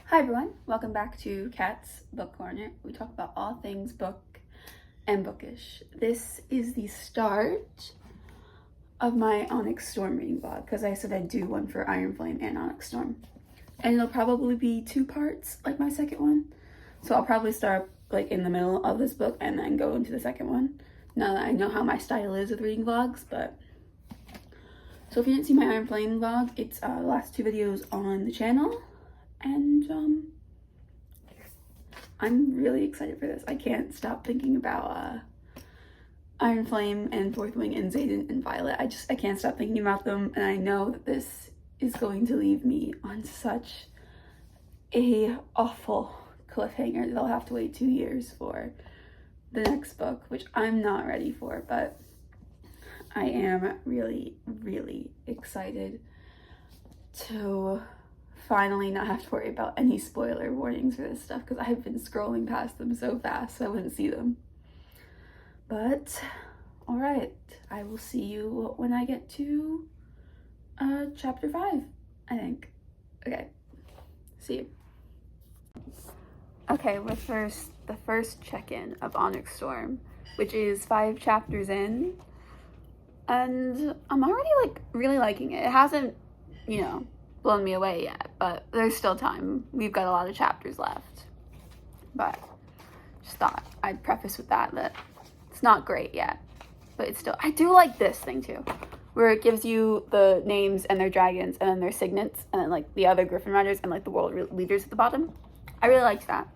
Hi everyone, welcome back to Kat's Book Corner. We talk about all things book and bookish. This is the start of my Onyx Storm reading vlog because I said I'd do one for Iron Flame and Onyx Storm. And it'll probably be 2 parts like my second one. So I'll probably start like in the middle of this book and then go into the second one. Now that I know how my style is with reading vlogs, but... So if you didn't see my Iron Flame vlog, it's the last 2 videos on the channel. And I'm really excited for this. I can't stop thinking about Iron Flame and Fourth Wing and Xaden and Violet. I can't stop thinking about them, and I know that this is going to leave me on such a awful cliffhanger that I'll have to wait 2 years for the next book, which I'm not ready for, but I am really, really excited to finally not have to worry about any spoiler warnings for this stuff, because I have been scrolling past them so fast so I wouldn't see them. But alright, I will see you when I get to chapter 5, I think. Okay, see you. Okay, the first check-in of Onyx Storm, which is 5 chapters in, and I'm already like really liking it. It hasn't, blown me away yet, but there's still time. We've got a lot of chapters left. But just thought I'd preface with that it's not great yet, but it's still, I do like this thing too, where it gives you the names and their dragons and then their signets and then like the other Griffin Riders and like the world leaders at the bottom. I really liked that.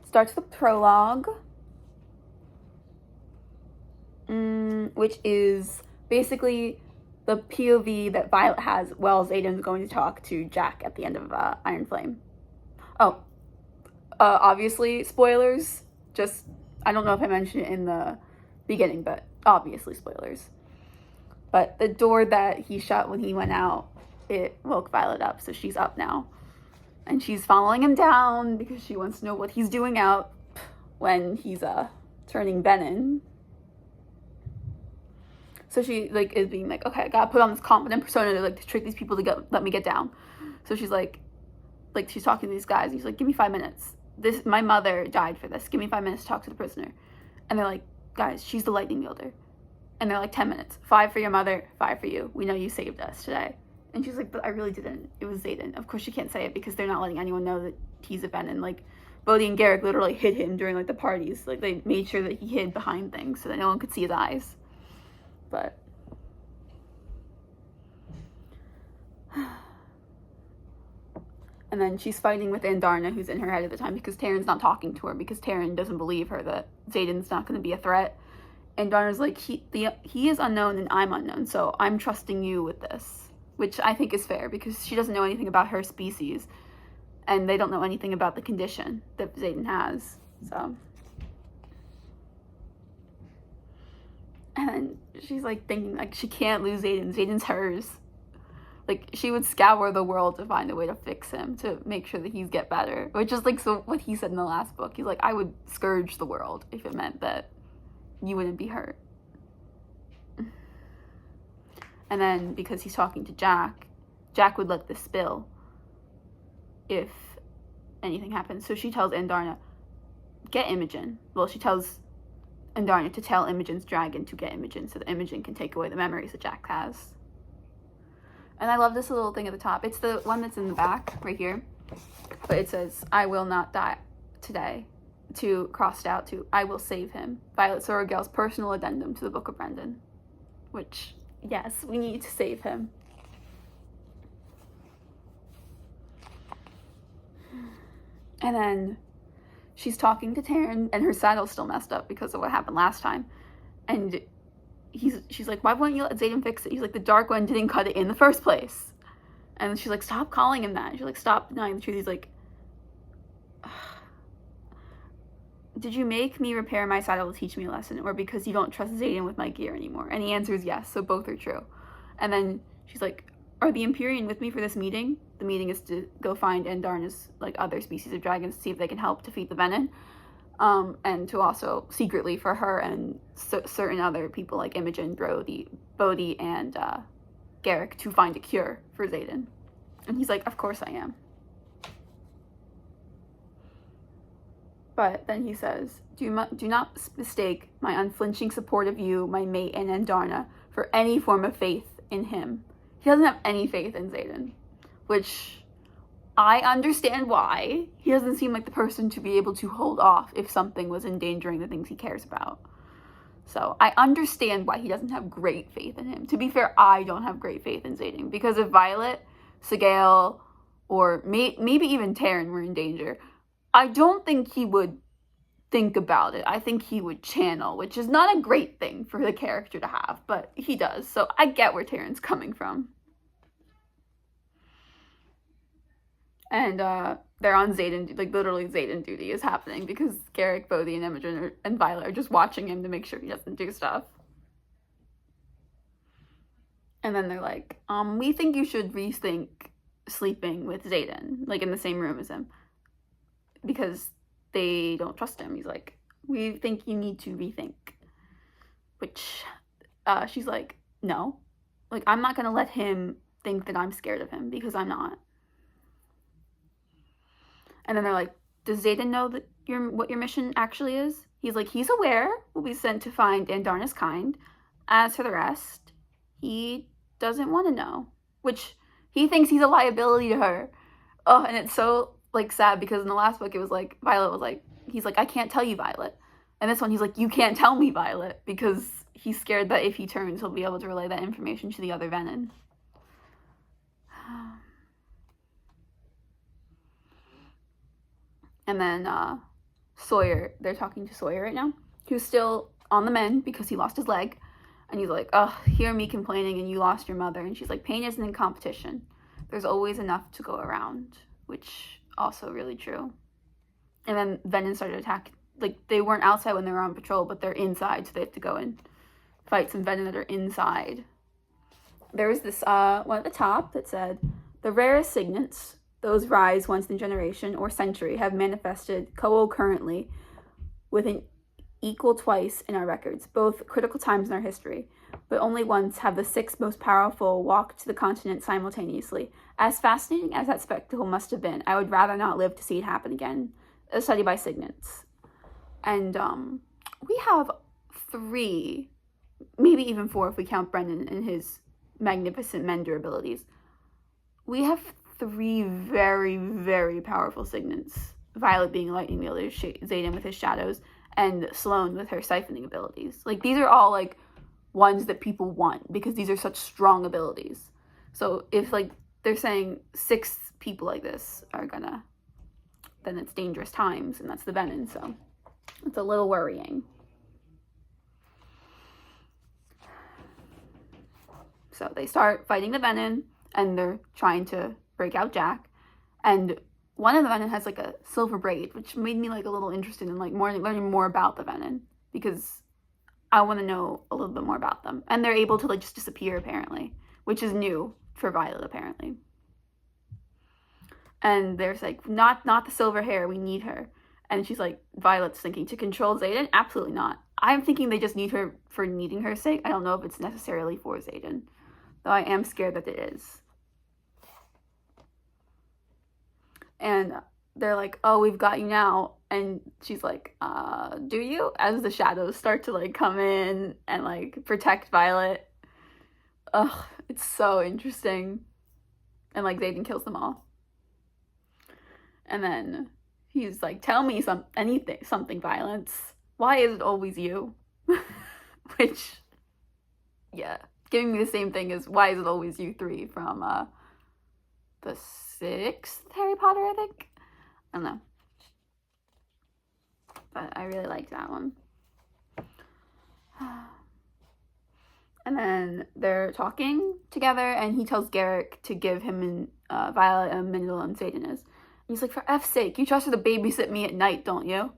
Starts the prologue, which is basically the POV that Violet has while Xaden's going to talk to Jack at the end of Iron Flame. Oh, obviously spoilers. Just, I don't know if I mentioned it in the beginning, but obviously spoilers. But the door that he shut when he went out, it woke Violet up, so she's up now. And she's following him down because she wants to know what he's doing out when he's turning Venom. So she is being like, okay, I gotta put on this confident persona to trick these people to let me get down. So she's like she's talking to these guys. He's like, give me 5 minutes. My mother died for this. Give me 5 minutes to talk to the prisoner. And they're like, guys, she's the lightning wielder. And they're like, 10 minutes. 5 for your mother, 5 for you. We know you saved us today. And she's like, but I really didn't. It was Xaden. Of course she can't say it because they're not letting anyone know that he's a Venom. Bodhi and Garrick literally hid him during the parties. They made sure that he hid behind things so that no one could see his eyes. But and then she's fighting with Andarna, who's in her head at the time, because Taryn's not talking to her, because Taryn doesn't believe her that Xaden's not going to be a threat. And Darna's like, he is unknown and I'm unknown, so I'm trusting you with this, which I think is fair, because she doesn't know anything about her species, and they don't know anything about the condition that Xaden has, so. And then she's thinking she can't lose Xaden. Xaden's hers. She would scour the world to find a way to fix him, to make sure that he's get better. Which is so what he said in the last book. He's like, I would scourge the world if it meant that you wouldn't be hurt. And then because he's talking to Jack, Jack would let this spill if anything happens. So she tells Andarna, get Imogen. Well, she tells Andarna to tell Imogen's dragon to get Imogen so that Imogen can take away the memories that Jack has. And I love this little thing at the top. It's the one that's in the back, right here. But it says, I will not die today, crossed out to, I will save him. Violet Sorrel's personal addendum to the Book of Brendan. Which, yes, we need to save him. And then she's talking to Taryn, and her saddle's still messed up because of what happened last time. And she's like, why wouldn't you let Xaden fix it? He's like, the Dark One didn't cut it in the first place. And she's like, stop calling him that. She's like, stop denying the truth. He's like, did you make me repair my saddle to teach me a lesson, or because you don't trust Xaden with my gear anymore? And the answer is yes, so both are true. And then she's like, are the Empyrean with me for this meeting? The meeting is to go find Andarna's other species of dragons to see if they can help defeat the Venom. and to also secretly for her and certain other people like Imogen, Bodhi, and Garrick to find a cure for Xaden. And he's like, of course I am. But then he says, do not mistake my unflinching support of you, my mate, and Andarna for any form of faith in him. He doesn't have any faith in Xaden, which I understand why. He doesn't seem like the person to be able to hold off if something was endangering the things he cares about. So I understand why he doesn't have great faith in him. To be fair, I don't have great faith in Xaden, because if Violet, Sigale, or maybe even Terran were in danger, I don't think he would think about it. I think he would channel, which is not a great thing for the character to have, but he does. So I get where Terran's coming from. And they're on Xaden, like literally Xaden duty is happening because Garrick, Bodhi, and Imogen and Violet are just watching him to make sure he doesn't do stuff. And then they're like, we think you should rethink sleeping with Xaden, like in the same room as him, because they don't trust him. He's like, we think you need to rethink. Which she's like, no. Like, I'm not going to let him think that I'm scared of him, because I'm not. And then they're like, does Xaden know that what your mission actually is? He's like, he's aware. We'll be sent to find Andarna's kind. As for the rest, he doesn't want to know. Which, he thinks he's a liability to her. Oh, and it's so, like, sad, because in the last book, it was like, Violet was like, he's like, I can't tell you, Violet. And this one, he's like, you can't tell me, Violet, because he's scared that if he turns, he'll be able to relay that information to the other Venin. And then Sawyer, they're talking to Sawyer right now, who's still on the mend because he lost his leg. And he's like, oh, hear me complaining and you lost your mother. And she's like, pain isn't in competition. There's always enough to go around, which also really true. And then Venin started attacking. Like, they weren't outside when they were on patrol, but they're inside, so they have to go and fight some Venin that are inside. There was this one at the top that said, the rarest signets, those rise once in a generation or century, have manifested co-currently with an equal twice in our records, both critical times in our history, but only once have the 6 most powerful walked to the continent simultaneously. As fascinating as that spectacle must have been, I would rather not live to see it happen again. A study by signets. And we have 3, maybe even 4 if we count Brendan and his magnificent mender abilities. We have 3 very, very powerful signets. Violet being a lightning wielder, Xaden with his shadows, and Sloane with her siphoning abilities. Like, these are all, like, ones that people want, because these are such strong abilities. So if, like, they're saying 6 people like this are gonna, then it's dangerous times, and that's the Venin, so it's a little worrying. So they start fighting the Venin, and they're trying to break out Jack, and one of the Venin has like a silver braid, which made me like a little interested in like learning more about the Venin, because I want to know a little bit more about them. And they're able to like just disappear apparently, which is new for Violet apparently. And there's like, not the silver hair, we need her. And she's like, Violet's thinking, to control Xaden? Absolutely not. I'm thinking they just need her for needing her sake. I don't know if it's necessarily for Xaden, though I am scared that it is. And they're like, oh, we've got you now. And she's like, do you? As the shadows start to like come in and like protect Violet. Ugh, it's so interesting. And like Xaden kills them all. And then he's like, tell me something, Violence. Why is it always you? Which, yeah, giving me the same thing as why is it always you 3 from the 6th Harry Potter, I think. I don't know. But I really liked that one. And then they're talking together, and he tells Garrick to give him and Violet a minute alone Xaden is. And he's like, for F's sake, you trust her to babysit me at night, don't you?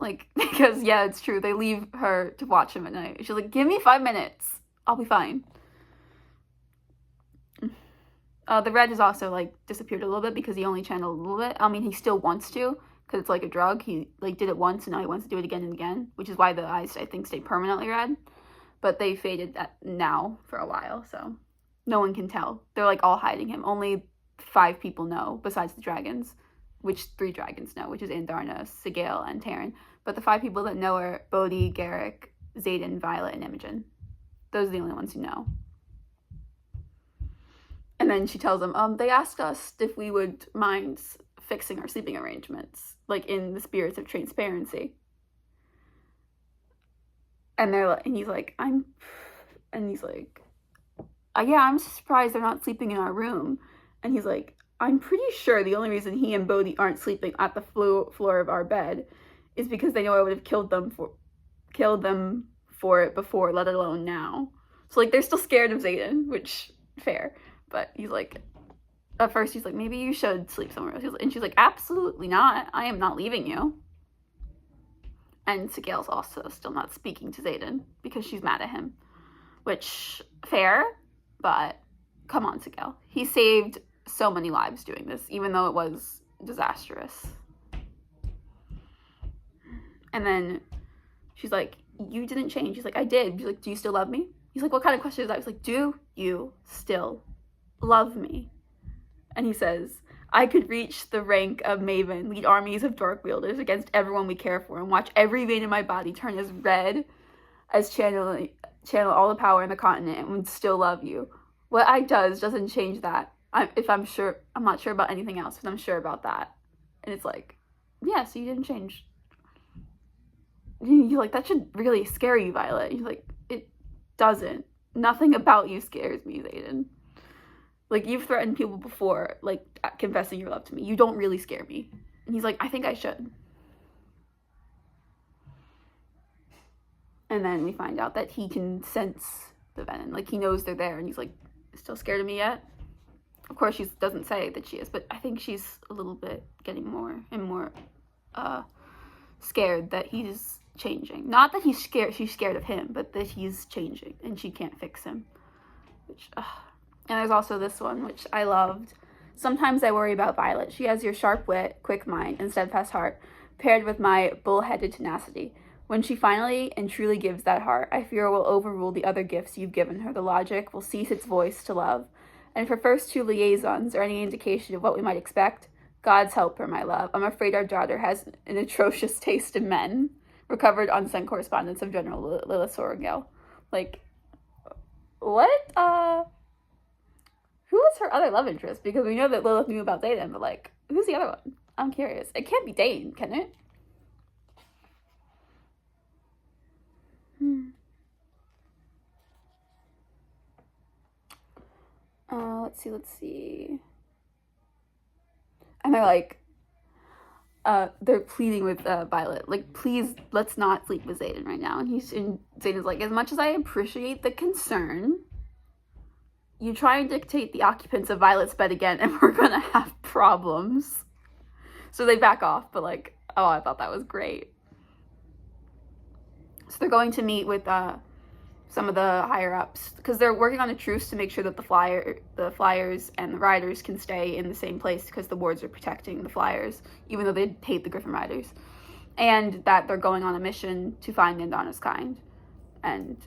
Like, because, yeah, it's true. They leave her to watch him at night. She's like, give me 5 minutes. I'll be fine. The red has also, like, disappeared a little bit because he only channeled a little bit. I mean, he still wants to, because it's like a drug. He, like, did it once, and now he wants to do it again and again, which is why the eyes, I think, stay permanently red. But they faded that now for a while, so No one can tell. They're like all hiding him. Only 5 people know besides the dragons, which 3 dragons know, which is Andarna, Sigale, and Terran. But the 5 people that know are Bodhi, Garrick, Xaden, Violet, and Imogen. Those are the only ones who know. And then she tells them, they asked us if we would mind fixing our sleeping arrangements, like in the spirits of transparency. And he's like, yeah, I'm surprised they're not sleeping in our room. And he's like, I'm pretty sure the only reason he and Bodhi aren't sleeping at the floor of our bed is because they know I would have killed them for it before, let alone now. So like they're still scared of Xaden, which fair. But he's like, at first he's like, maybe you should sleep somewhere else. And she's like, absolutely not. I am not leaving you. And Sigale's also still not speaking to Xaden because she's mad at him, which fair, but come on, Sigale. He saved so many lives doing this, even though it was disastrous. And then she's like, you didn't change. He's like, I did. She's like, do you still love me? He's like, what kind of question is that? He's like, do you still love me? And he says, I could reach the rank of Maven, lead armies of dark wielders against everyone we care for, and watch every vein in my body turn as red as channel all the power in the continent and would still love you. What I doesn't change that. I'm not sure about anything else, but I'm sure about that. And it's like, yeah, so you didn't change. You're like, that should really scare you, Violet. You're like, it doesn't. Nothing about you scares me, Xaden. Like, you've threatened people before, like, confessing your love to me. You don't really scare me. And he's like, I think I should. And then we find out that he can sense the venom. Like, he knows they're there. And he's like, still scared of me yet? Of course, she doesn't say that she is. But I think she's a little bit getting more and more scared that he's changing. Not that she's scared of him, but that he's changing. And she can't fix him. Which, And there's also this one, which I loved. Sometimes I worry about Violet. She has your sharp wit, quick mind, and steadfast heart, paired with my bull-headed tenacity. When she finally and truly gives that heart, I fear it will overrule the other gifts you've given her. The logic will cease its voice to love. And if her first 2 liaisons are any indication of what we might expect, God's help her, my love. I'm afraid our daughter has an atrocious taste in men. Recovered unsent correspondence of General Lilith Sorengale. Like, what? Who was her other love interest? Because we know that Lilith knew about Xaden, but like, who's the other one? I'm curious. It can't be Dane, can it? Let's see. And they're like, they're pleading with Violet, like, please, let's not sleep with Xaden right now. And Xaden's like, as much as I appreciate the concern, you try and dictate the occupants of Violet's bed again, and we're gonna have problems. So they back off, but like, oh, I thought that was great. So they're going to meet with some of the higher ups because they're working on a truce to make sure that the flyers and the riders can stay in the same place because the wards are protecting the flyers, even though they hate the Griffin Riders, and that they're going on a mission to find Andana's kind. And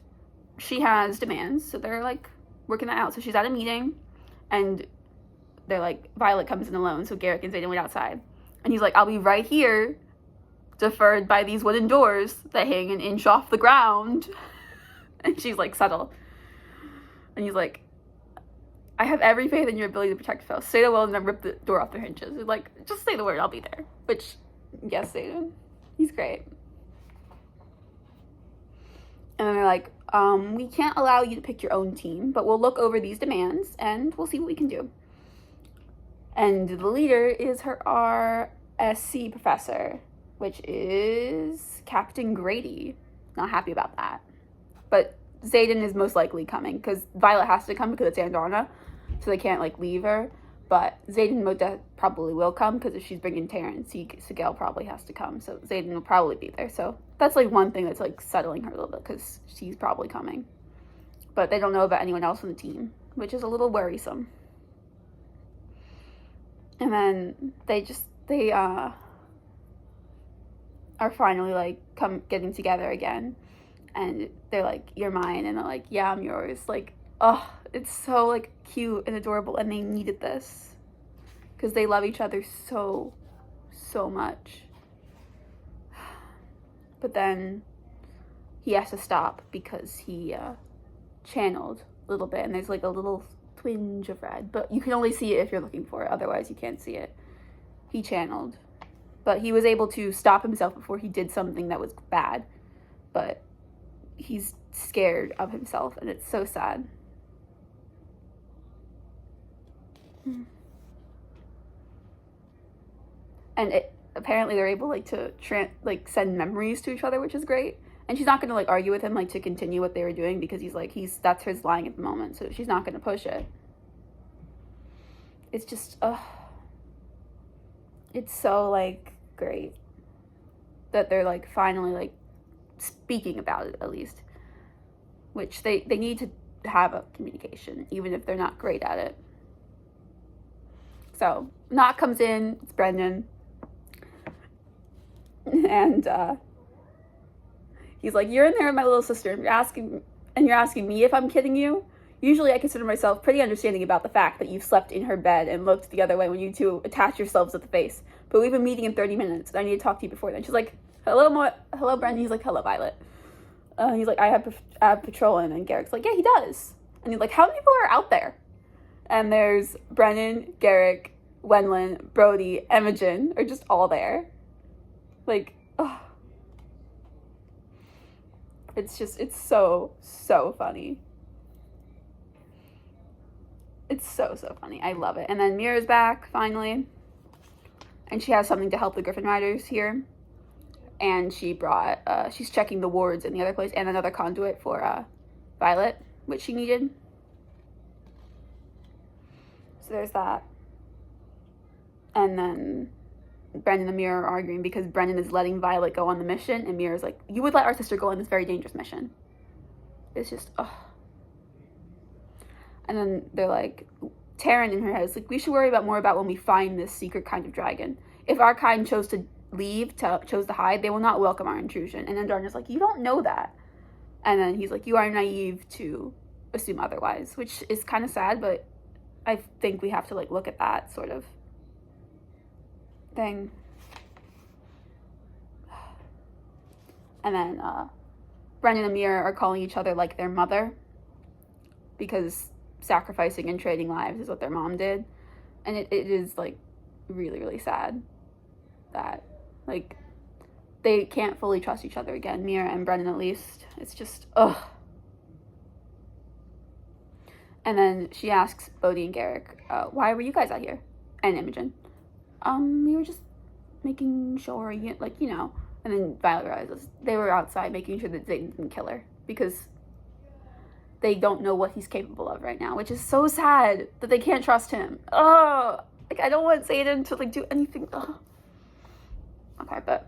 she has demands, so they're like working that out. So she's at a meeting, and they're like, Violet comes in alone, so Garrick and Xaden wait outside, and he's like, I'll be right here, deferred by these wooden doors that hang an inch off the ground. And she's like, subtle. And he's like, I have every faith in your ability to protect Phil. Say the word and then rip the door off their hinges. He's like, just say the word, I'll be there. Which, yes, Xaden. He's great. And then they're like, we can't allow you to pick your own team, but we'll look over these demands and we'll see what we can do. And the leader is her RSC professor, which is Captain Grady. Not happy about that. But Xaden is most likely coming because Violet has to come because it's Andana, so they can't like leave her. But Xaden probably will come because if she's bringing Terran, Sigale probably has to come, so Xaden will probably be there. So that's like one thing that's like settling her a little bit because she's probably coming. But they don't know about anyone else on the team, which is a little worrisome. And then they are finally like getting together again. And they're like, you're mine. And they're like, yeah, I'm yours. Like, oh, It's so like cute and adorable, and they needed this because they love each other so much. But then he has to stop because he channeled a little bit, and there's like a little twinge of red, but you can only see it if you're looking for it, otherwise you can't see it. He channeled, but he was able to stop himself before he did something that was bad, but he's scared of himself, and it's so sad. And apparently they're able like to send memories to each other, which is great. And she's not gonna like argue with him like to continue what they were doing because that's his line at the moment, so she's not gonna push it. It's just it's so like great that they're like finally like speaking about it, at least, which they need to have a communication even if they're not great at it. So Knock comes in, it's Brendan, and he's like, "You're in there with my little sister, and you're asking me if I'm kidding you. Usually I consider myself pretty understanding about the fact that you've slept in her bed and looked the other way when you two attach yourselves at the face. But we've been meeting in 30 minutes, and I need to talk to you before then." She's like, hello, Brendan. He's like, hello, Violet. He's like, I have patrolling, and Garrick's like, yeah, he does. And he's like, how many people are out there? And there's Brennan, Garrick, Wenlin, Brody, Imogen are just all there. Like, oh. It's so funny. It's so funny. I love it. And then Mira's back, finally. And she has something to help the Griffin Riders here. And she brought, she's checking the wards in the other place and another conduit for Violet, which she needed. So there's that. And then Brendan and Mira are arguing because Brendan is letting Violet go on the mission, and Mira's like, you would let our sister go on this very dangerous mission. It's just, And then they're like, Taryn in her head is like, we should worry more about when we find this secret kind of dragon. If our kind chose to leave, chose to hide, they will not welcome our intrusion. And then Darna's like, you don't know that. And then he's like, you are naive to assume otherwise, which is kind of sad, but I think we have to like look at that sort of thing. And then Brendan and Mira are calling each other like their mother because sacrificing and trading lives is what their mom did. And it is like really sad that like they can't fully trust each other again, Mira and Brendan at least. It's just And then she asks Bodhi and Garrick, why were you guys out here? And Imogen. We were just making sure, like, you know. And then Violet realizes they were outside making sure that they didn't kill her because they don't know what he's capable of right now, which is so sad that they can't trust him. Like, I don't want Xaden to like do anything. Okay, but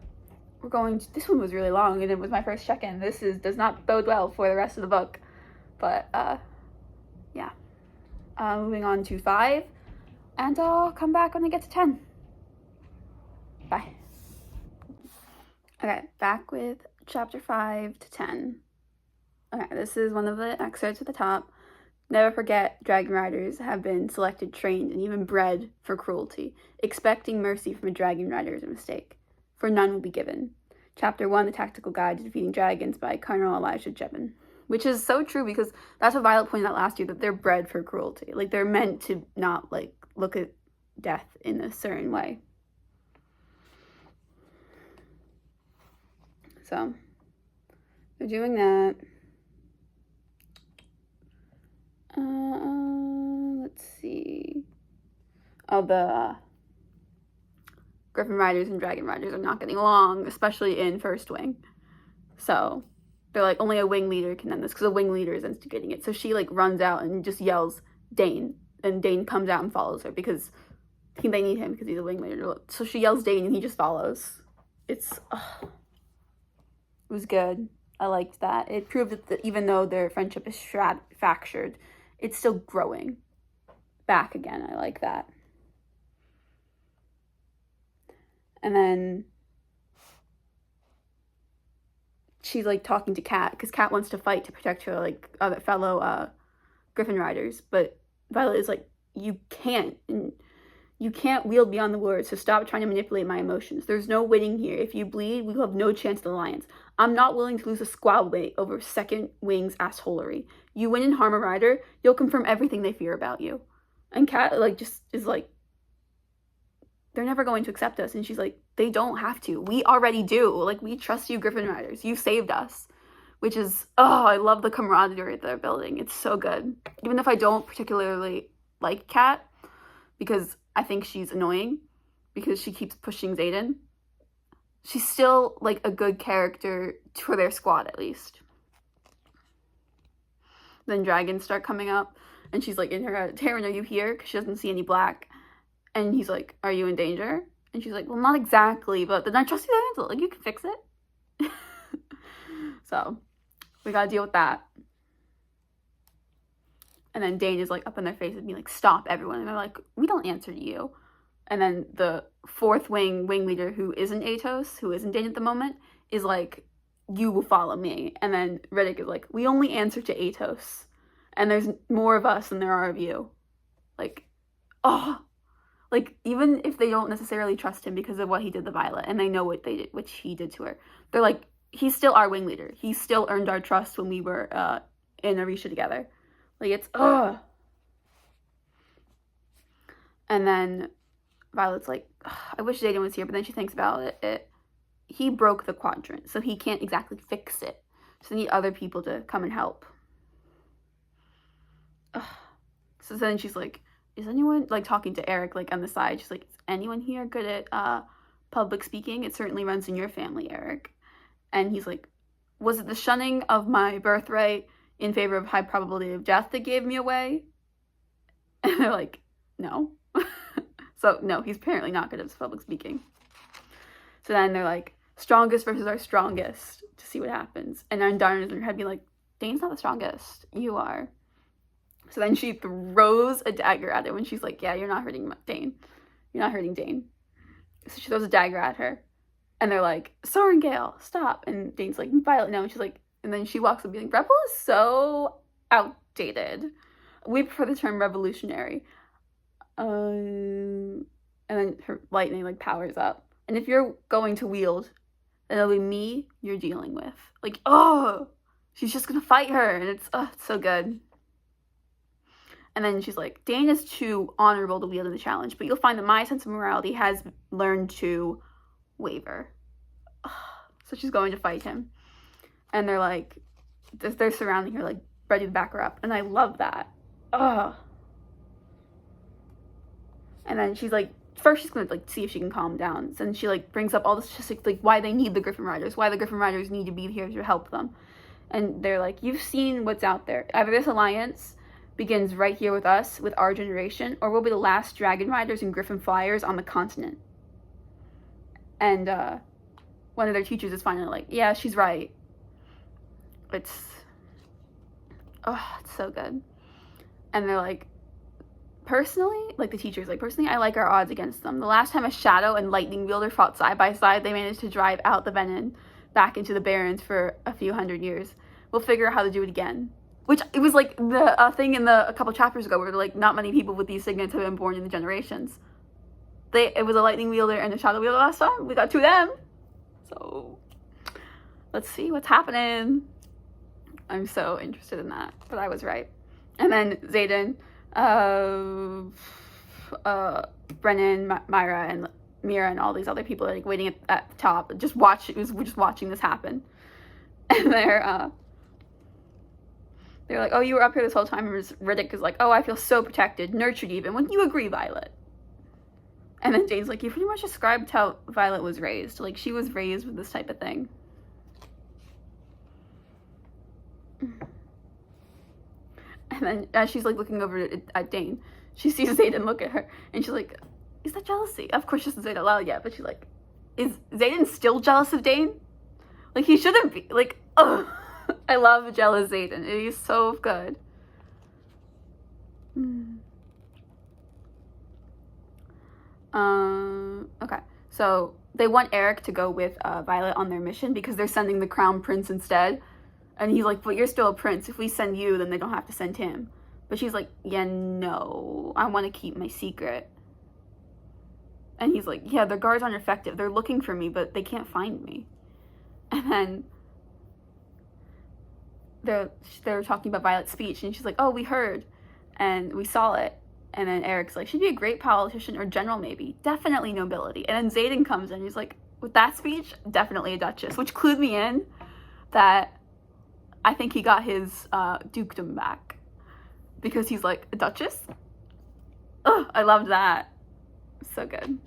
we're going to, this one was really long and it was my first check-in. This does not bode well for the rest of the book. But yeah. Moving on to 5, and I'll come back when I get to 10. Bye. Okay, back with chapter 5 to 10. Okay, this is one of the excerpts at the top. Never forget, dragon riders have been selected, trained, and even bred for cruelty. Expecting mercy from a dragon rider is a mistake, for none will be given. Chapter 1, The Tactical Guide to Defeating Dragons by Colonel Elijah Jebin. Which is so true because that's what Violet pointed out last year, that they're bred for cruelty. Like, they're meant to not, like, look at death in a certain way. So, they're doing that. Let's see. Oh, the Griffin Riders and Dragon Riders are not getting along, especially in First Wing. So, they're like, only a wing leader can end this because a wing leader is instigating it. So she like runs out and just yells Dane, and Dane comes out and follows her because they need him because he's a wing leader. So she yells Dane and he just follows. It was good. I liked that. It proved that even though their friendship is fractured, it's still growing back again. I like that. And then she's like talking to Kat because Kat wants to fight to protect her like other fellow Griffin Riders, but Violet is like, you can't, and you can't wield beyond the words, so stop trying to manipulate my emotions. There's no winning here. If you bleed, we will have no chance at the Alliance. I'm not willing to lose a squad weight over Second Wing's assholery. You win and harm a rider, you'll confirm everything they fear about you. And Kat, like, just is like, they're never going to accept us. And she's like, they don't have to. We already do. Like, we trust you, Griffin Riders. You saved us. Which is, oh, I love the camaraderie that they're building. It's so good. Even if I don't particularly like Kat, because I think she's annoying, because she keeps pushing Xaden, she's still, like, a good character for their squad, at least. Then dragons start coming up, and she's like in her head, Taryn, are you here? Because she doesn't see any black. And he's like, are you in danger? And she's like, well, not exactly, but then I trust you to handle it. Like, you can fix it. So, we gotta deal with that. And then Dane is like up in their face and being like, stop everyone. And they're like, we don't answer to you. And then the fourth wing leader, who isn't Atos, who isn't Dane at the moment, is like, you will follow me. And then Riddick is like, we only answer to Atos. And there's more of us than there are of you. Like, oh. Like, even if they don't necessarily trust him because of what he did to Violet, and they know what they did, which he did to her, they're like, he's still our wing leader. He still earned our trust when we were in Arisha together. Like, it's, ugh. And then Violet's like, I wish Xaden was here, but then she thinks about it. He broke the quadrant, so he can't exactly fix it. So they need other people to come and help. Ugh. So then she's like, is anyone, like, talking to Eric, like, on the side, she's like, is anyone here good at public speaking? It certainly runs in your family, Eric. And he's like, was it the shunning of my birthright in favor of high probability of death that gave me away? And they're like, no. So, no, he's apparently not good at public speaking. So then they're like, strongest versus our strongest, to see what happens. And then Darna's in her head being like, Dane's not the strongest. You are. So then she throws a dagger at him when she's like, yeah, you're not hurting Dane. You're not hurting Dane. So she throws a dagger at her. And they're like, Soren Gale, stop. And Dane's like, Violet, no. And she's like, and then she walks up being like, Rebel is so outdated. We prefer the term revolutionary. And then her lightning, like, powers up. And if you're going to wield, then it'll be me you're dealing with. Like, oh, she's just gonna fight her. And it's so good. And then she's like, Dane is too honorable to wield in the challenge, but you'll find that my sense of morality has learned to waver. So she's going to fight him. And they're like, they're surrounding her, like, ready to back her up. And I love that. Ugh. And then she's like, first she's gonna, like, see if she can calm down. And she, like, brings up all the statistics, like, why they need the Griffin Riders, why the Griffin Riders need to be here to help them. And they're like, you've seen what's out there. Either this alliance begins right here with us, with our generation, or we'll be the last Dragon Riders and Griffin Flyers on the continent. And one of their teachers is finally like, yeah, she's right. It's so good. And they're like, personally, like, the teacher's like, personally, I like our odds against them. The last time a Shadow and Lightning Wielder fought side by side, they managed to drive out the Venom back into the Barrens for a few hundred years. We'll figure out how to do it again. Which, it was like the thing in a couple chapters ago where, like, not many people with these signets have been born in the generations. It was a Lightning Wielder and a Shadow Wielder last time. We got two of them. So, let's see what's happening. I'm so interested in that. But I was right. And then Xaden, Brennan, Myra, and Mira, and all these other people are, like, waiting at the top. We're just watching this happen. And they're like, oh, you were up here this whole time. And Riddick is like, oh, I feel so protected, nurtured even. Wouldn't you agree, Violet? And then Dane's like, you pretty much described how Violet was raised. Like, she was raised with this type of thing. And then as she's, like, looking over at Dane, she sees Xaden look at her. And she's like, is that jealousy? Of course she doesn't say it out loud yet. But she's like, is Xaden still jealous of Dane? Like, he shouldn't be. Like, ugh. I love jealous Xaden. He's so good. Okay. So they want Eric to go with Violet on their mission because they're sending the Crown Prince instead. And he's like, but you're still a prince. If we send you, then they don't have to send him. But she's like, yeah, no, I want to keep my secret. And he's like, yeah, their guards aren't effective. They're looking for me, but they can't find me. And then they're talking about Violet's speech, and she's like, oh, we heard, and we saw it. And then Eric's like, she'd be a great politician or general, maybe. Definitely nobility. And then Xaden comes in, he's like, with that speech, definitely a duchess, which clued me in that I think he got his dukedom back, because he's like, a duchess? Ugh, I loved that. So good.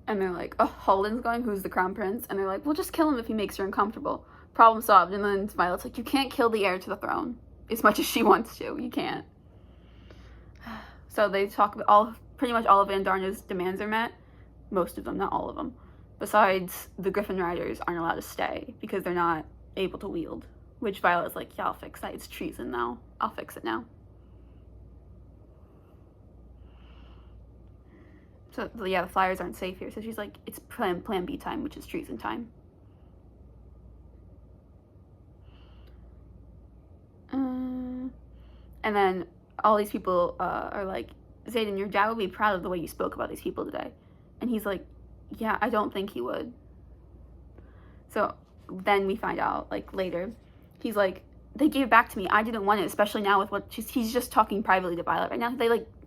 And they're like, oh, Holden's going, who's the crown prince? And they're like, we'll just kill him if he makes her uncomfortable. Problem solved. And then Violet's like, you can't kill the heir to the throne as much as she wants to. You can't. So they talk about pretty much all of Vandarna's demands are met. Most of them, not all of them. Besides, the Griffin Riders aren't allowed to stay because they're not able to wield. Which Violet's like, yeah, I'll fix that. It's treason now. I'll fix it now. So yeah, the flyers aren't safe here. So she's like, it's plan B time, which is treason time. And then all these people are like, Xaden, your dad will be proud of the way you spoke about these people today. And he's like, yeah, I don't think he would. So then we find out, like, later, he's like, they gave it back to me. I didn't want it, especially now with what he's just talking privately to Violet right now.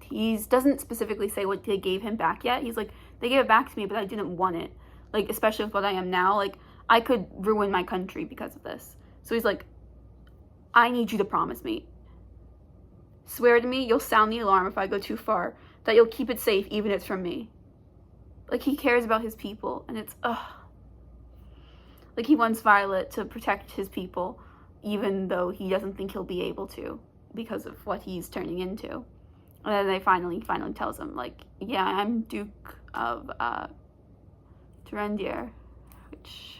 He doesn't specifically say what they gave him back yet. He's like, they gave it back to me, but I didn't want it. Like, especially with what I am now, like, I could ruin my country because of this. So he's like, I need you to promise me. Swear to me you'll sound the alarm if I go too far, that you'll keep it safe even if it's from me. Like, he cares about his people, and it's, ugh. Like, he wants Violet to protect his people, even though he doesn't think he'll be able to because of what he's turning into. And then they finally tells him, like, yeah, I'm Duke of Terendier, which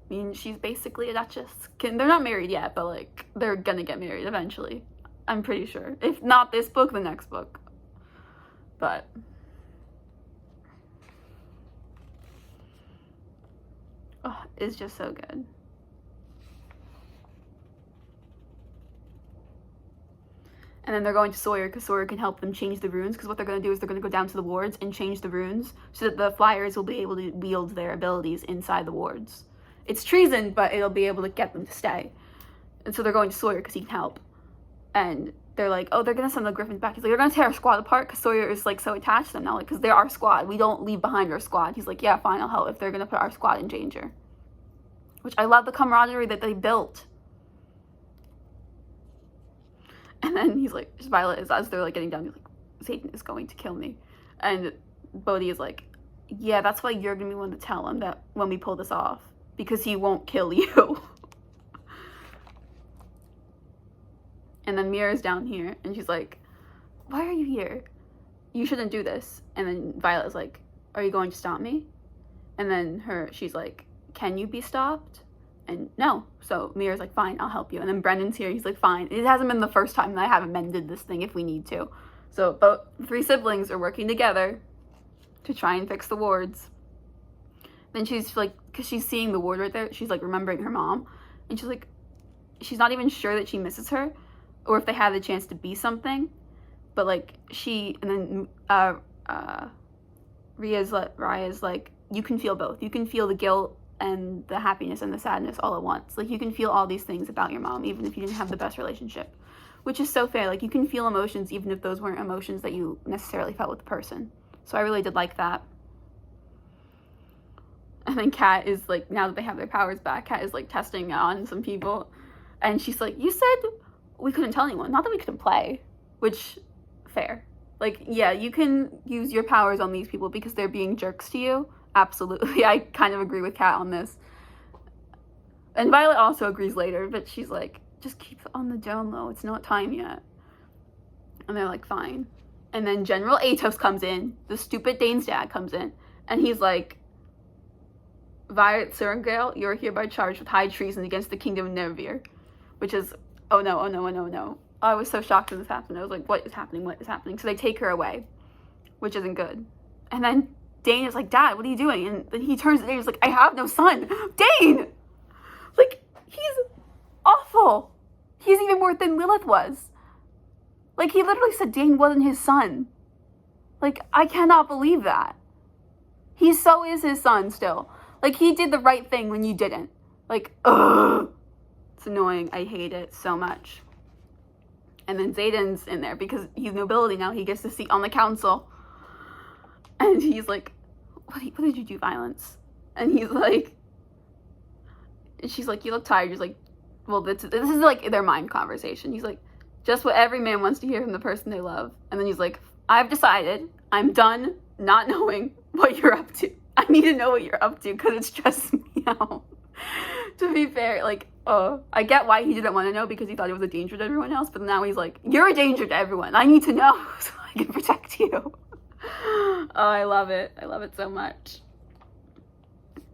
means she's basically a duchess. They're not married yet, but, like, they're gonna get married eventually. I'm pretty sure. If not this book, the next book. But oh, it's just so good. And then they're going to Sawyer because Sawyer can help them change the runes, because what they're going to do is they're going to go down to the wards and change the runes so that the flyers will be able to wield their abilities inside the wards. It's treason, but it'll be able to get them to stay. And so they're going to Sawyer because he can help. And they're like, oh, they're going to send the Griffins back. He's like, they're going to tear our squad apart, because Sawyer is, like, so attached to them now, like, because they're our squad. We don't leave behind our squad. He's like, yeah, fine, I'll help if they're going to put our squad in danger. Which I love the camaraderie that they built. And then he's like, Violet is, as they're, like, getting down, he's like, Satan is going to kill me. And Bodhi is like, yeah, that's why you're going to be one to tell him that when we pull this off, because he won't kill you. And then Mira's down here, and she's like, why are you here? You shouldn't do this. And then Violet is like, are you going to stop me? And then she's like, can you be stopped? And no. So Mira's like, fine, I'll help you. And then Brendan's here, he's like, fine. It hasn't been the first time that I haven't mended this thing if we need to. So both three siblings are working together to try and fix the wards. Then she's like, because she's seeing the ward right there, she's like remembering her mom. And she's like, she's not even sure that she misses her, or if they had the chance to be something, but like and then Raya's like, you can feel both. You can feel the guilt and the happiness and the sadness all at once. Like, you can feel all these things about your mom, even if you didn't have the best relationship, which is so fair. Like, you can feel emotions even if those weren't emotions that you necessarily felt with the person. So I really did like that. And then Kat is like, now that they have their powers back, Kat is like testing on some people, and she's like, you said we couldn't tell anyone, not that we couldn't play, which, fair. Like, yeah, you can use your powers on these people because they're being jerks to you. Absolutely. I kind of agree with Kat on this. And Violet also agrees later, but she's like, just keep it on the down low. It's not time yet. And they're like, fine. And then General Atos comes in. The stupid Dane's dad comes in. And he's like, Violet Surengale, you're hereby charged with high treason against the kingdom of Nervir. Which is, oh no, oh no, oh no, no. I was so shocked when this happened. I was like, what is happening? What is happening? So they take her away, which isn't good. And then Dane is like, Dad, what are you doing? And then he turns to Dane and is like, I have no son. Dane! Like, he's awful. He's even worse than Lilith was. Like, he literally said Dane wasn't his son. Like, I cannot believe that. He so is his son still. Like, he did the right thing when you didn't. Like, ugh. It's annoying. I hate it so much. And then Xaden's in there because he's nobility now. He gets a seat on the council. And he's like, what did you do, Violence? And he's like, she's like, you look tired. He's like, well, this is like their mind conversation. He's like, just what every man wants to hear from the person they love. And then he's like, I've decided I'm done not knowing what you're up to. I need to know what you're up to because it stresses me out. To be fair, like, I get why he didn't want to know because he thought it was a danger to everyone else, but now he's like, you're a danger to everyone. I need to know so I can protect you. Oh, I love it. I love it so much.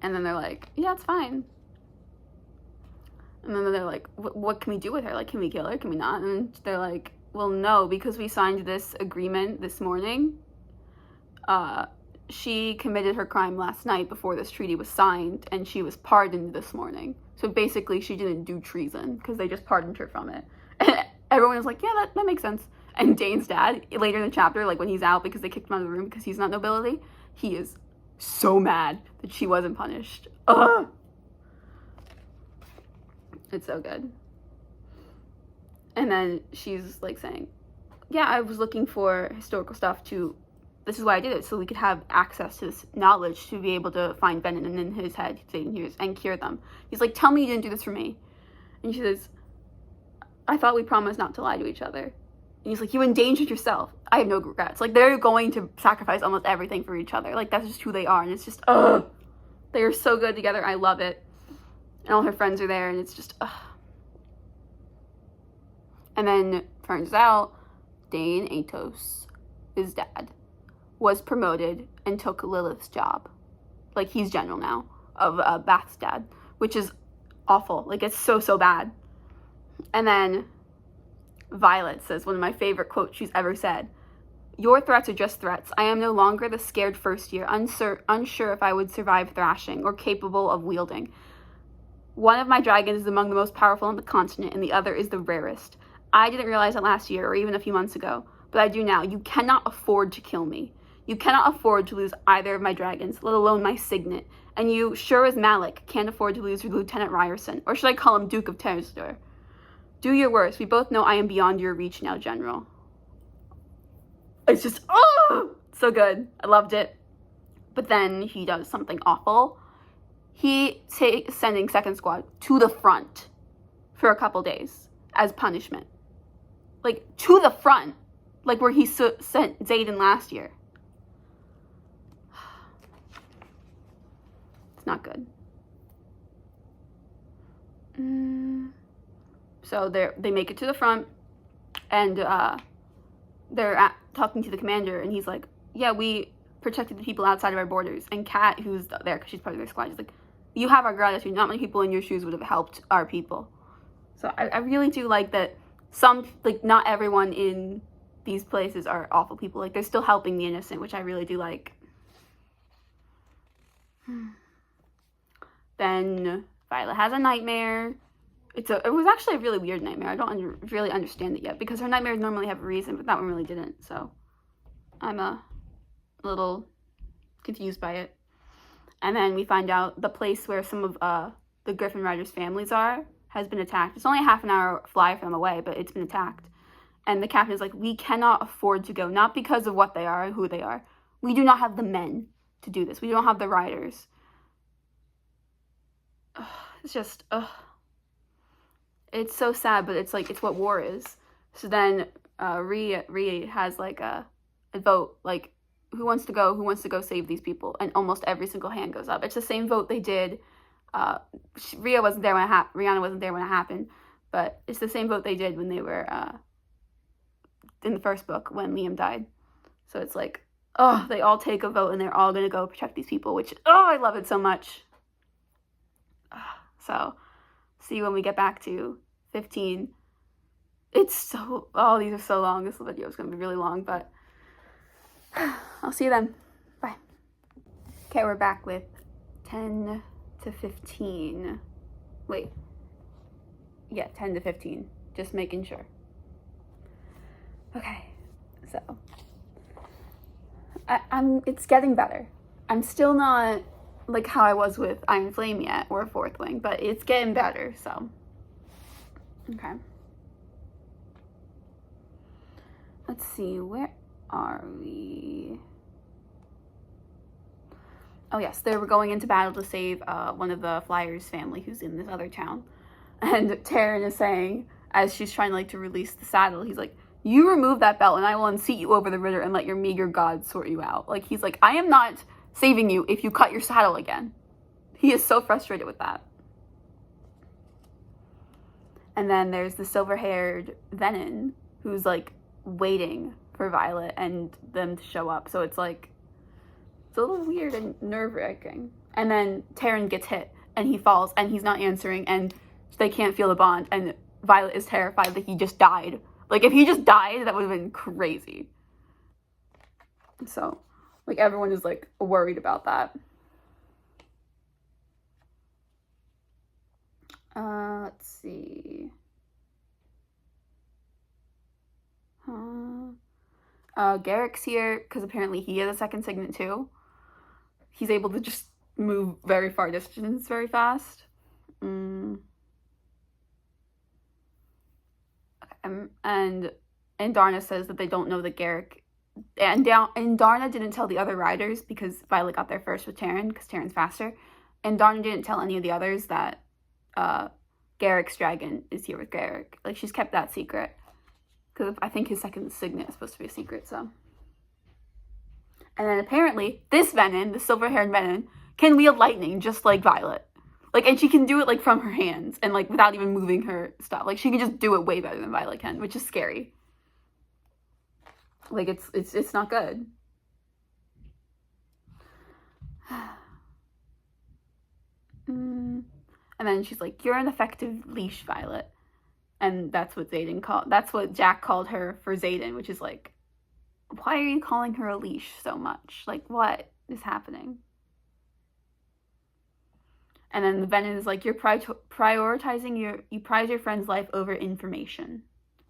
And then they're like, yeah, it's fine. And then they're like, what can we do with her? Like, can we kill her? Can we not? And they're like, well, no, because we signed this agreement this morning. She committed her crime last night before this treaty was signed, and she was pardoned this morning. So basically, she didn't do treason, because they just pardoned her from it. And everyone was like, yeah, that makes sense. And Dane's dad, later in the chapter, like when he's out because they kicked him out of the room because he's not nobility, he is so mad that she wasn't punished. Ugh! It's so good. And then she's like saying, yeah, I was looking for historical stuff this is why I did it, so we could have access to this knowledge to be able to find venom in his head and cure them. He's like, tell me you didn't do this for me. And she says, I thought we promised not to lie to each other. And he's like, you endangered yourself. I have no regrets. Like, they're going to sacrifice almost everything for each other. Like, that's just who they are. And it's just, ugh. They are so good together. I love it. And all her friends are there, and it's just, ugh. And then, turns out, Dane Atos, his dad, was promoted and took Lilith's job. Like, he's general now of Bath's dad, which is awful. Like, it's so bad. And then Violet says one of my favorite quotes she's ever said. Your threats are just threats. I am no longer the scared first year, unsure if I would survive thrashing or capable of wielding. One of my dragons is among the most powerful on the continent, and the other is the rarest. I didn't realize it last year or even a few months ago, but I do now. You cannot afford to kill me. You cannot afford to lose either of my dragons, let alone my signet. And you, sure as Malik, can't afford to lose Lieutenant Ryerson. Or should I call him Duke of Terrasdor? Do your worst. We both know I am beyond your reach now, General. It's just, oh, so good. I loved it. But then he does something awful. He sending Second Squad to the front for a couple days as punishment. Like, to the front. Like where he sent Xaden last year. It's not good. So they make it to the front, and they're talking to the commander, and he's like, yeah, we protected the people outside of our borders. And Kat, who's there because she's part of their squad, she's like, you have our gratitude. Not many people in your shoes would have helped our people. So I really do like that not everyone in these places are awful people. Like, they're still helping the innocent, which I really do like. Then Violet has a nightmare. It was actually a really weird nightmare. I don't really understand it yet because her nightmares normally have a reason, but that one really didn't. So I'm a little confused by it. And then we find out the place where some of the Griffin Riders' families has been attacked. It's only a half an hour fly from away, but it's been attacked. And the captain is like, we cannot afford to go, not because of what they are or who they are. We do not have the men to do this. We don't have the riders. It's just, it's so sad, but it's like, it's what war is. So then Rhea has like a vote, like, who wants to go save these people? And almost every single hand goes up. It's the same vote they did. Rihanna wasn't there when it happened, but it's the same vote they did when they were in the first book when Liam died. So it's like, they all take a vote and they're all gonna go protect these people, which, I love it so much. So see you when we get back to 15. It's so, these are so long. This video is gonna be really long, but I'll see you then. Bye. Okay, we're back with 10 to 15. Wait, Yeah, 10 to 15. Just making sure. Okay, so it's getting better. I'm still not like how I was with Iron Flame yet, or Fourth Wing, but it's getting better, so. Okay. Let's see, where are we? Oh yes, they were going into battle to save one of the Flyers' family who's in this other town. And Taryn is saying, as she's trying like to release the saddle, he's like, you remove that belt and I will unseat you over the river and let your meager gods sort you out. Like, he's like, I am not saving you if you cut your saddle again. He is so frustrated with that. And then there's the silver-haired Venom who's like waiting for Violet and them to show up. So it's like, it's a little weird and nerve-wracking. And then Taryn gets hit and he falls and he's not answering and they can't feel the bond. And Violet is terrified that he just died. Like, if he just died, that would have been crazy. So, like, everyone is, like, worried about that. Let's see. Garrick's here, because apparently he has a second signet, too. He's able to just move very far distance very fast. And Darna says that they don't know that Garrick, and Darna didn't tell the other riders because Violet got there first with Taryn because Taryn's faster, and Darna didn't tell any of the others that Garrick's dragon is here with Garrick. Like, she's kept that secret because I think his second signet is supposed to be a secret. So, and then apparently this Venom, the silver-haired Venom, can wield lightning just like Violet. Like, and she can do it, like, from her hands and, like, without even moving her stuff. Like, she can just do it way better than Violet can, which is scary. Like, it's not good. And then she's like, you're an effective leash, Violet. And that's what Jack called her for Xaden, which is like, why are you calling her a leash so much? Like, what is happening? And then the Venom is like, you're prioritizing you prize your friend's life over information.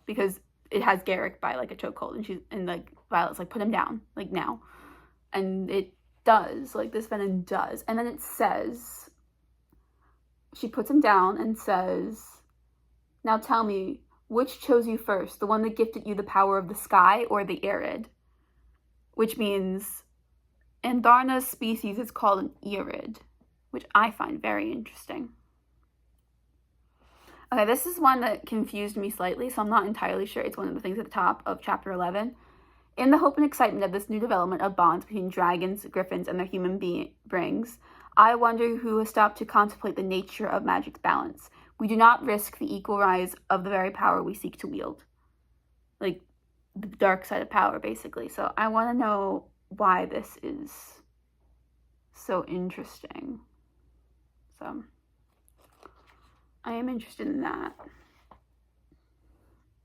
Because it has Garrick by, like, a chokehold. And like, Violet's like, put him down, like, now. And it does. Like, this Venom does. And then it says, she puts him down and says, now tell me, which chose you first? The one that gifted you the power of the sky or the Arid? Which means, Andarna's species is called an Arid, which I find very interesting. Okay, this is one that confused me slightly, so I'm not entirely sure. It's one of the things at the top of chapter 11. In the hope and excitement of this new development of bonds between dragons, griffins, and their human beings, I wonder who has stopped to contemplate the nature of magic's balance. We do not risk the equal rise of the very power we seek to wield. Like, the dark side of power, basically. So I want to know why this is so interesting. So I am interested in that.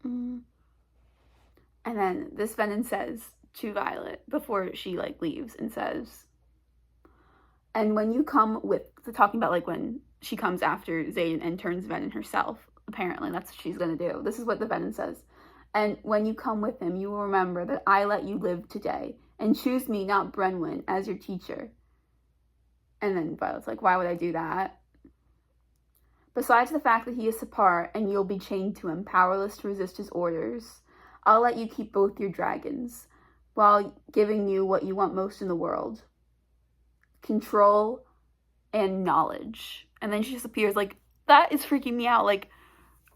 And then this Venom says to Violet before she, like, leaves and says, and when you come with, talking about, like, when she comes after Xaden and turns Venom herself, apparently that's what she's going to do. This is what the Venom says. And when you come with him, you will remember that I let you live today and choose me, not Brenwyn, as your teacher. And then Violet's like, why would I do that? Besides the fact that he is Sapar and you'll be chained to him, powerless to resist his orders, I'll let you keep both your dragons, while giving you what you want most in the world. Control and knowledge. And then she just appears. Like, that is freaking me out. Like,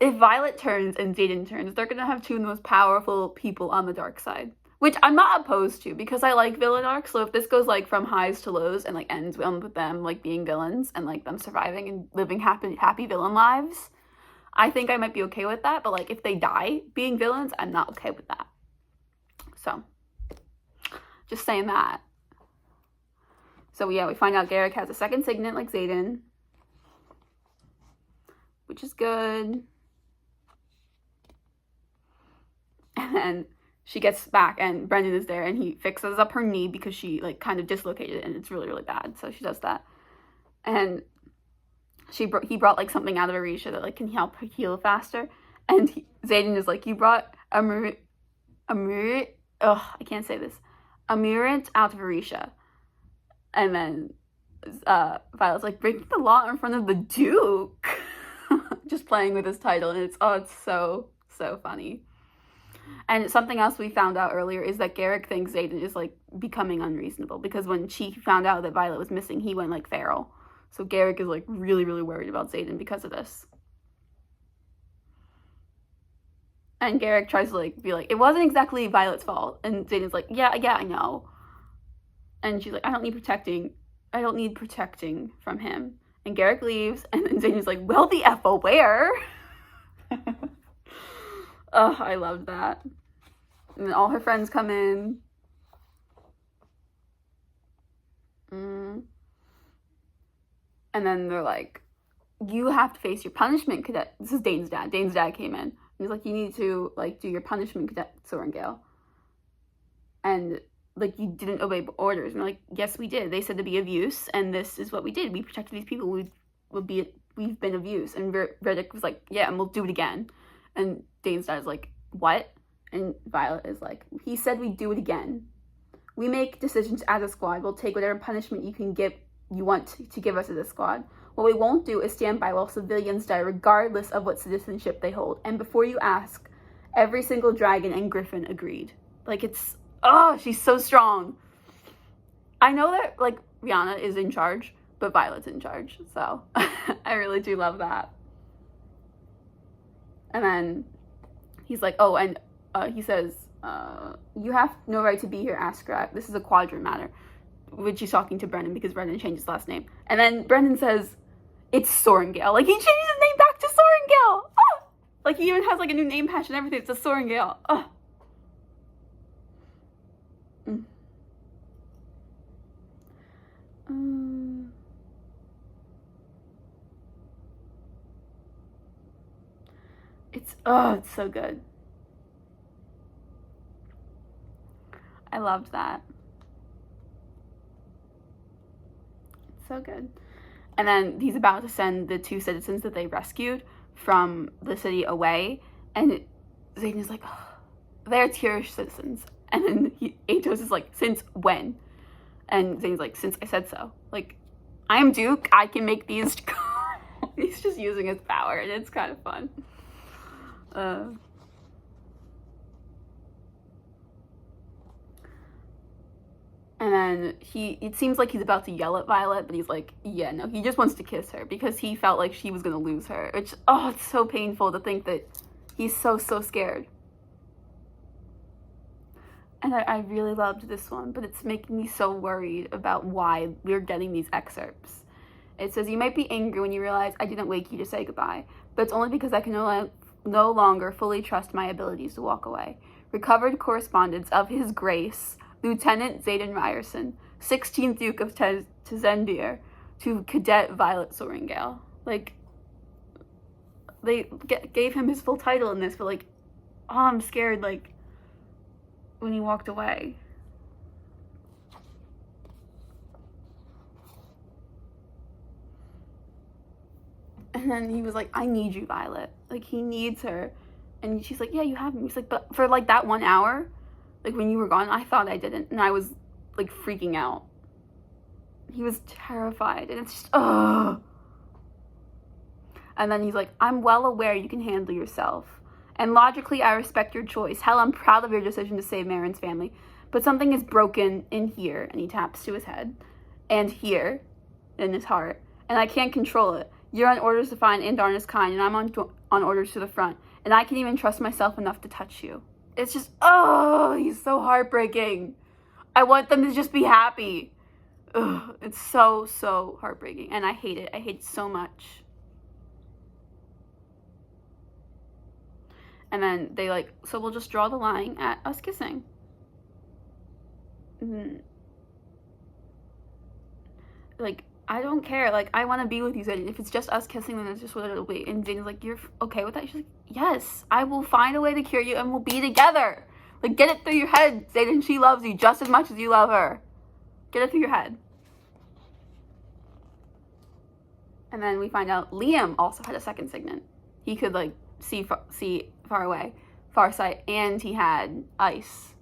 if Violet turns and Xaden turns, they're gonna have two of the most powerful people on the dark side. Which I'm not opposed to, because I like villain arcs, so if this goes, like, from highs to lows and, like, ends with them, like, being villains and, like, them surviving and living happy villain lives, I think I might be okay with that. But, like, if they die being villains, I'm not okay with that. So, just saying that. So, yeah, we find out Garrick has a second signet like Xaden, which is good. And she gets back and Brendan is there and he fixes up her knee because she, like, kind of dislocated it and it's really, really bad. So she does that. And he brought like something out of Arisha that like can help her heal faster. And Xaden is like, you brought I can't say this. Amirant out of Arisha. And then Violet's like, breaking the law in front of the Duke. Just playing with his title, and it's so funny. And something else we found out earlier is that Garrick thinks Xaden is like becoming unreasonable, because when she found out that Violet was missing, he went like feral. So Garrick is like really worried about Xaden because of this. And Garrick tries to like be like, it wasn't exactly Violet's fault. And Xaden's like, yeah, I know. And she's like, I don't need protecting from him. And Garrick leaves, and then Xaden's like, well, the F where? Oh, I loved that. And then all her friends come in. And then they're like, you have to face your punishment, Cadet. This is Dane's dad. Dane's dad came in. And he's like, you need to, like, do your punishment, Cadet Sorengale. And, like, you didn't obey orders. And we're like, yes, we did. They said to be of use, and this is what we did. We protected these people. We've been of use. And Riddick was like, yeah, and we'll do it again. And Dane's dad is like, what? And Violet is like, he said we'd do it again. We make decisions as a squad. We'll take whatever punishment you want to give us as a squad. What we won't do is stand by while civilians die, regardless of what citizenship they hold. And before you ask, every single dragon and griffin agreed. Like, it's, she's so strong. I know that, like, Rihanna is in charge, but Violet's in charge. So, I really do love that. And then he's like, he says, you have no right to be here, Askrat. This is a quadrant matter. Which he's talking to Brennan, because Brennan changed his last name. And then Brennan says, it's Sorengale. Like, he changed his name back to Sorengale. Ah! Like, he even has, like, a new name patch and everything. It's a Sorengale. Ah! It's so good. I loved that. It's so good. And then he's about to send the 2 citizens that they rescued from the city away. And Xaden is like, they're Tirish citizens. And then Atos is like, since when? And Xaden's like, since I said so. Like, I am Duke. I can make these. He's just using his power, and it's kind of fun. And then it seems like he's about to yell at Violet, but he's like, yeah, no, he just wants to kiss her because he felt like she was going to lose her. Which, it's so painful to think that he's so scared. And I really loved this one, but it's making me so worried about why we're getting these excerpts. It says, you might be angry when you realize I didn't wake you to say goodbye, but it's only because I can no longer fully trust my abilities to walk away. Recovered correspondence of His Grace, Lieutenant Xaden Ryerson, 16th Duke of Tezendir, to Cadet Violet Sorengale. Like, they gave him his full title in this, but like, I'm scared, like, when he walked away. And then he was like, I need you, Violet. Like, he needs her. And she's like, yeah, you have me. He's like, but for like that 1 hour, like when you were gone, I thought I didn't. And I was like freaking out. He was terrified. And it's just, And then he's like, I'm well aware you can handle yourself. And logically, I respect your choice. Hell, I'm proud of your decision to save Marin's family. But something is broken in here. And he taps to his head. And here, in his heart. And I can't control it. You're on orders to find Indarna's kind. And I'm on orders to the front. And I can't even trust myself enough to touch you. It's just, he's so heartbreaking. I want them to just be happy. It's so heartbreaking. And I hate it. I hate it so much. And then they like, so we'll just draw the line at us kissing. Like, I don't care. Like, I want to be with you, Xaden. If it's just us kissing, then it's just what it'll be. And Xaden's like, you're okay with that? She's like, yes, I will find a way to cure you and we'll be together. Like, get it through your head, Xaden. She loves you just as much as you love her. Get it through your head. And then we find out Liam also had a second signet. He could, like, see far away, far sight, and he had ice.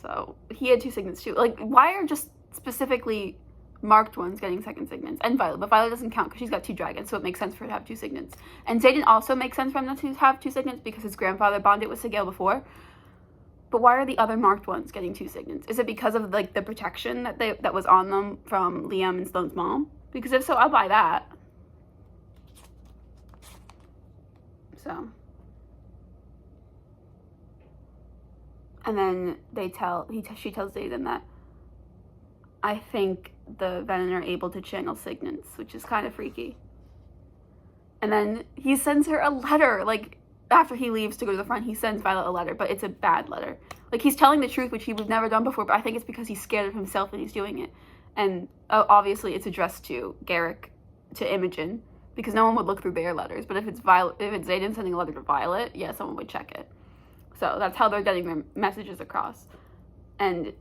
So he had 2 signets too. Like, why are just specifically marked ones getting second signets? And Violet, but Violet doesn't count because she's got 2 dragons, so it makes sense for her to have 2 signets. And Xaden also makes sense for him to have 2 signets because his grandfather bonded with Sigale before. But why are the other marked ones getting 2 signets? Is it because of, like, the protection that was on them from Liam and Sloane's mom? Because if so, I'll buy that. So. And then she tells Xaden that I think the Venom are able to channel signets, which is kind of freaky. And then he sends her a letter, like, after he leaves to go to the front, he sends Violet a letter, but it's a bad letter. Like, he's telling the truth, which he would never done before, but I think it's because he's scared of himself and he's doing it. And obviously it's addressed to Garrick, to Imogen, because no one would look through their letters. But if it's Xaden sending a letter to Violet, yeah, someone would check it. So that's how they're getting their messages across. And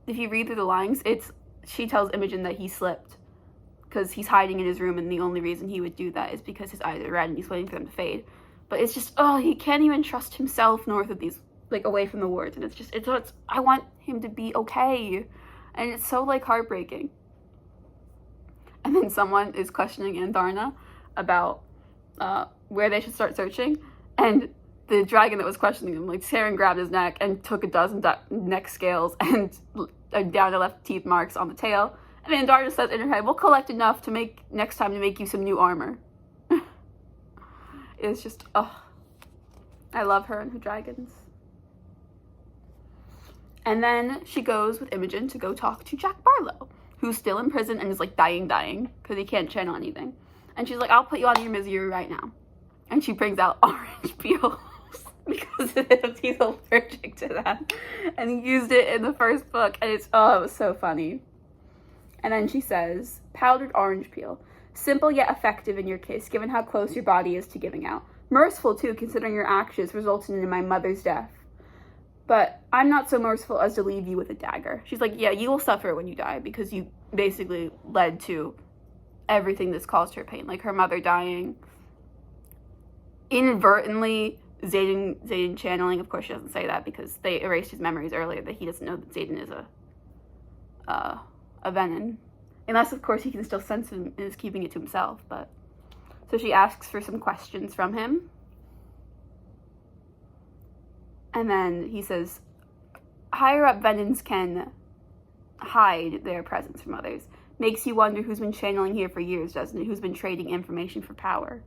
if you read through the lines, she tells Imogen that he slipped because he's hiding in his room, and the only reason he would do that is because his eyes are red and he's waiting for them to fade. But it's just, he can't even trust himself north of these, like, away from the wards. And it's I want him to be okay. And it's so, like, heartbreaking. And then someone is questioning Andharna about where they should start searching. And the dragon that was questioning him, like, Saren grabbed his neck and took a dozen neck scales and down to left teeth marks on the tail. And Andharna says in her head, we'll collect enough to make next time to make you some new armor. It's just, I love her and her dragons. And then she goes with Imogen to go talk to Jack Barlow, who's still in prison and is, like, dying, because he can't channel anything. And she's like, I'll put you out of your misery right now. And she brings out orange peels because he's allergic to that. And he used it in the first book, and it was so funny. And then she says, powdered orange peel. Simple yet effective in your case, given how close your body is to giving out. Merciful, too, considering your actions resulted in my mother's death. But I'm not so merciful as to leave you with a dagger. She's like, yeah, you will suffer when you die, because you basically led to everything that's caused her pain. Like, her mother dying. Inadvertently, Xaden channeling. Of course, she doesn't say that, because they erased his memories earlier, that he doesn't know that Xaden is a Venom. Unless, of course, he can still sense him and is keeping it to himself, but... So she asks for some questions from him. And then he says, higher-up Venoms can hide their presence from others. Makes you wonder who's been channeling here for years, doesn't it? Who's been trading information for power.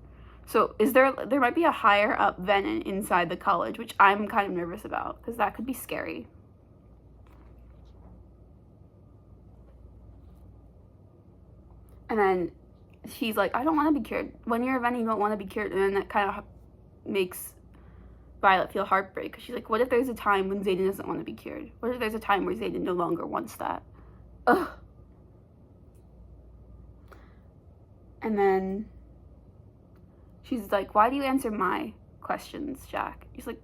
So there might be a higher-up Venom inside the college, which I'm kind of nervous about, because that could be scary. And then he's like, I don't want to be cured. When you're a Venom, you don't want to be cured. And then that kind of makes Violet feel heartbreak. Because she's like, what if there's a time when Xaden doesn't want to be cured? What if there's a time where Xaden no longer wants that? Ugh. And then she's like, why do you answer my questions, Jack? He's like,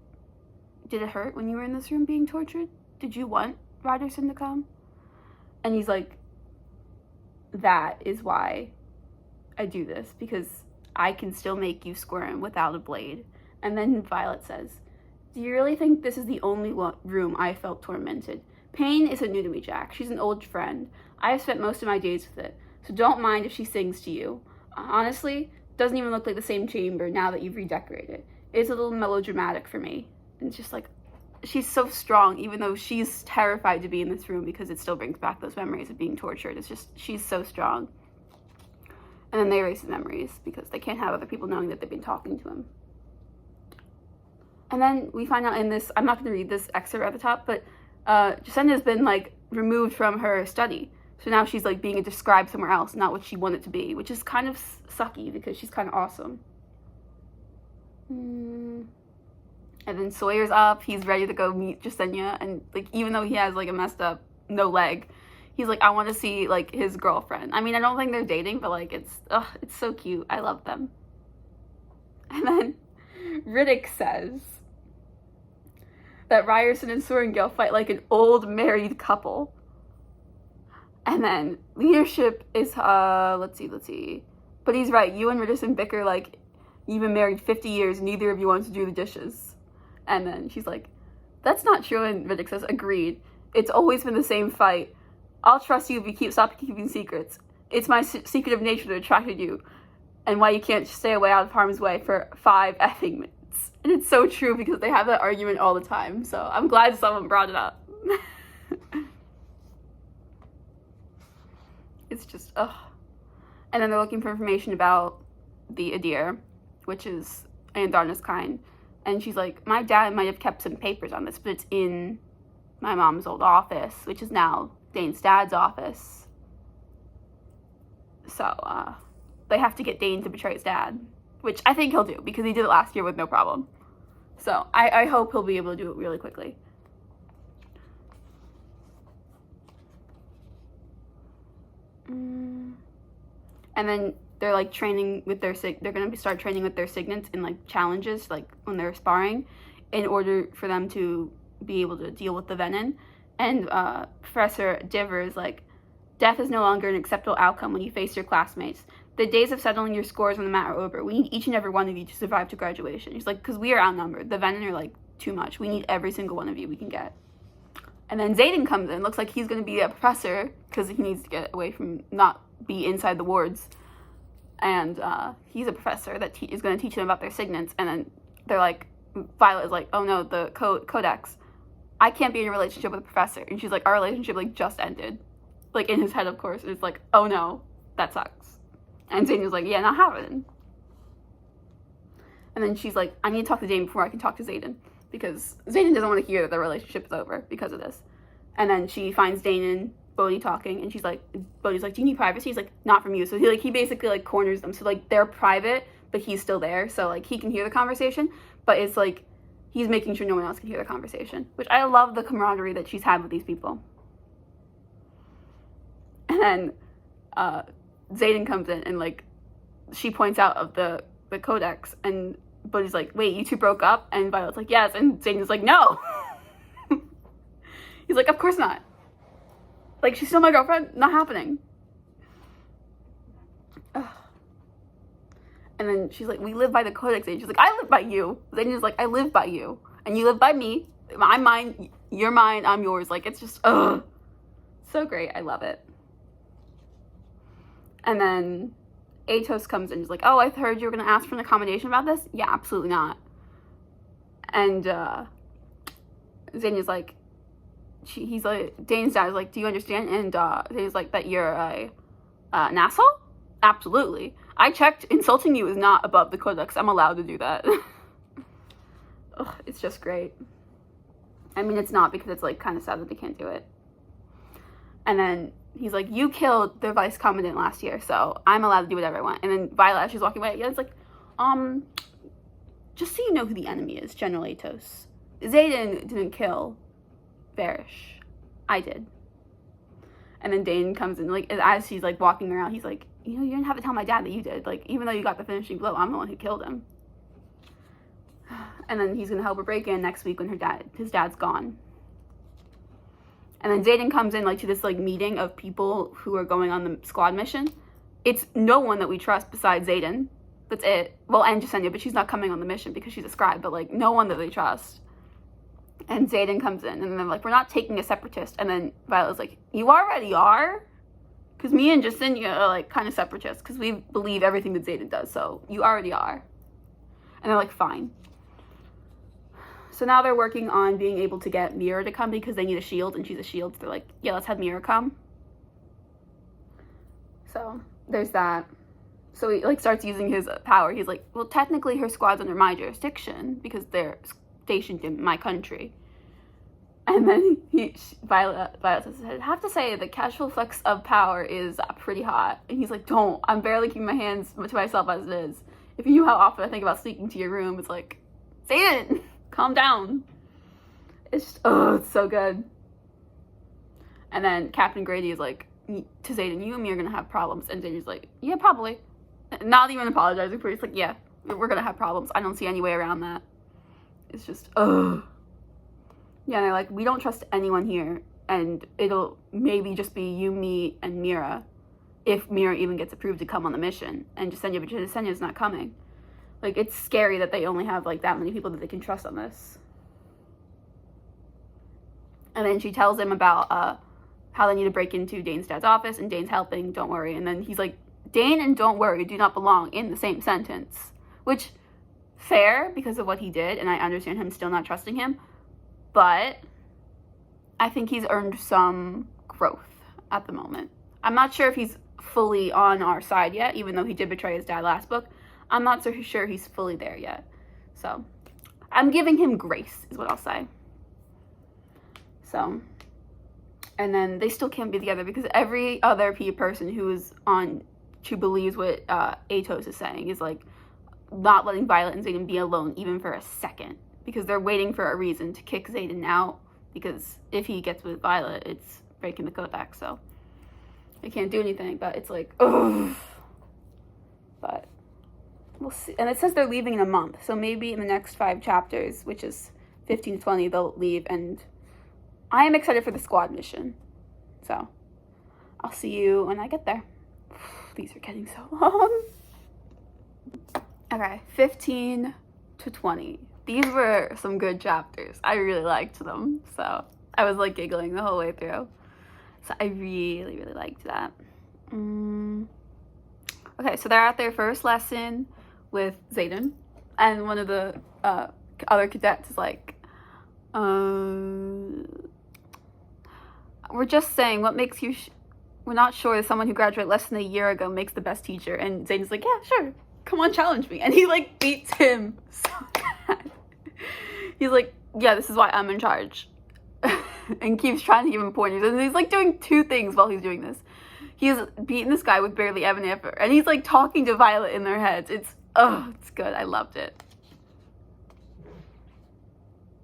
did it hurt when you were in this room being tortured? Did you want Ryderson to come? And he's like, that is why I do this, because I can still make you squirm without a blade. And then Violet says, do you really think this is the only room I felt tormented? Pain isn't new to me, Jack. She's an old friend. I have spent most of my days with it, so don't mind if she sings to you. Honestly, doesn't even look like the same chamber now that you've redecorated. It's a little melodramatic for me. And it's just like, she's so strong, even though she's terrified to be in this room because it still brings back those memories of being tortured. It's just, she's so strong. And then they erase the memories because they can't have other people knowing that they've been talking to him. And then we find out in this, I'm not going to read this excerpt at the top, but Jacinda's been, like, removed from her study. So now she's, like, being described somewhere else, not what she wanted to be, which is kind of sucky because she's kind of awesome. And then Sawyer's up. He's ready to go meet Jacinda. And, like, even though he has, like, a messed up no leg, he's like, I want to see, like, his girlfriend. I mean, I don't think they're dating, but, like, it's so cute. I love them. And then Riddick says that Ryerson and Sorrengail fight like an old married couple. And then leadership is, let's see. But he's right. You and Richardson bicker like you've been married 50 years, neither of you wants to do the dishes. And then she's like, that's not true. And Riddick says, agreed. It's always been the same fight. I'll trust you if you stop keeping secrets. It's my secretive nature that attracted you, and why you can't stay away out of harm's way for 5 effing minutes. And it's so true because they have that argument all the time. So I'm glad someone brought it up. It's just, ugh. And then they're looking for information about the Adir, which is Andarna's kind. And she's like, my dad might have kept some papers on this, but it's in my mom's old office, which is now Dane's dad's office. So, they have to get Dane to betray his dad, which I think he'll do, because he did it last year with no problem. So, I hope he'll be able to do it really quickly. And then they're like training with their they're going to start training with their signets in like challenges, like when they're sparring, in order for them to be able to deal with the venom. And Professor Diver is like, death is no longer an acceptable outcome when you face your classmates. The days of settling your scores on the mat are over. We need each and every one of you to survive to graduation. He's like, because we are outnumbered. The venom are like too much. We need every single one of you we can get. And then Zayden comes in. Looks like he's going to be a professor because he needs to get away from not be inside the wards. And he's a professor that is going to teach them about their signets. And then they're like, Violet is like, oh no, the codex. I can't be in a relationship with a professor. And she's like, our relationship like just ended. Like in his head, of course. It's like, oh no, that sucks. And Zayden was like, yeah, not happening. And then she's like, I need to talk to Dane before I can talk to Zayden. Because Zayden doesn't want to hear that their relationship is over because of this. And then she finds Dane and Bodhi talking, and Bodhi's like, do you need privacy? He's like, not from you. So he basically like corners them. So like they're private, but he's still there. So like he can hear the conversation, but it's like he's making sure no one else can hear the conversation. Which I love the camaraderie that she's had with these people. And then Zayden comes in and like she points out of the codex, and Bodhi's like, wait, you two broke up? And Violet's like, yes. And Zayden's like, no. He's like, of course not. Like, she's still my girlfriend? Not happening. Ugh. And then she's like, we live by the codex. And she's like, I live by you. Zayden's like, I live by you. And you live by me. I'm mine. You're mine. I'm yours. Like, it's just, ugh. So great. I love it. And then Atos comes in. He's like, oh, I heard you were going to ask for an accommodation about this? Yeah, absolutely not. And Zayden's like, he's like, Dane's dad is like, do you understand? And Dane's like, that you're an asshole? Absolutely. I checked. Insulting you is not above the codex. I'm allowed to do that. Ugh, it's just great. I mean, it's not, because it's like kind of sad that they can't do it. And then he's like, you killed the vice commandant last year, so I'm allowed to do whatever I want. And then Violet, as she's walking away, it's like, just so you know who the enemy is, General Atos. Zayden didn't kill Varish. I did. And then Dane comes in, like, as he's like walking around, he's like, you know, you didn't have to tell my dad that you did. Like, even though you got the finishing blow, I'm the one who killed him. And then he's gonna help her break in next week when his dad's gone. And then Zayden comes in like to this like meeting of people who are going on the squad mission. It's no one that we trust besides Zayden. That's it. Well, and Jasenia, but she's not coming on the mission because she's a scribe. But like no one that they trust. And Zayden comes in, and they're like, we're not taking a separatist. And then Violet's like, you already are? Because me and Jasenia are like kind of separatists because we believe everything that Zayden does. So you already are. And they're like, fine. So now they're working on being able to get Mira to come because they need a shield, and she's a shield. So they're like, yeah, let's have Mira come. So there's that. So he like starts using his power. He's like, well, technically her squad's under my jurisdiction because they're stationed in my country. And then Violet says, I have to say the casual flex of power is pretty hot. And he's like, don't. I'm barely keeping my hands to myself as it is. If you knew how often I think about sneaking to your room, it's like, Zayden, calm down. It's just, oh, it's so good. And then Captain Grady is like, to Zayden, you and me are going to have problems. And Zayden's like, yeah, probably. Not even apologizing for it. He's like, yeah, we're going to have problems. I don't see any way around that. It's just, ugh. Yeah, and they're like, we don't trust anyone here. And it'll maybe just be you, me, and Mira. if Mira even gets approved to come on the mission, and Jasenya's not coming. Like, it's scary that they only have, like, that many people that they can trust on this. And then she tells him about how they need to break into Dane's dad's office, and Dane's helping, don't worry. And then he's like, Dane and don't worry do not belong in the same sentence. Which, fair, because of what he did, and I understand him still not trusting him, but I think he's earned some growth at the moment. I'm not sure if he's fully on our side yet, even though he did betray his dad last book. I'm not so sure he's fully there yet. So, I'm giving him grace, is what I'll say. So, and then they still can't be together because every other person who believes what Atos is saying is, like, not letting Violet and Xaden be alone even for a second. Because they're waiting for a reason to kick Xaden out. Because if he gets with Violet, it's breaking the codex, so they can't do anything. But it's like, ugh. But we'll see. And it says they're leaving in a month, so maybe in the next 5 chapters, which is 15 to 20, they'll leave. And I am excited for the squad mission. So I'll see you when I get there. These are getting so long. Okay, 15 to 20. These were some good chapters. I really liked them. So I was like giggling the whole way through. So I really, really liked that. Okay, so they're at their first lesson with Xaden. And one of the other cadets is like, we're just saying, what makes you... we're not sure that someone who graduated less than a year ago makes the best teacher. And Xaden's like, yeah, sure. Come on, challenge me. And he, like, beats him so bad. He's like, yeah, this is why I'm in charge. And keeps trying to give him pointers. And he's, like, doing 2 things while he's doing this. He's beating this guy with barely any effort. And he's, like, talking to Violet in their heads. It's good. I loved it.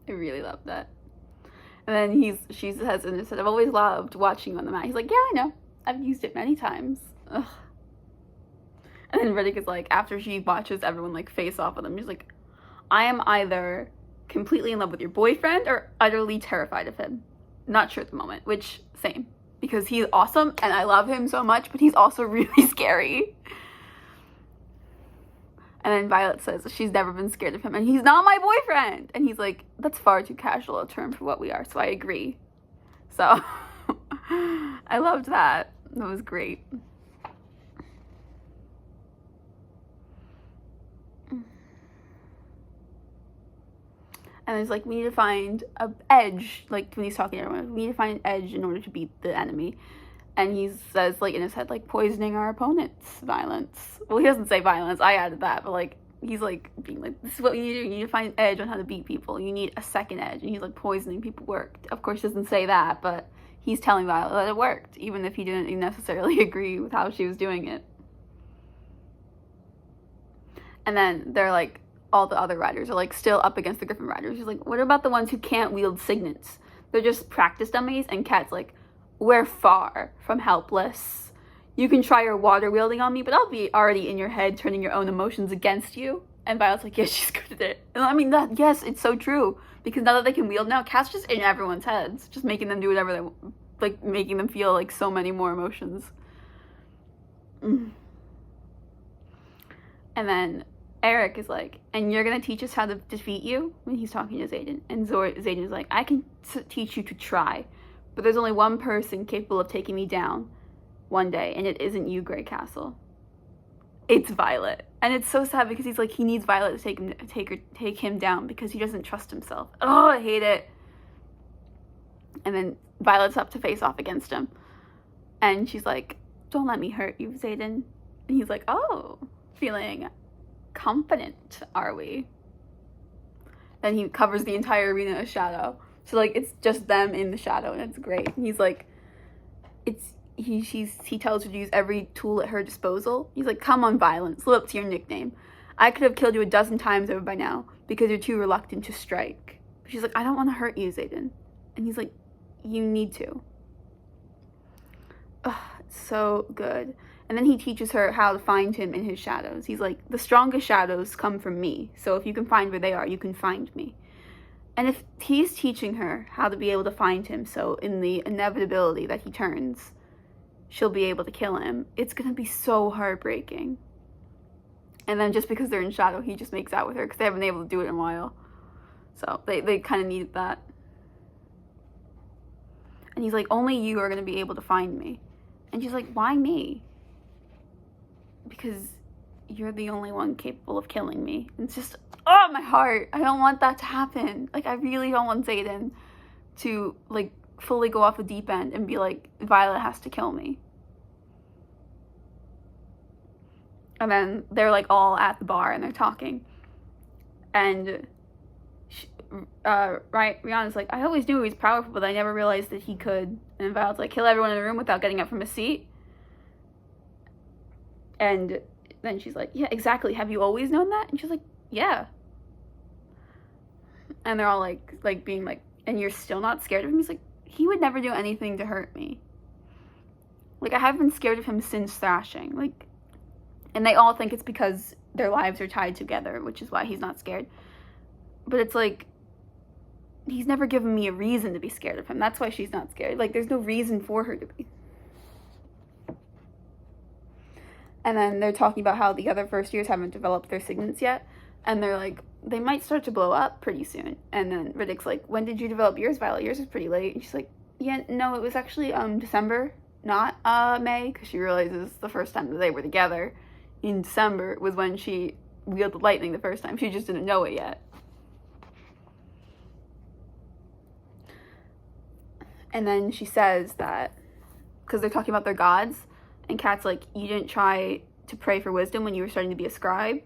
I really loved that. And then she says, and said, I've always loved watching you on the mat. He's like, yeah, I know. I've used it many times. Ugh. And then Riddick is like, after she watches everyone, like, face off with him, she's like, I am either completely in love with your boyfriend or utterly terrified of him. Not sure at the moment, which, same. Because he's awesome, and I love him so much, but he's also really scary. And then Violet says she's never been scared of him, and he's not my boyfriend! And he's like, that's far too casual a term for what we are, so I agree. So, I loved that. That was great. And it's like, we need to find an edge, like, when he's talking to everyone, we need to find an edge in order to beat the enemy. And he says, like, in his head, like, poisoning our opponents, violence. Well, he doesn't say violence, I added that, but, like, he's, like, being like, this is what you need to do, you need to find an edge on how to beat people, you need a second edge, and he's, like, poisoning people worked. Of course, he doesn't say that, but he's telling Violet that it worked, even if he didn't necessarily agree with how she was doing it. And then they're, like, all the other riders are, like, still up against the Griffin riders. He's like, what about the ones who can't wield signets? They're just practice dummies. And Kat's like, we're far from helpless. You can try your water wielding on me, but I'll be already in your head turning your own emotions against you. And Violet's like, yeah, she's good at it. And I mean, yes, it's so true. Because now that they can wield now, Kat's just in everyone's heads. Just making them do whatever they want. Like, making them feel, like, so many more emotions. And then Eric is like, and you're gonna teach us how to defeat you? When he's talking to Xaden. And Xaden is like, I can teach you to try, but there's only one person capable of taking me down one day, and it isn't you, Grey Castle. It's Violet. And it's so sad because he's like, he needs Violet to take him down because he doesn't trust himself. Oh, I hate it. And then Violet's up to face off against him. And she's like, don't let me hurt you, Xaden. And he's like, oh, feeling confident, are we? Then he covers the entire arena of shadow. So, like, it's just them in the shadow, and it's great. And he's like, he tells her to use every tool at her disposal. He's like, come on, Violence, live up to your nickname. I could have killed you 12 times over by now because you're too reluctant to strike. But she's like, I don't want to hurt you, Xaden. And he's like, you need to. Ugh, it's so good. And then he teaches her how to find him in his shadows. He's like, the strongest shadows come from me. So if you can find where they are, you can find me. And if he's teaching her how to be able to find him, so in the inevitability that he turns, she'll be able to kill him. It's gonna be so heartbreaking. And then just because they're in shadow, he just makes out with her because they haven't been able to do it in a while. So they kind of needed that. And he's like, only you are gonna be able to find me. And she's like, why me? Because you're the only one capable of killing me. And it's just, oh, my heart. I don't want that to happen. Like, I really don't want Xaden to, like, fully go off the deep end and be like, Violet has to kill me. And then they're, like, all at the bar and they're talking. And Rihanna's like, I always knew he was powerful, but I never realized that he could. And Violet's like, kill everyone in the room without getting up from his seat. And then she's like, yeah, exactly. Have you always known that? And she's like, yeah. And they're all like being like, and you're still not scared of him? He's like, he would never do anything to hurt me. Like, I haven't been scared of him since thrashing. Like, and they all think it's because their lives are tied together, which is why he's not scared. But it's like, he's never given me a reason to be scared of him. That's why she's not scared. Like, there's no reason for her to be. And then they're talking about how the other first years haven't developed their signets yet. And they're like, they might start to blow up pretty soon. And then Riddick's like, when did you develop yours, Violet? Yours is pretty late. And she's like, yeah, no, it was actually December, not May. Because she realizes the first time that they were together in December was when she wielded the lightning the first time. She just didn't know it yet. And then she says that, because they're talking about their gods, and Kat's like, you didn't try to pray for wisdom when you were starting to be a scribe?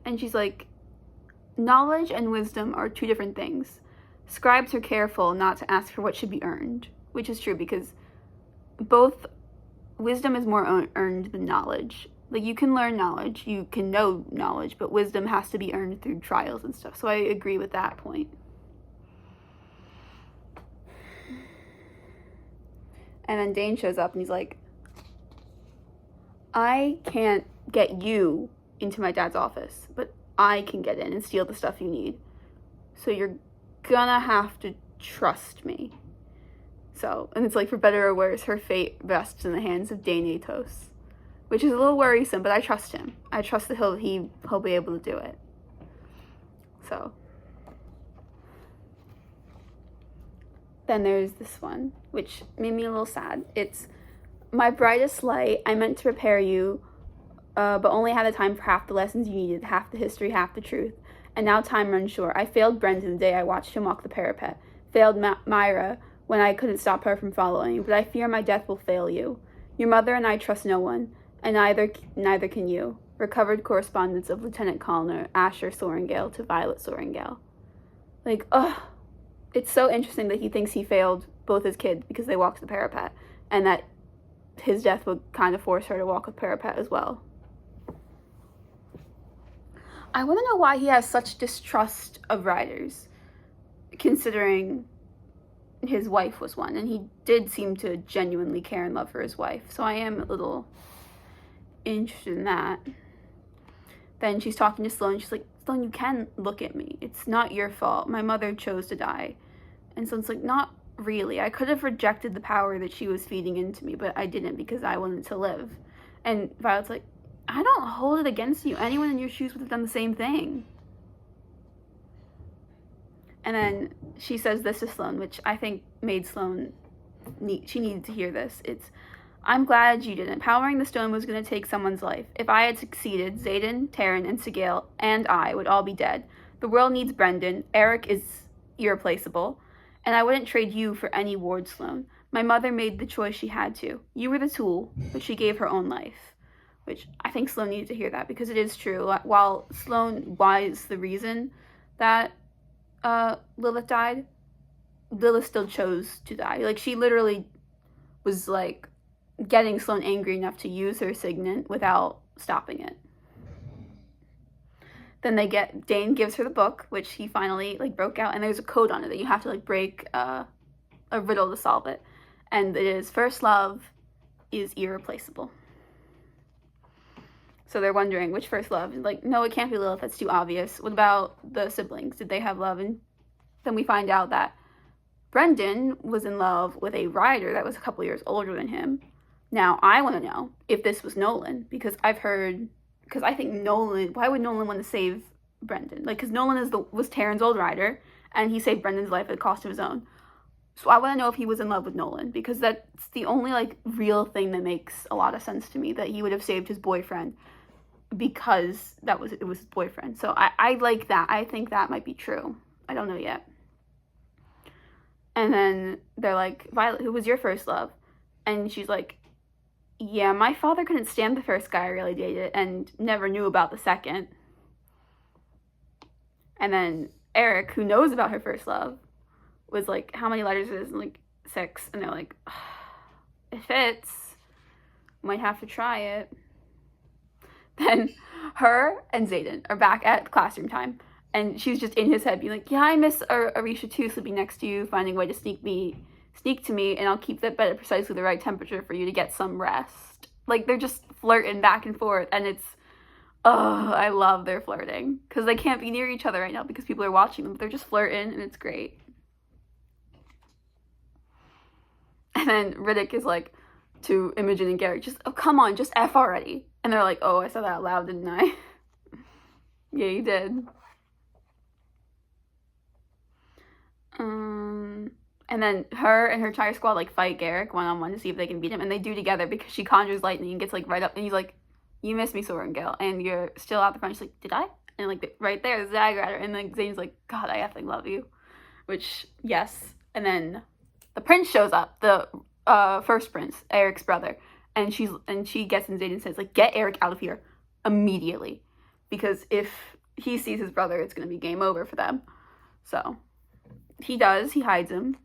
And she's like, knowledge and wisdom are two different things. Scribes are careful not to ask for what should be earned, which is true because both wisdom is more earned than knowledge. Like, you can learn knowledge, you can know knowledge, but wisdom has to be earned through trials and stuff. So I agree with that point. And then Dane shows up and he's like, I can't get you into my dad's office, but I can get in and steal the stuff you need. So you're gonna have to trust me. So, and it's like, for better or worse, her fate rests in the hands of Dane Atos, which is a little worrisome, but I trust him. I trust that he'll be able to do it. So. Then there's this one, which made me a little sad. It's, my brightest light, I meant to prepare you, but only had the time for half the lessons you needed, half the history, half the truth. And now time runs short. I failed Brendan the day I watched him walk the parapet. Failed Myra when I couldn't stop her from following, but I fear my death will fail you. Your mother and I trust no one, and neither can you. Recovered correspondence of Lieutenant Colonel Asher Sorengale to Violet Sorengale. Like, ugh. It's so interesting that he thinks he failed both his kids because they walked the parapet, and that his death would kind of force her to walk the parapet as well. I want to know why he has such distrust of riders, considering his wife was one, and he did seem to genuinely care and love for his wife, so I am a little interested in that. Then she's talking to Sloane. She's like, Sloane, you can look at me. It's not your fault. My mother chose to die. And Sloane's like, not really. I could have rejected the power that she was feeding into me, but I didn't because I wanted to live. And Violet's like, I don't hold it against you. Anyone in your shoes would have done the same thing. And then she says this to Sloane, which I think made Sloane, she needed to hear this. It's, I'm glad you didn't. Powering the stone was going to take someone's life. If I had succeeded, Xaden, Taryn, and Sigale, and I would all be dead. The world needs Brendan. Eric is irreplaceable. And I wouldn't trade you for any Ward Sloane. My mother made the choice she had to. You were the tool, but she gave her own life. Which I think Sloane needed to hear that, because it is true. While Sloane was the reason that Lilith died, Lilith still chose to die. Like, she literally was, like, getting Sloane angry enough to use her signet without stopping it. Then Dane gives her the book, which he finally, like, broke out, and there's a code on it that you have to, like, break a riddle to solve it. And it is, first love is irreplaceable. So they're wondering, which first love? Like, no, it can't be Lilith, that's too obvious. What about the siblings? Did they have love? And then we find out that Brendan was in love with a rider that was a couple years older than him. Now, I want to know if this was Nolan, because I think Nolan, why would Nolan want to save Brendan? Like, because Nolan was Taran's old rider, and he saved Brendan's life at the cost of his own. So I want to know if he was in love with Nolan, because that's the only, like, real thing that makes a lot of sense to me, that he would have saved his boyfriend because it was his boyfriend. So I like that. I think that might be true. I don't know yet. And then they're like, Violet, who was your first love? And she's like, yeah, my father couldn't stand the first guy I really dated and never knew about the second. And then Eric, who knows about her first love, was like, how many letters is it? And like, 6. And they're like, it fits. Might have to try it. Then her and Xaden are back at classroom time. And she's just in his head being like, yeah, I miss Arisha too, sleeping next to you, finding a way to sneak to me, and I'll keep that bed at precisely the right temperature for you to get some rest. Like, they're just flirting back and forth, and it's, I love their flirting, because they can't be near each other right now because people are watching them, but they're just flirting, and it's great. And then Riddick is like, to Imogen and Garrett, just, oh, come on, just F already. And they're like, oh, I said that out loud, didn't I? Yeah, you did. And then her and her entire squad, like, fight Garrick one-on-one to see if they can beat him, and they do together because she conjures lightning and gets, like, right up, and he's like, you miss me, Sorengale, and you're still out the front. She's like, did I? And, like, right there, the dagger at her, and, like, Zane's like, God, I effing love you. Which, yes. And then the prince shows up, the first prince, Eric's brother, and she gets in Zane and says, like, get Eric out of here immediately, because if he sees his brother, it's gonna be game over for them. So he does. He hides him.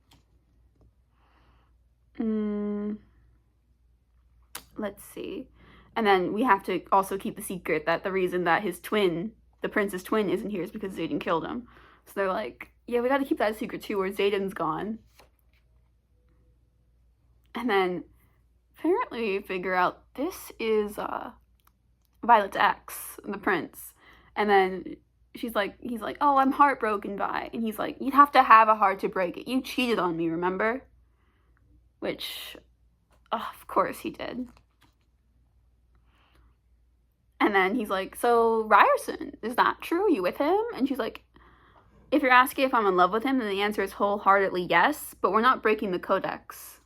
Let's see. And then we have to also keep the secret that the reason that his twin, the prince's twin, isn't here is because Xaden killed him. So they're like, yeah, we gotta keep that a secret too, where Xaden's gone. And then apparently we figure out this is Violet's ex, the prince. And then he's like, oh, I'm heartbroken by. And he's like, you'd have to have a heart to break it. You cheated on me, remember? Which, of course he did. And then he's like, so Ryerson, is that true? Are you with him? And she's like, if you're asking if I'm in love with him, then the answer is wholeheartedly yes, but we're not breaking the codex.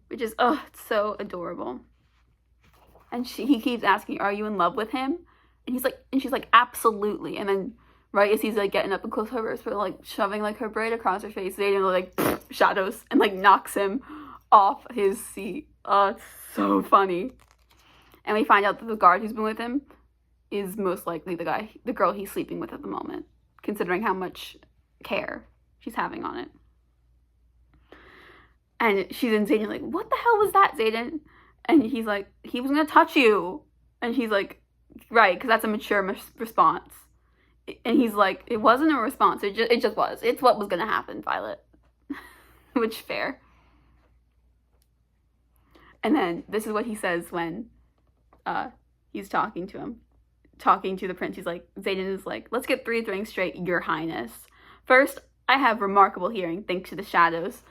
Which is, it's so adorable. And he keeps asking, are you in love with him? And she's like, absolutely. And then right as he's like getting up and close to her, but like shoving like her braid across her face, Xaden like shadows and like knocks him off his seat. Oh, it's so funny. And we find out that the guard who's been with him is most likely the girl he's sleeping with at the moment, considering how much care she's having on it. And she's in Xaden like, what the hell was that, Xaden? And he's like, he was gonna touch you. And he's like, right, because that's a mature response. And he's like, it wasn't a response, it just was. It's what was gonna happen, Violet. Which, fair. And then this is what he says when he's talking to the prince. He's like, Xaden is like, let's get 3 things straight, your highness. First, I have remarkable hearing thanks to the shadows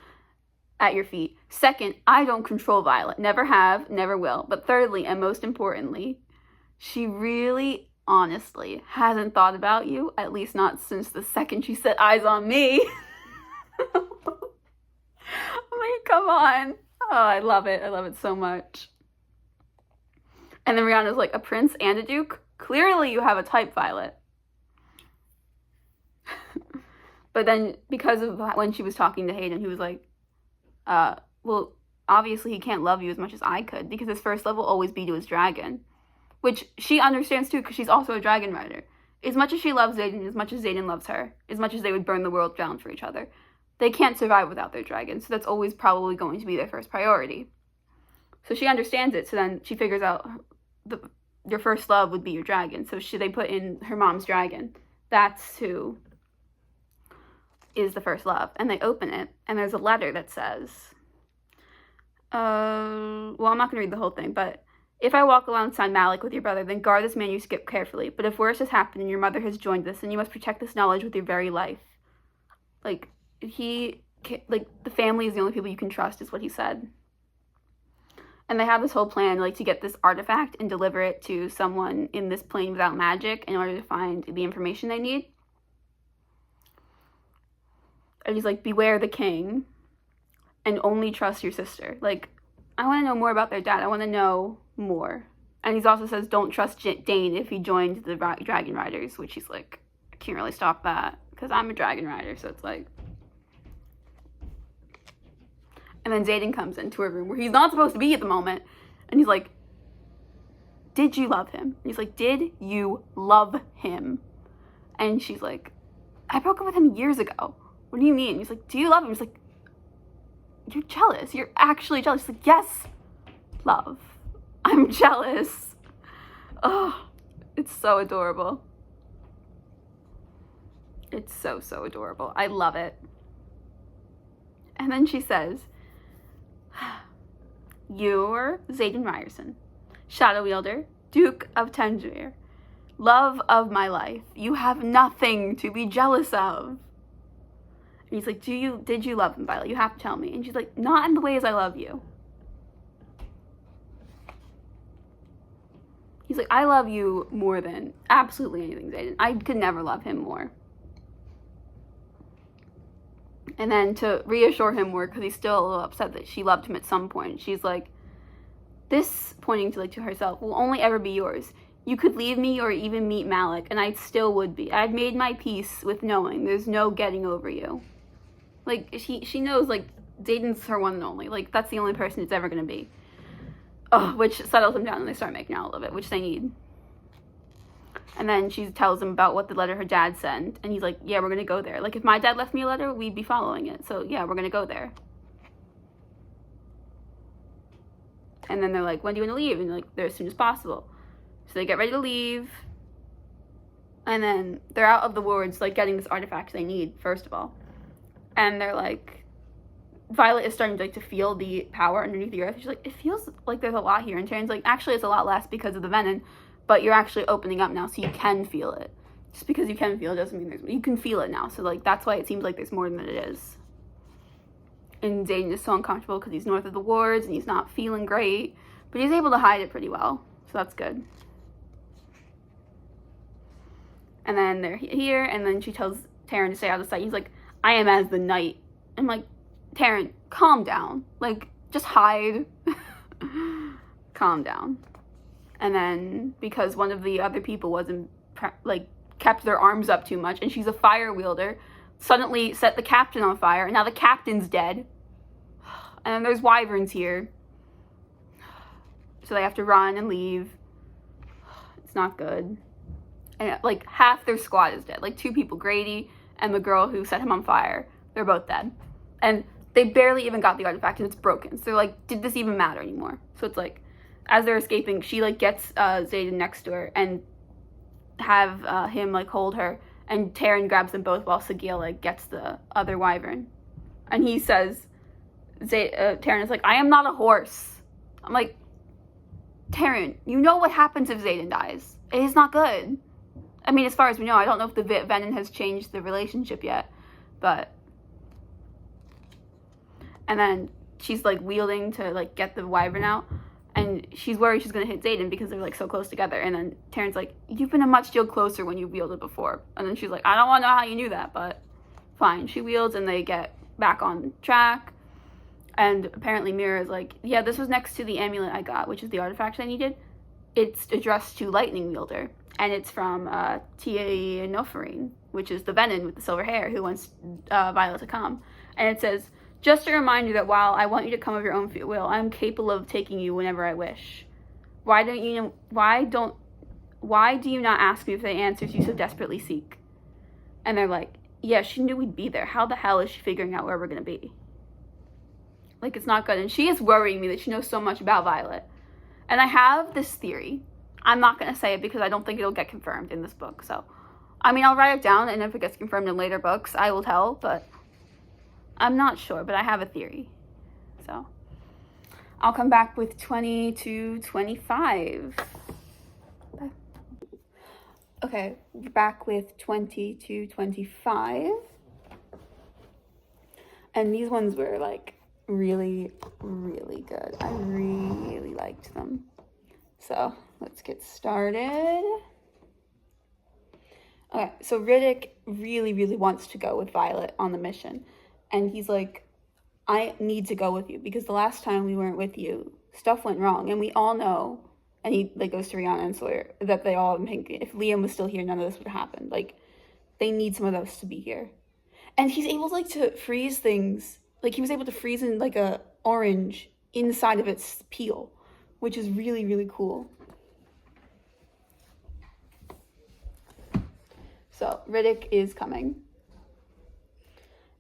at your feet. Second, I don't control Violet. Never have, never will. But thirdly, and most importantly, she really, honestly, hasn't thought about you, at least not since the second she set eyes on me. I mean, come on. Oh, I love it. I love it so much. And then Rihanna's like, a prince and a duke? Clearly you have a type, Violet. But then, because of when she was talking to Hayden, he was like, well, obviously he can't love you as much as I could, because his first love will always be to his dragon. Which she understands too, because she's also a dragon rider. As much as she loves Xaden, as much as Xaden loves her, as much as they would burn the world down for each other, they can't survive without their dragon, so that's always probably going to be their first priority. So she understands it, so then she figures out your first love would be your dragon, so they put in her mom's dragon. That's who is the first love. And they open it, and there's a letter that says, well, I'm not going to read the whole thing, but if I walk alongside Malik with your brother, then guard this manuscript carefully. But if worse has happened and your mother has joined us, then you must protect this knowledge with your very life. Like, the family is the only people you can trust, is what he said. And they have this whole plan, like, to get this artifact and deliver it to someone in this plane without magic in order to find the information they need. And he's like, beware the king and only trust your sister. Like, I want to know more about their dad. I want to know more. And he also says, don't trust Dane if he joined the Dragon Riders, which he's like, I can't really stop that because I'm a Dragon Rider. So it's like. And then Xaden comes into her room where he's not supposed to be at the moment. And he's like, did you love him? And he's like, did you love him? And she's like, I broke up with him years ago. What do you mean? He's like, do you love him? He's like, you're jealous. You're actually jealous. He's like, yes, love. I'm jealous. Oh, it's so adorable. It's so, so adorable. I love it. And then she says, you're Xaden Ryerson, Shadow Wielder, Duke of Tangier, love of my life. You have nothing to be jealous of. And he's like, did you love him, Violet? You have to tell me. And she's like, not in the ways I love you. He's like, I love you more than absolutely anything, Xaden. I could never love him more. And then to reassure him more, because he's still a little upset that she loved him at some point, she's like, this, pointing to herself, will only ever be yours. You could leave me or even meet Malik, and I still would be. I've made my peace with knowing there's no getting over you. Like, she knows, like, Xaden's her one and only. Like, that's the only person it's ever going to be. Oh, which settles them down, and they start making out a little bit, which they need. And then she tells him about what the letter her dad sent, and he's like, yeah, we're going to go there. Like, if my dad left me a letter, we'd be following it. So, yeah, we're going to go there. And then they're like, when do you want to leave? And they're like, there as soon as possible. So they get ready to leave. And then they're out of the wards, like, getting this artifact they need, first of all. And they're like, Violet is starting to, like, to feel the power underneath the earth. She's like, it feels like there's a lot here. And Taryn's like, actually, it's a lot less because of the venom. But you're actually opening up now, so you can feel it. Just because you can feel it doesn't mean you can feel it now. So, like, that's why it seems like there's more than it is. And Xaden is so uncomfortable because he's north of the wards and he's not feeling great. But he's able to hide it pretty well. So that's good. And then they're here, and then she tells Taryn to stay out of sight. He's like, I am as the night. I'm like, Taryn, calm down. Like, just hide. Calm down. And then, because one of the other people wasn't, like, kept their arms up too much, and she's a fire wielder, suddenly set the captain on fire, and now the captain's dead. And then there's wyverns here. So they have to run and leave. It's not good. And, like, half their squad is dead. Like, 2 people, Grady and the girl who set him on fire. They're both dead. And they barely even got the artifact, and it's broken. So they're like, did this even matter anymore? So it's like, as they're escaping, she, like, gets Xaden next to her and have him, like, hold her. And Taryn grabs them both while Sagiel, like, gets the other wyvern. And he says, Taryn is like, I am not a horse. I'm like, Taryn, you know what happens if Xaden dies. It is not good. I mean, as far as we know, I don't know if the venom has changed the relationship yet. But... And then she's, like, wielding to, like, get the wyvern out. And she's worried she's going to hit Xaden because they're, like, so close together. And then Taryn's like, you've been a much deal closer when you wielded before. And then she's like, I don't want to know how you knew that, but fine. She wields and they get back on track. And apparently Mira is like, yeah, this was next to the amulet I got, which is the artifact I needed. It's addressed to Lightning Wielder. And it's from Tia Noferine, which is the Venom with the silver hair who wants Violet to come. And it says, just a reminder that while I want you to come of your own free will, I am capable of taking you whenever I wish. Why do you not ask me for the answers you so desperately seek? And they're like, yeah, she knew we'd be there. How the hell is she figuring out where we're going to be? Like, it's not good. And she is worrying me that she knows so much about Violet. And I have this theory. I'm not going to say it because I don't think it'll get confirmed in this book. So, I mean, I'll write it down, and if it gets confirmed in later books, I will tell, but I'm not sure, but I have a theory. So, I'll come back with 20 to 25. Okay, we're back with 20 to 25. And these ones were, like, really, really good. I really liked them. So let's get started. Okay, so Riddick really, really wants to go with Violet on the mission. And he's like, I need to go with you because the last time we weren't with you, stuff went wrong. And we all know, and he like goes to Rihanna and Sawyer, that they all think if Liam was still here, none of this would have happened. Like, they need some of us to be here. And he's able like to freeze things. Like, he was able to freeze in like a orange inside of its peel, which is really, really cool. So Riddick is coming.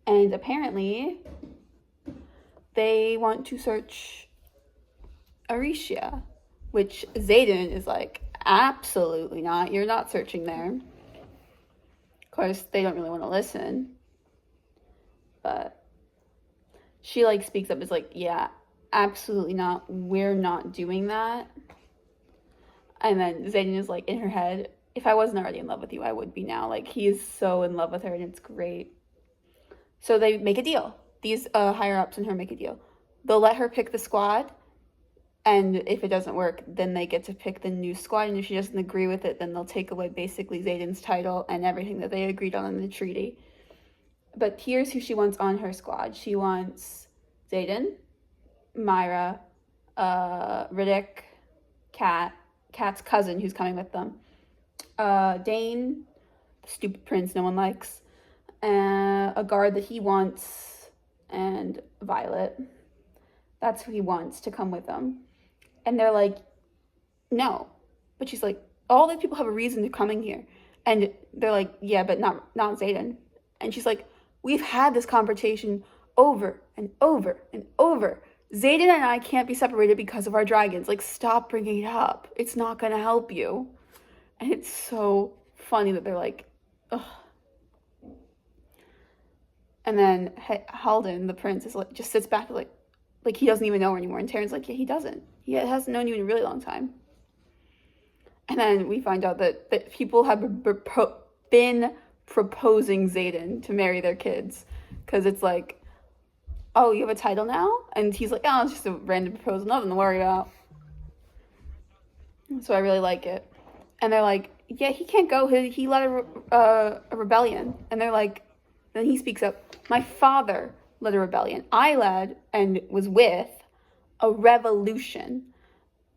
And apparently they want to search Aricia, which Xaden is like, absolutely not. You're not searching there. Of course, they don't really want to listen. But she like speaks up, is like, yeah, absolutely not. We're not doing that. And then Xaden is like in her head, if I wasn't already in love with you, I would be now. Like, he is so in love with her and it's great. So they make a deal. These higher-ups in her make a deal. They'll let her pick the squad, and if it doesn't work, then they get to pick the new squad, and if she doesn't agree with it, then they'll take away basically Xaden's title and everything that they agreed on in the treaty. But here's who she wants on her squad. She wants Xaden, Myra, Riddick, Kat's cousin who's coming with them, Dane, stupid prince no one likes, a guard that he wants, and Violet. That's who he wants to come with them. And they're like, no. But she's like, all these people have a reason to coming here. And they're like, yeah, but not Xaden. And she's like, we've had this conversation over and over and over. Xaden and I can't be separated because of our dragons. Like, stop bringing it up. It's not going to help you. And it's so funny that they're like, ugh. And then Halden, the prince, is like, just sits back like he doesn't even know her anymore. And Taryn's like, yeah, he doesn't. He hasn't known you in a really long time. And then we find out that people have been proposing Xaden to marry their kids. Because it's like, oh, you have a title now? And he's like, oh, it's just a random proposal. Nothing to worry about. So I really like it. And they're like, yeah, he can't go. He led a rebellion. And they're like, then he speaks up. My father led a rebellion. I led and was with a revolution.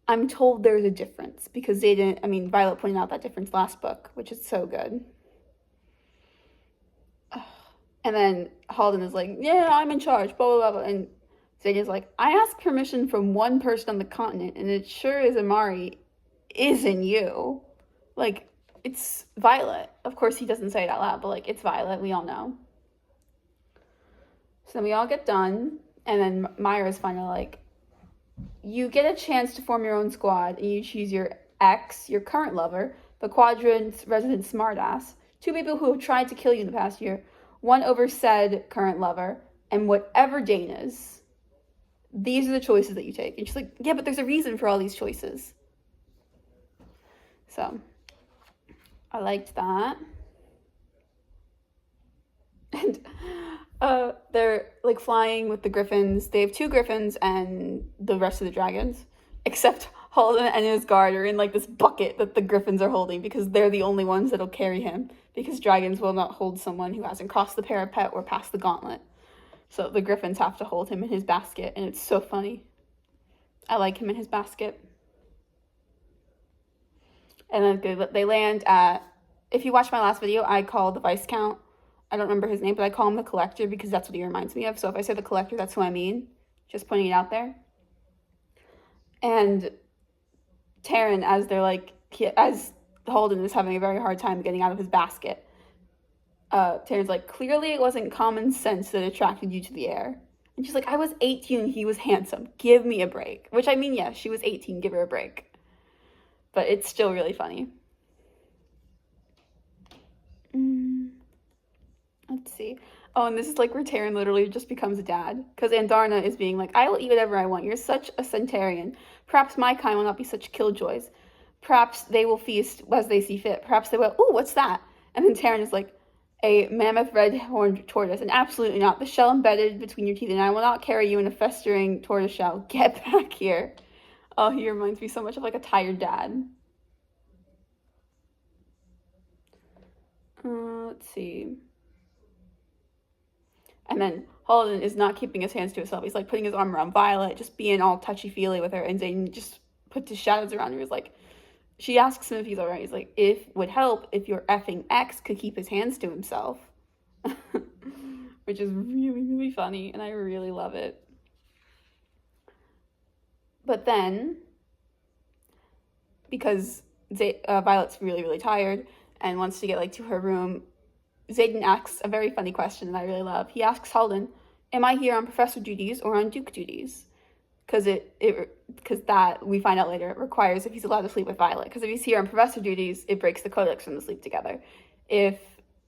I'm told there's a difference because Violet pointed out that difference last book, which is so good. And then Halden is like, yeah, I'm in charge, blah, blah, blah. And Xaden's like, I asked permission from one person on the continent, and it sure is Amari isn't you. Like, it's Violet. Of course, he doesn't say it out loud, but, like, it's Violet. We all know. So then we all get done, and then Myra's finally like, you get a chance to form your own squad, and you choose your ex, your current lover, the Quadrant's resident smartass, 2 people who have tried to kill you in the past year, 1 over said current lover, and whatever Dana's. These are the choices that you take. And she's like, yeah, but there's a reason for all these choices. So, I liked that. And they're like flying with the griffins. They have 2 griffins and the rest of the dragons, except Halden and his guard are in like this bucket that the griffins are holding because they're the only ones that'll carry him, because dragons will not hold someone who hasn't crossed the parapet or passed the gauntlet. So the griffins have to hold him in his basket, and it's so funny. I like him in his basket. And then they land at, if you watch my last video, I call the Viscount, I don't remember his name, but I call him the Collector because that's what he reminds me of. So if I say the Collector, that's who I mean. Just pointing it out there. And Taryn, as they're like, as Holden is having a very hard time getting out of his basket, Taryn's like, clearly it wasn't common sense that attracted you to the air. And she's like, I was 18 and he was handsome. Give me a break. Which, I mean, yeah, she was 18. Give her a break. But it's still really funny. Let's see. Oh, and this is like where Taryn literally just becomes a dad. Because Andarna is being like, I will eat whatever I want. You're such a centurion. Perhaps my kind will not be such killjoys. Perhaps they will feast as they see fit. Perhaps they will, ooh, what's that? And then Taryn is like, a mammoth red-horned tortoise, and absolutely not. The shell embedded between your teeth, and I will not carry you in a festering tortoise shell. Get back here. Oh, he reminds me so much of like a tired dad. Let's see. And then Holden is not keeping his hands to himself. He's like putting his arm around Violet, just being all touchy-feely with her, and Zayden just put his shadows around her. He's like, she asks him if he's alright. He's like, would help if your effing ex could keep his hands to himself. Which is really, really funny, and I really love it. But then, because Violet's really, really tired and wants to get like to her room, Zayden asks a very funny question that I really love. He asks Holden, am I here on professor duties or on Duke duties? Because that, we find out later, it requires if he's allowed to sleep with Violet. Because if he's here on professor duties, it breaks the codex for them to sleep together. If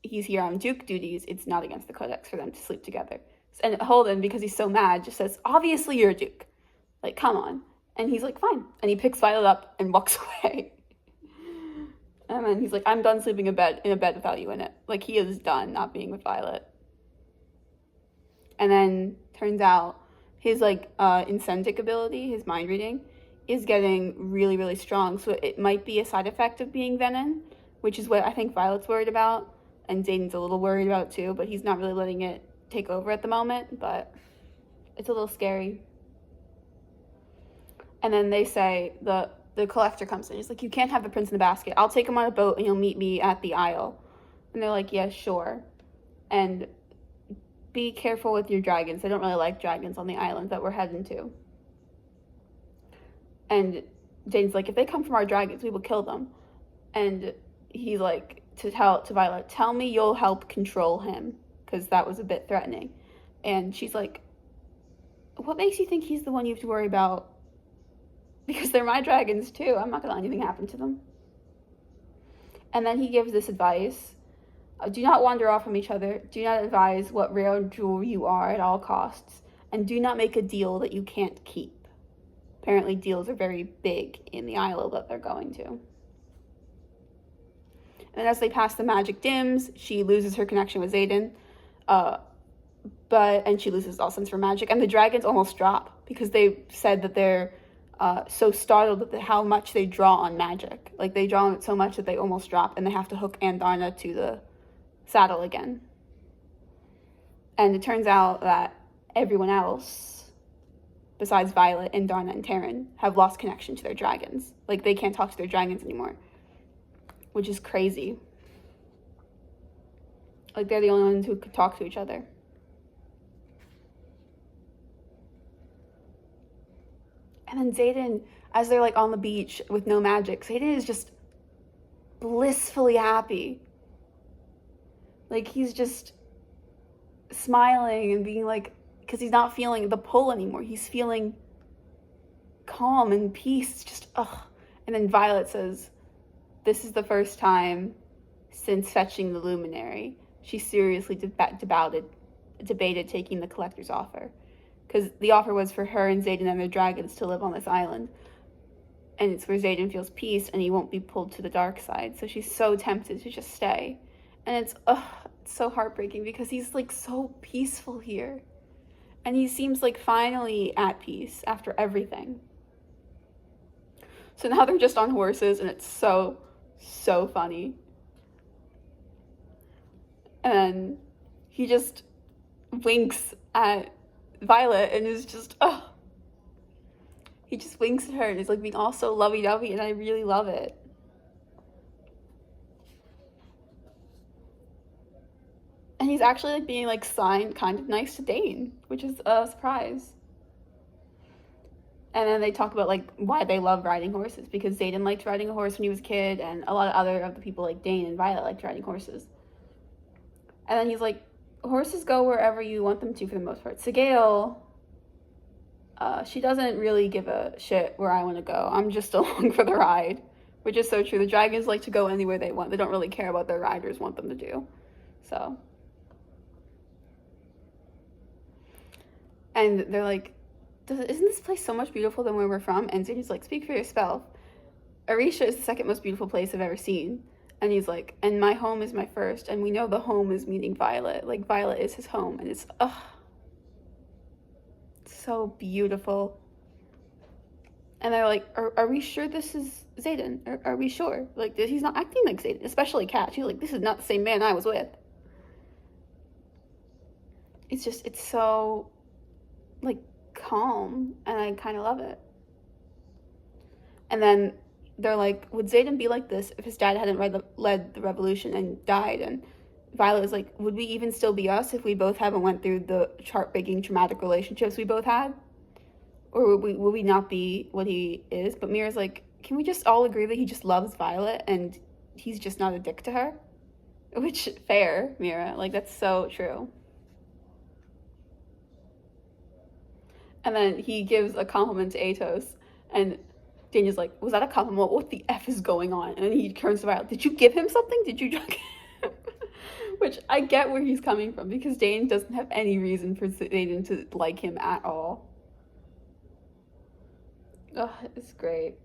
he's here on Duke duties, it's not against the codex for them to sleep together. And Holden, because he's so mad, just says, obviously you're a Duke. Like, come on. And he's like, fine. And he picks Violet up and walks away. And then he's like, I'm done sleeping in a bed without you in it. Like, he is done not being with Violet. And then, turns out, his, like, Incendic ability, his mind reading, is getting really, really strong. So it might be a side effect of being Venom, which is what I think Violet's worried about. And Zayden's a little worried about, too. But he's not really letting it take over at the moment. But it's a little scary. And then they say, the collector comes in. He's like, you can't have the prince in the basket. I'll take him on a boat and you'll meet me at the Isle. And they're like, yeah, sure. And be careful with your dragons. I don't really like dragons on the island that we're heading to. And Jane's like, if they come from our dragons, we will kill them. And he's like, to Violet, tell me you'll help control him. Because that was a bit threatening. And she's like, what makes you think he's the one you have to worry about? Because they're my dragons, too. I'm not going to let anything happen to them. And then he gives this advice. Do not wander off from each other. Do not advise what rare jewel you are at all costs. And do not make a deal that you can't keep. Apparently, deals are very big in the isle that they're going to. And as they pass the magic dims, she loses her connection with Zayden. And she loses all sense for magic. And the dragons almost drop. Because they said that they're so startled at how much they draw on magic. Like, they draw on it so much that they almost drop, and they have to hook Andarna to the saddle again. And it turns out that everyone else, besides Violet, Andarna, and Terran, have lost connection to their dragons. Like, they can't talk to their dragons anymore. Which is crazy. Like, they're the only ones who could talk to each other. And then Zayden, as they're, like, on the beach with no magic, Zayden is just blissfully happy. Like, he's just smiling and being, like, because he's not feeling the pull anymore. He's feeling calm and peace. It's just, ugh. And then Violet says, this is the first time since fetching the luminary she seriously debated taking the collector's offer. Because the offer was for her and Zayden and their dragons to live on this island. And it's where Zayden feels peace and he won't be pulled to the dark side. So she's so tempted to just stay. And it's so heartbreaking because he's, like, so peaceful here. And he seems like finally at peace after everything. So now they're just on horses and it's so funny. And he just winks at Violet and is just, he just winks at her and is, like, being all so lovey-dovey, and I really love it. And he's actually, like, being, like, kind of nice to Dane, which is a surprise. And then they talk about, like, why they love riding horses, because Zayden liked riding a horse when he was a kid, and a lot of other of the people, like Dane and Violet, liked riding horses. And then he's like, horses go wherever you want them to for the most part. Sigale, she doesn't really give a shit where I want to go. I'm just along for the ride, which is so true. The dragons like to go anywhere they want. They don't really care what their riders want them to do. So. And they're like, isn't this place so much beautiful than where we're from? And Zayden's like, speak for yourself. Arisha is the second most beautiful place I've ever seen. And he's like, and my home is my first, and we know the home is meeting Violet. Like, Violet is his home, and it's, so beautiful. And they're like, are we sure this is Xaden? Are we sure? Like, he's not acting like Xaden, especially Kat. She's like, this is not the same man I was with. It's so, like, calm, and I kind of love it. And then they're like, would Xaden be like this if his dad hadn't led the revolution and died? And Violet is like, would we even still be us if we both haven't went through the chart-breaking traumatic relationships we both had? Or will we not be what he is? But Mira's like, can we just all agree that he just loves Violet and he's just not a dick to her? Which, fair, Mira. Like, that's so true. And then he gives a compliment to Atos, and Daniel's like, was that a compliment? What the F is going on? And then he turns to Violet, did you give him something? Did you drug him? Which I get where he's coming from, because Dane doesn't have any reason for Xaden to like him at all. Oh, it's great.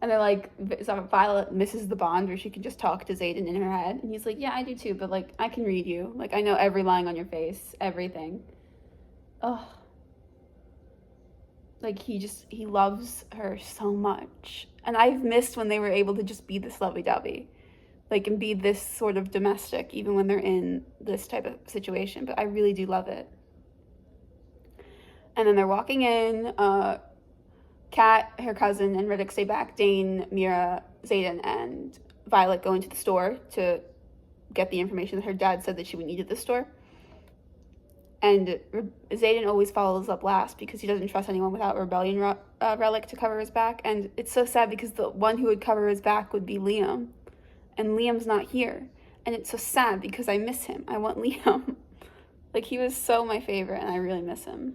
And they're like, so Violet misses the bond where she can just talk to Xaden in her head. And he's like, yeah, I do too, but like, I can read you. Like, I know every line on your face, everything. Oh. Like, he loves her so much. And I've missed when they were able to just be this lovey-dovey. Like, and be this sort of domestic, even when they're in this type of situation. But I really do love it. And then they're walking in. Kat, her cousin, and Riddick stay back. Dane, Mira, Xaden, and Violet go into the store to get the information that her dad said that she would need at the store. And Xaden always follows up last because he doesn't trust anyone without Rebellion Relic to cover his back. And it's so sad because the one who would cover his back would be Liam. And Liam's not here. And it's so sad because I miss him. I want Liam. Like, he was so my favorite, and I really miss him.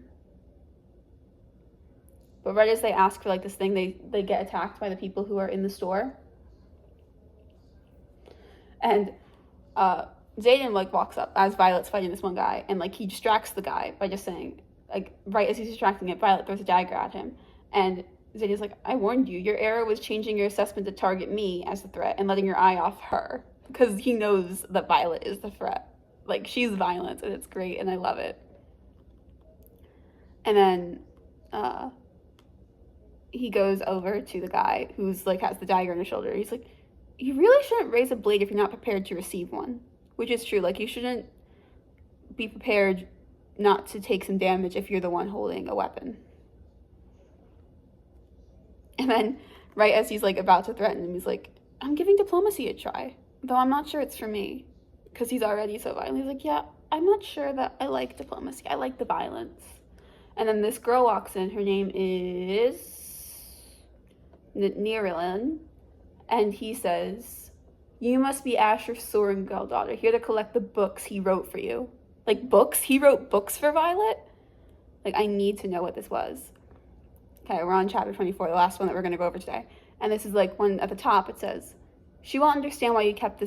But right as they ask for, like, this thing, they get attacked by the people who are in the store. And Xaden, like, walks up as Violet's fighting this one guy, and, like, he distracts the guy by just saying, like, right as he's distracting it, Violet throws a dagger at him. And Xaden's like, I warned you. Your error was changing your assessment to target me as the threat and letting your eye off her. Because he knows that Violet is the threat. Like, she's violent, and it's great, and I love it. And then, he goes over to the guy who's, like, has the dagger on his shoulder. He's like, you really shouldn't raise a blade if you're not prepared to receive one. Which is true. Like, you shouldn't be prepared not to take some damage if you're the one holding a weapon. And then, right as he's, like, about to threaten him, he's like, I'm giving diplomacy a try. Though I'm not sure it's for me. Because he's already so violent. He's like, yeah, I'm not sure that I like diplomacy. I like the violence. And then this girl walks in. Her name is Nirelin. And he says, you must be Asher's Sorengel daughter, here to collect the books he wrote for you. Like, books? He wrote books for Violet? Like, I need to know what this was. Okay, we're on chapter 24, the last one that we're going to go over today. And this is, like, one at the top. It says, she won't understand why you kept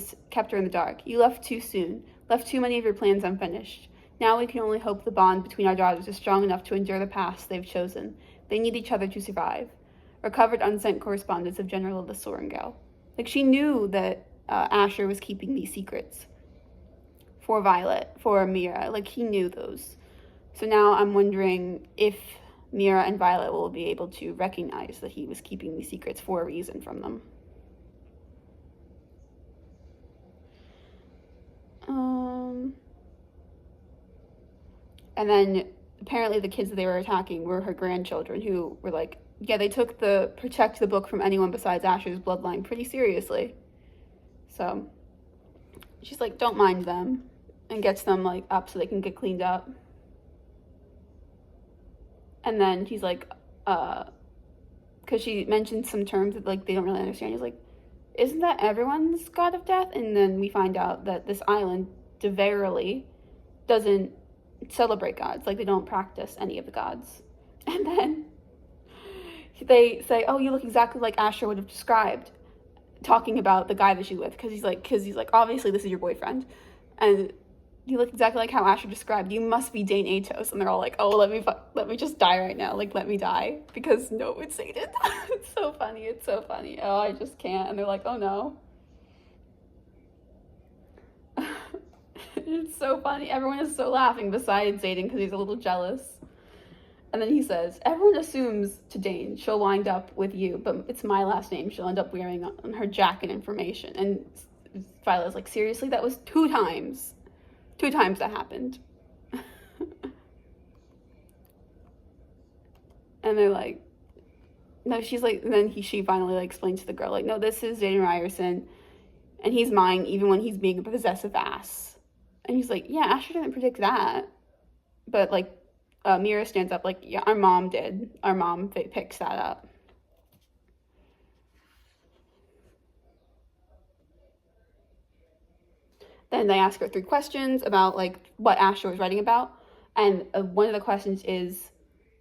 her in the dark. You left too soon, left too many of your plans unfinished. Now we can only hope the bond between our daughters is strong enough to endure the paths they've chosen. They need each other to survive. Recovered unsent correspondence of General of the Sorengel. Like, she knew that Asher was keeping these secrets for Violet, for Mira. Like, he knew those. So now I'm wondering if Mira and Violet will be able to recognize that he was keeping these secrets for a reason from them. And then apparently the kids that they were attacking were her grandchildren, who were like, yeah, they took the protect the book from anyone besides Asher's bloodline pretty seriously. So she's like, don't mind them, and gets them, like, up so they can get cleaned up. And then he's like, because she mentioned some terms that, like, they don't really understand. He's like, isn't that everyone's god of death? And then we find out that this island, Deverily, doesn't celebrate gods. Like, they don't practice any of the gods. And then they say, oh, you look exactly like Asher would have described, talking about the guy that she's with, because he's like, obviously this is your boyfriend, and you look exactly like how Asher described. You must be Dane Atos. And they're all like, oh, let me just die right now. Like, let me die, because no, it's Xaden. It's so funny. Oh, I just can't. And they're like, oh no. It's so funny. Everyone is so laughing besides Zayden because he's a little jealous. And then he says, everyone assumes to Dane she'll wind up with you, but it's my last name she'll end up wearing on her jacket information. And Violet's like, seriously? That was 2 times. 2 times that happened. And they're like, no, she's like, and then she finally like explains to the girl, like, no, this is Zayden Ryerson, and he's mine even when he's being a possessive ass. And he's like, yeah, Asher didn't predict that. But like, Mira stands up like, yeah, our mom did. Our mom picks that up. Then they ask her 3 questions about like what Asher was writing about. And one of the questions is,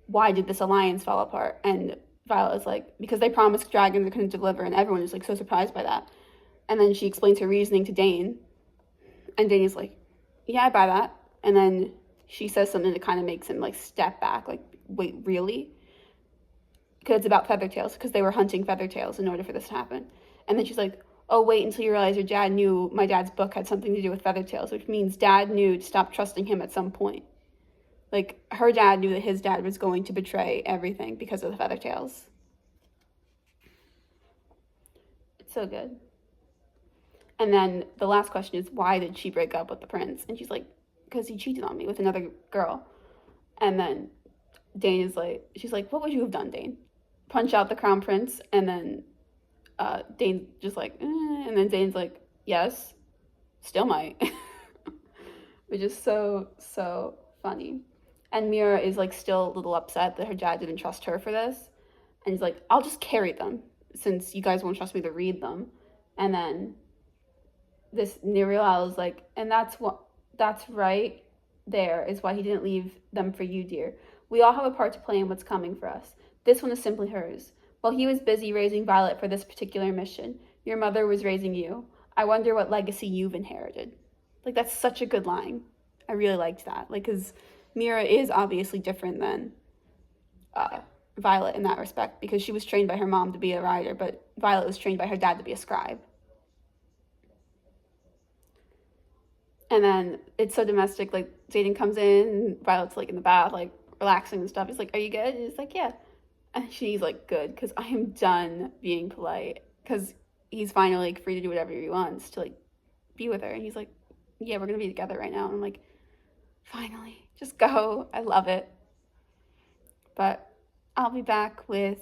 why did this alliance fall apart? And Violet is like, because they promised dragons they couldn't deliver, and everyone is like so surprised by that. And then she explains her reasoning to Dane. And Dane is like, yeah, I buy that. And then she says something that kind of makes him like step back, like, wait, really? Because it's about Feathertails, because they were hunting Feathertails in order for this to happen. And then she's like, oh, wait until you realize your dad knew my dad's book had something to do with Feathertails, which means dad knew to stop trusting him at some point. Like, her dad knew that his dad was going to betray everything because of the Feathertails. It's so good. And then the last question is, why did she break up with the prince? And she's like, because he cheated on me with another girl. And then Dane is like, she's like, what would you have done, Dane? Punch out the crown prince? And then Dane's just like, and then Dane's like, yes, still might. Which is so, so funny. And Mira is like still a little upset that her dad didn't trust her for this. And he's like, I'll just carry them since you guys won't trust me to read them. And then this Niriel is like, and that's right there is why he didn't leave them for you, dear. We all have a part to play in what's coming for us. This one is simply hers. While he was busy raising Violet for this particular mission, your mother was raising you. I wonder what legacy you've inherited. Like, that's such a good line. I really liked that. Like, because Mira is obviously different than Violet in that respect, because she was trained by her mom to be a rider, but Violet was trained by her dad to be a scribe. And then it's so domestic, like, Zayden comes in, Violet's, like, in the bath, like, relaxing and stuff. He's like, are you good? And he's like, yeah. And she's like, good, because I am done being polite, because he's finally, like, free to do whatever he wants to, like, be with her. And he's like, yeah, we're going to be together right now. And I'm like, finally, just go. I love it. But I'll be back with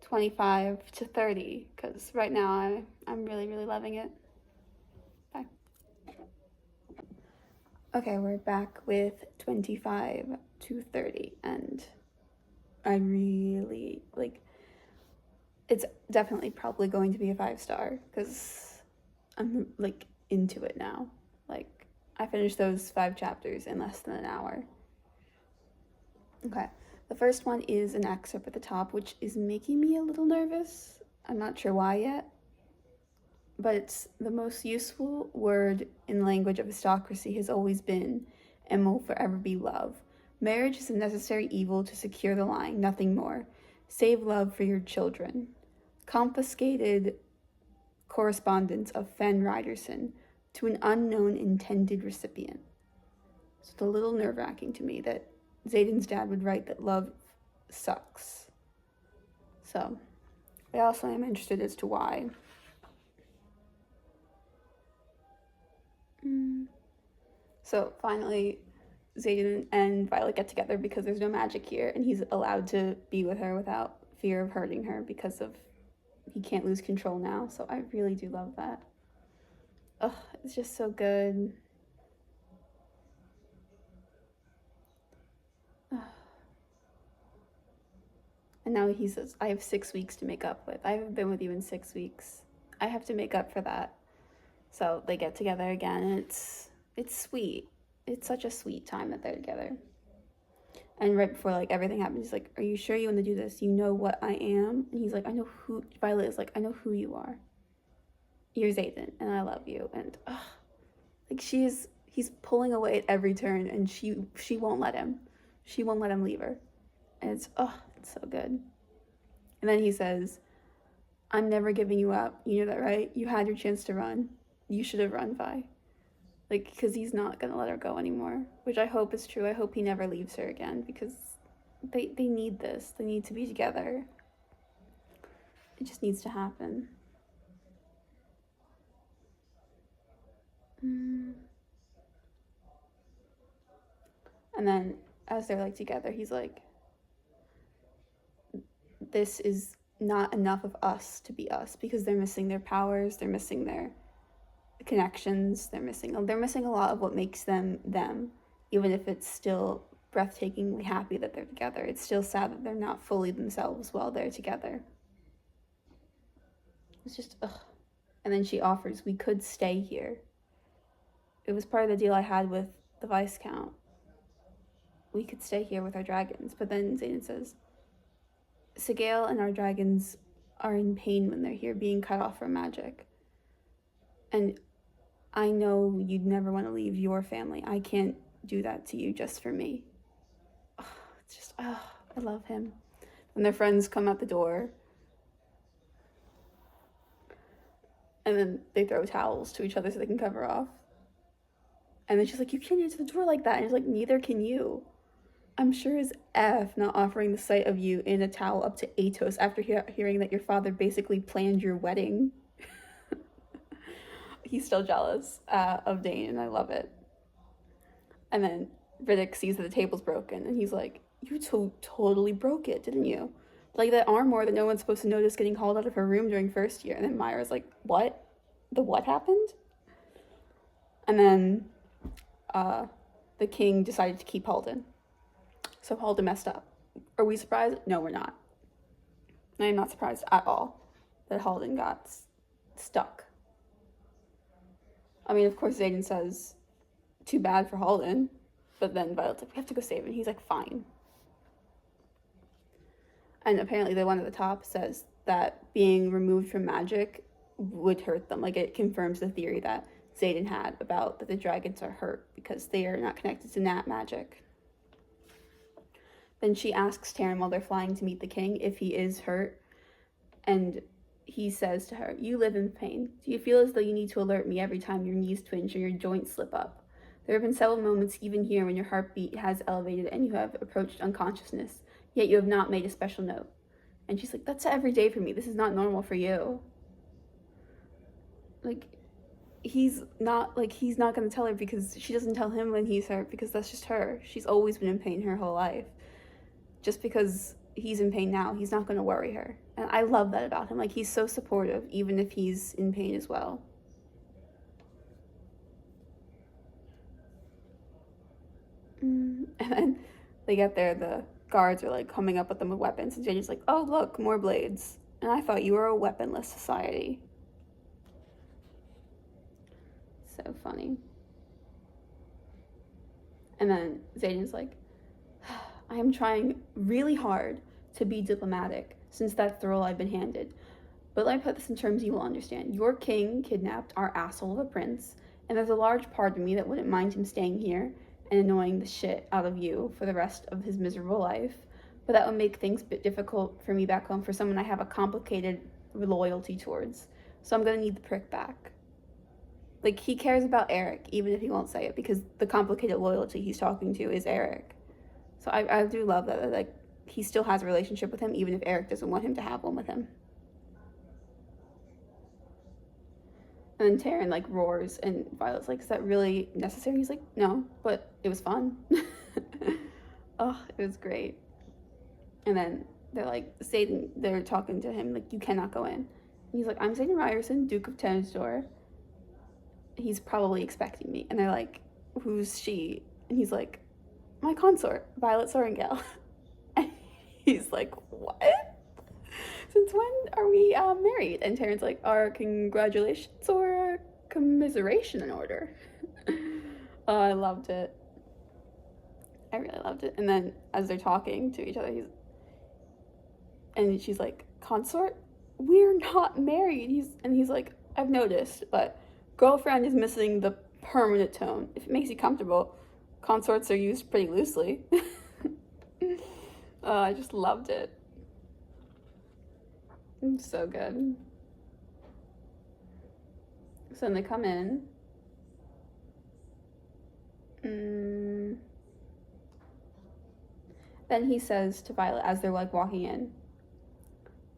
25 to 30, because right now I'm really, really loving it. Bye. Okay, we're back with 25 to 30, and I really, like, it's definitely probably going to be a 5-star, because I'm, like, into it now. Like, I finished those 5 chapters in less than an hour. Okay, the first one is an excerpt at the top, which is making me a little nervous. I'm not sure why yet, but it's the most useful word in the language of aristocracy has always been, and will forever be, love. Marriage is a necessary evil to secure the line, nothing more. Save love for your children. Confiscated correspondence of Fen Riderson to an unknown intended recipient. It's a little nerve-wracking to me that Zayden's dad would write that love sucks. So, I also am interested as to why. So, finally, Zayden and Violet get together because there's no magic here, and he's allowed to be with her without fear of hurting her because of he can't lose control now. So I really do love that. Ugh, it's just so good. And now he says, I have 6 weeks to make up with. I haven't been with you in 6 weeks. I have to make up for that. So they get together again, and it's sweet. It's such a sweet time that they're together. And right before, like, everything happens, he's like, are you sure you want to do this? You know what I am? And he's like, I know who, Violet is like, I know who you are. You're Zayden, and I love you. And, like, he's pulling away at every turn, and she won't let him. She won't let him leave her. And it's so good. And then he says, I'm never giving you up. You know that, right? You had your chance to run. You should have run, Vi. Like, because he's not gonna let her go anymore, which I hope is true. I hope he never leaves her again, because they need this. They need to be together. It just needs to happen. And then as they're like together, he's like, this is not enough of us to be us, because they're missing their powers, they're missing their connections, they're missing a lot of what makes them them. Even if it's still breathtakingly happy that they're together, it's still sad that they're not fully themselves while they're together. It's just ugh. And then she offers, we could stay here. It was part of the deal I had with the Viscount. We could stay here with our dragons. But then Xaden says, Sigale and our dragons are in pain when they're here, being cut off from magic. And I know you'd never want to leave your family. I can't do that to you just for me. It's just, I love him. When their friends come out the door, and then they throw towels to each other so they can cover off. And then she's like, you can't answer the door like that. And he's like, neither can you. I'm sure as F not offering the sight of you in a towel up to Atos after hearing that your father basically planned your wedding. He's still jealous of Dane, and I love it. And then Riddick sees that the table's broken, and he's like, you totally broke it, didn't you? Like that armoire that no one's supposed to notice getting hauled out of her room during first year. And then Myra's like, what? The what happened? And then the king decided to keep Halden. So Halden messed up. Are we surprised? No, we're not. I am not surprised at all that Halden got stuck. I mean, of course, Xaden says, too bad for Halden. But then Violet's like, we have to go save him. He's like, fine. And apparently the one at the top says that being removed from magic would hurt them. Like, it confirms the theory that Xaden had about that the dragons are hurt because they are not connected to nat magic. Then she asks Taryn while they're flying to meet the king if he is hurt. And he says to her, you live in pain. Do you feel as though you need to alert me every time your knees twinge or your joints slip up? There have been several moments even here when your heartbeat has elevated and you have approached unconsciousness, yet you have not made a special note. And she's like, that's every day for me. This is not normal for you. Like, he's not going to tell her because she doesn't tell him when he's hurt because that's just her. She's always been in pain her whole life. Just because he's in pain now, he's not going to worry her. And I love that about him. Like, he's so supportive, even if he's in pain as well. And then they get there, the guards are like coming up with them with weapons, and Janie's like, oh look, more blades. And I thought you were a weaponless society. So funny. And then Xaden's like, I am trying really hard to be diplomatic since that's the role I've been handed. But let me put this in terms you will understand. Your king kidnapped our asshole of a prince, and there's a large part of me that wouldn't mind him staying here and annoying the shit out of you for the rest of his miserable life. But that would make things a bit difficult for me back home for someone I have a complicated loyalty towards. So I'm gonna need the prick back. Like, he cares about Eric, even if he won't say it, because the complicated loyalty he's talking to is Eric. So I do love that, like, he still has a relationship with him, even if Eric doesn't want him to have one with him. And then Taryn, like, roars, and Violet's like, is that really necessary? He's like, no, but it was fun. Oh, it was great. And then they're like, Xaden, they're talking to him, like, you cannot go in. And he's like, I'm Xaden Ryerson, Duke of Tensdor. He's probably expecting me. And they're like, who's she? And he's like, my consort, Violet Sorrengail. And he's like, what? Since when are we married? And Taryn's like, are congratulations or commiseration in order? Oh, I loved it. I really loved it. And then as they're talking to each other, she's like, consort? We're not married. He's like, I've noticed, but girlfriend is missing the permanent tone. If it makes you comfortable, consorts are used pretty loosely. I just loved it. It's so good. So then they come in, Then he says to Violet as they're like walking in,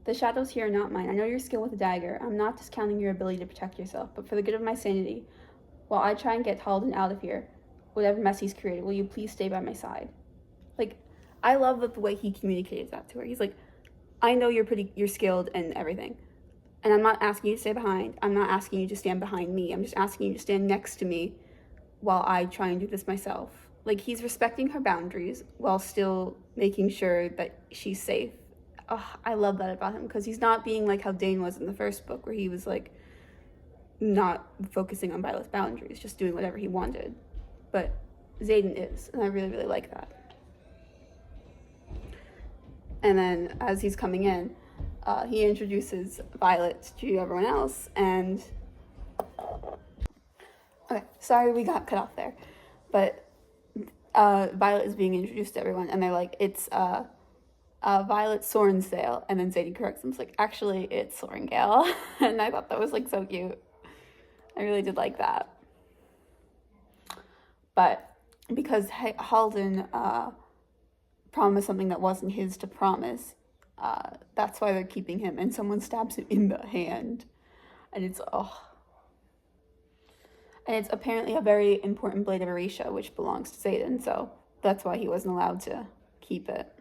"The shadows here are not mine. I know you're skilled with a dagger. I'm not discounting your ability to protect yourself, but for the good of my sanity, while I try and get Halden out of here, whatever mess he's created, will you please stay by my side?" Like, I love the way he communicates that to her. He's like, "I know you're skilled and everything, and I'm not asking you to stay behind. I'm not asking you to stand behind me. I'm just asking you to stand next to me while I try and do this myself." Like, he's respecting her boundaries while still making sure that she's safe. Oh, I love that about him, because he's not being like how Dane was in the first book, where he was like not focusing on Violet's boundaries, just doing whatever he wanted. But Xaden is, and I really, really like that. And then as he's coming in, he introduces Violet to everyone else, and okay, sorry we got cut off there, but Violet is being introduced to everyone, and they're like, "It's Violet Sorensdale," and then Xaden corrects them, it's like, "Actually, it's Sorengale." And I thought that was like so cute. I really did like that. But because Halden promised something that wasn't his to promise, that's why they're keeping him, and someone stabs him in the hand, and it's and it's apparently a very important blade of Orisha, which belongs to Xaden, so that's why he wasn't allowed to keep it.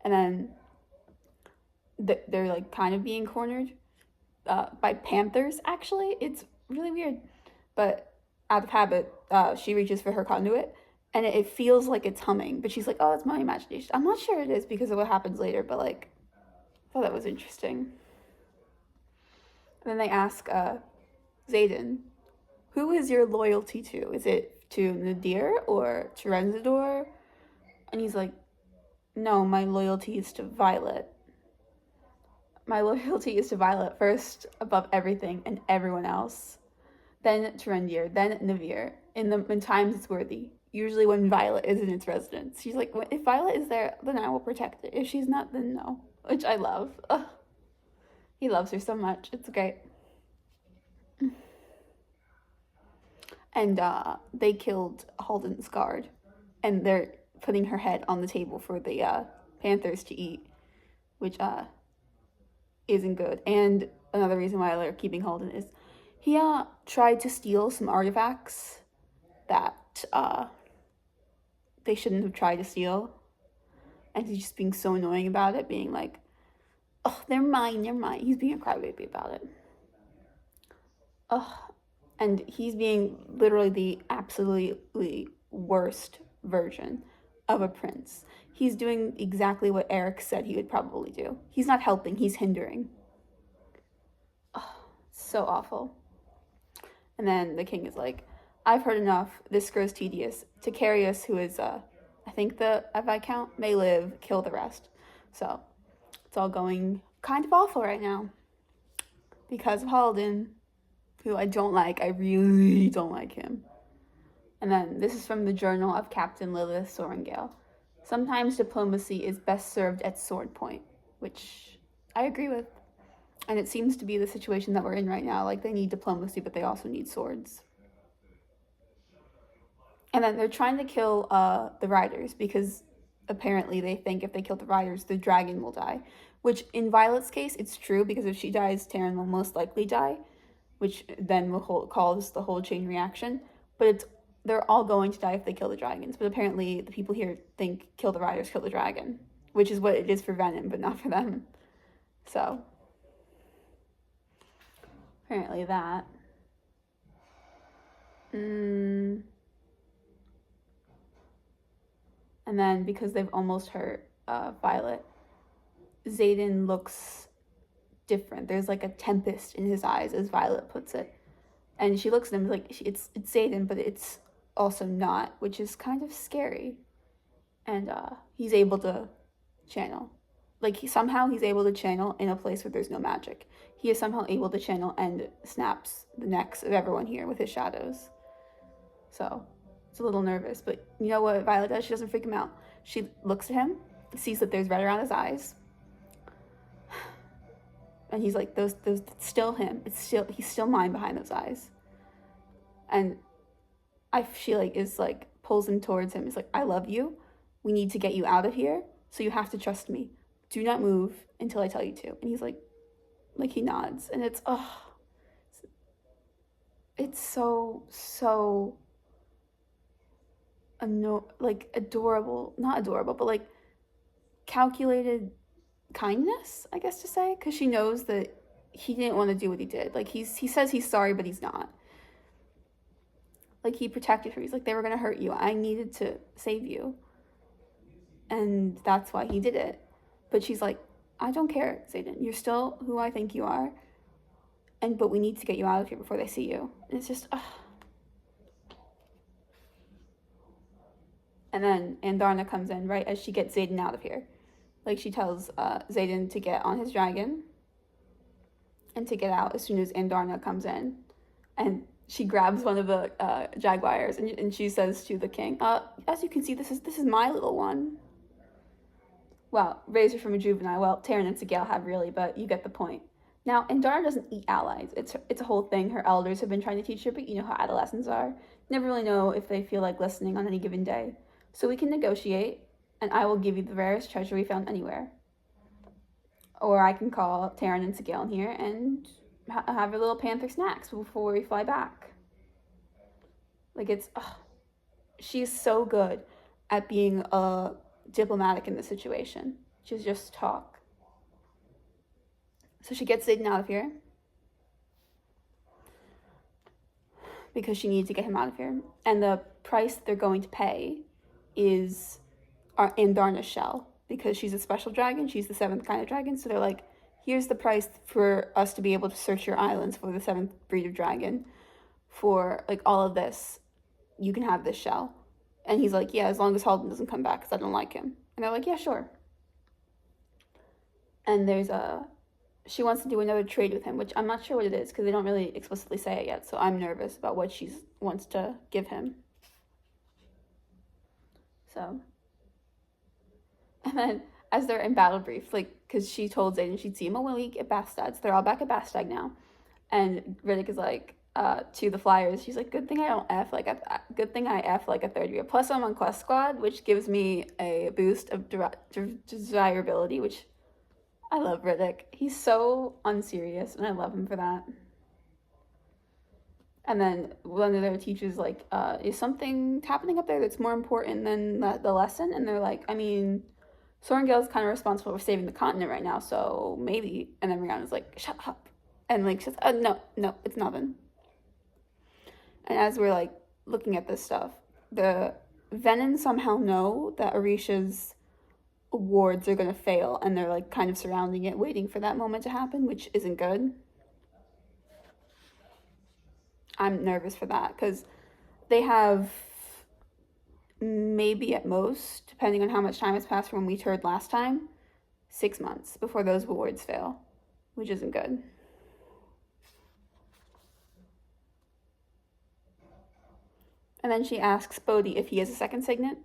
And then they're like kind of being cornered by panthers, actually. It's really weird, but out of habit, she reaches for her conduit, and it feels like it's humming, but she's like, "Oh, it's my imagination." I'm not sure it is because of what happens later, but like, I thought that was interesting. And then they ask Xaden, "Who is your loyalty to? Is it to Nadir or to Renzador?" And he's like, "No, my loyalty is to Violet. My loyalty is to Violet first, above everything and everyone else. Then Terendir, then Navir. In times it's worthy. Usually when Violet is in its residence." She's like, "If Violet is there, then I will protect it. If she's not, then no." Which I love. Ugh. He loves her so much. It's great. And they killed Halden's guard, and they're putting her head on the table for the panthers to eat, which isn't good. And another reason why they're keeping Halden is he tried to steal some artifacts that they shouldn't have tried to steal, and he's just being so annoying about it, being like, "Oh, they're mine, they're mine." He's being a crybaby about it. And he's being literally the absolutely worst version of a prince. He's doing exactly what Eric said he would probably do. He's not helping, he's hindering. So awful. And then the king is like, "I've heard enough. This grows tedious. Ticarius, who is, I think the Viscount, may live, kill the rest." So it's all going kind of awful right now because of Halden, who I don't like. I really don't like him. And then this is from the journal of Captain Lilith Sorengale. "Sometimes diplomacy is best served at sword point," which I agree with. And it seems to be the situation that we're in right now. Like, they need diplomacy, but they also need swords. And then they're trying to kill the riders, because apparently they think if they kill the riders, the dragon will die. Which, in Violet's case, it's true, because if she dies, Terran will most likely die, which then will cause the whole chain reaction. But they're all going to die if they kill the dragons. But apparently the people here think kill the riders, kill the dragon, which is what it is for Venom, but not for them. So apparently that. And then because they've almost hurt Violet, Xaden looks different. There's like a tempest in his eyes, as Violet puts it. And she looks at him like, it's Xaden, but it's also not, which is kind of scary. And he's able to channel. Like, somehow he's able to channel in a place where there's no magic. He is somehow able to channel and snaps the necks of everyone here with his shadows. So it's a little nervous, but you know what Violet does? She doesn't freak him out. She looks at him, sees that there's red around his eyes, and he's like, those it's still him. He's still mine behind those eyes. And she like is like pulls him towards him. He's like, I love you. We need to get you out of here. So you have to trust me. Do not move until I tell you to. And he's like he nods. And it's so like adorable, not adorable, but like calculated kindness, I guess to say, because she knows that he didn't want to do what he did. Like he says he's sorry, but he's not. Like he protected her. He's like, they were gonna hurt you. I needed to save you, and that's why he did it. But she's like, I don't care, Zayden. You're still who I think you are, but we need to get you out of here before they see you. And it's just, And then Andarna comes in right as she gets Zayden out of here. Like she tells Zayden to get on his dragon and to get out as soon as Andarna comes in. And she grabs one of the jaguars and she says to the king, as you can see, this is my little one. Well, raised her from a juvenile. Well, Taryn and Sigale have really, but you get the point. Now, Andarna doesn't eat allies. It's a whole thing her elders have been trying to teach her, but you know how adolescents are. Never really know if they feel like listening on any given day. So we can negotiate, and I will give you the rarest treasure we found anywhere. Or I can call Taryn and Sigale in here and have a little panther snacks before we fly back. Like she's so good at being diplomatic in the situation. She's just talk. So she gets Zayden out of here because she needs to get him out of here. And the price they're going to pay is Andarna's shell, because she's a special dragon. She's the 7th kind of dragon. So they're like, here's the price for us to be able to search your islands for the 7th breed of dragon. For like all of this, you can have this shell. And he's like, yeah, as long as Halden doesn't come back, because I don't like him. And they're like, yeah, sure. And she wants to do another trade with him, which I'm not sure what it is, because they don't really explicitly say it yet. So I'm nervous about what she wants to give him. So, and then as they're in battle brief, like, because she told Zayden she'd see him a week at Bastad, so they're all back at Bastad now. And Riddick is like, to the flyers, she's like, good thing I F like a 3rd year. Plus I'm on Quest Squad, which gives me a boost of desirability, which I love Riddick. He's so unserious, and I love him for that. And then one of their teachers like, is something happening up there that's more important than the lesson? And they're like, I mean, Sorengale's kind of responsible for saving the continent right now, so maybe. And then Rihanna's like, shut up. And like, says, no, it's nothing. And as we're like looking at this stuff, the Venom somehow know that Orisha's awards are going to fail, and they're like kind of surrounding it, waiting for that moment to happen, which isn't good. I'm nervous for that, because they have maybe at most, depending on how much time has passed from when we toured last time, 6 months before those awards fail, which isn't good. And then she asks Bodhi if he has a second signet,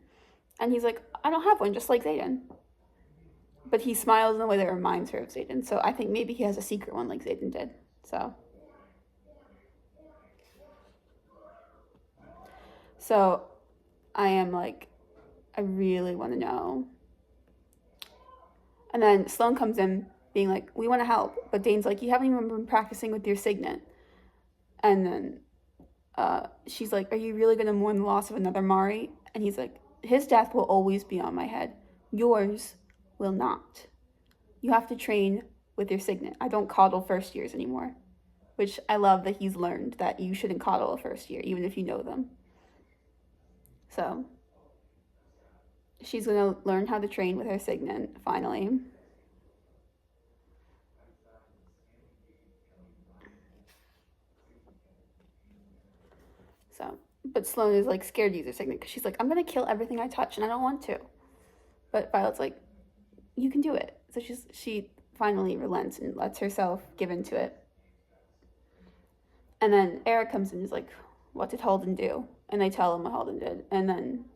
and he's like, I don't have one, just like Zayden. But he smiles in a way that reminds her of Zayden, so I think maybe he has a secret one like Zayden did. So I am like, I really want to know. And then Sloane comes in being like, we want to help. But Dane's like, you haven't even been practicing with your signet. And then she's like, are you really going to mourn the loss of another Mari? And he's like, his death will always be on my head. Yours will not. You have to train with your signet. I don't coddle first years anymore. Which I love that he's learned that you shouldn't coddle a first year, even if you know them. So she's going to learn how to train with her signet, finally. So, but Sloane is like scared to use her signet because she's like, I'm going to kill everything I touch and I don't want to. But Violet's like, you can do it. So she finally relents and lets herself give into it. And then Eric comes in and is like, what did Halden do? And they tell him what Halden did. And then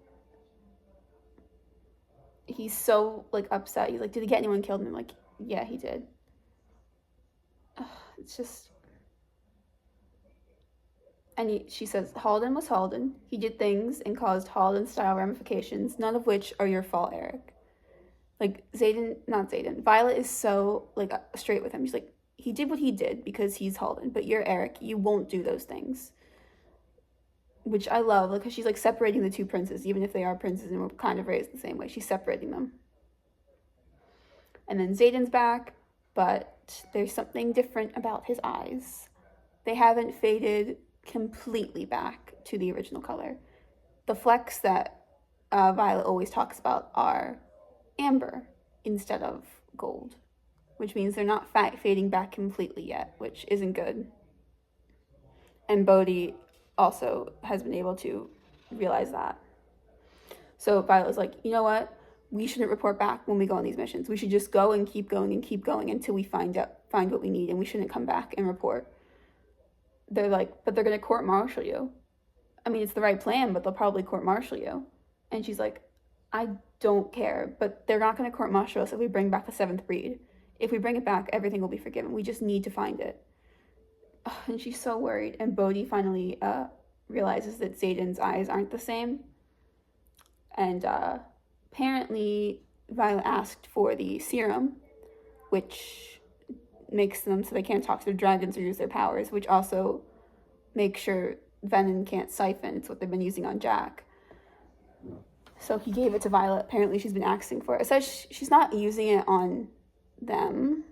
he's so like upset. He's like, did he get anyone killed? And I'm like, yeah, he did. It's just, And she says, Halden was Halden. He did things and caused Halden-style ramifications, none of which are your fault, Eric. Like, Violet is so, like, straight with him. She's like, he did what he did because he's Halden, but you're Eric. You won't do those things. Which I love, because she's, like, separating the two princes, even if they are princes and were kind of raised the same way. She's separating them. And then Xaden's back, but there's something different about his eyes. They haven't faded completely back to the original color. The flecks that Violet always talks about are amber instead of gold, which means they're not fading back completely yet, which isn't good. And Bodhi also has been able to realize that. So Violet was like, you know what? We shouldn't report back when we go on these missions. We should just go and keep going until we find what we need, and we shouldn't come back and report. They're like, but they're going to court-martial you. I mean, it's the right plan, but they'll probably court-martial you. And she's like, I don't care, but they're not going to court-martial us if we bring back the 7th breed. If we bring it back, everything will be forgiven. We just need to find it. And she's so worried. And Bodhi finally realizes that Xaden's eyes aren't the same. And apparently Violet asked for the serum, which makes them so they can't talk to their dragons or use their powers, which also makes sure venom can't siphon. It's what they've been using on Jack. So he gave it to Violet. Apparently she's been asking for it. It says she's not using it on them.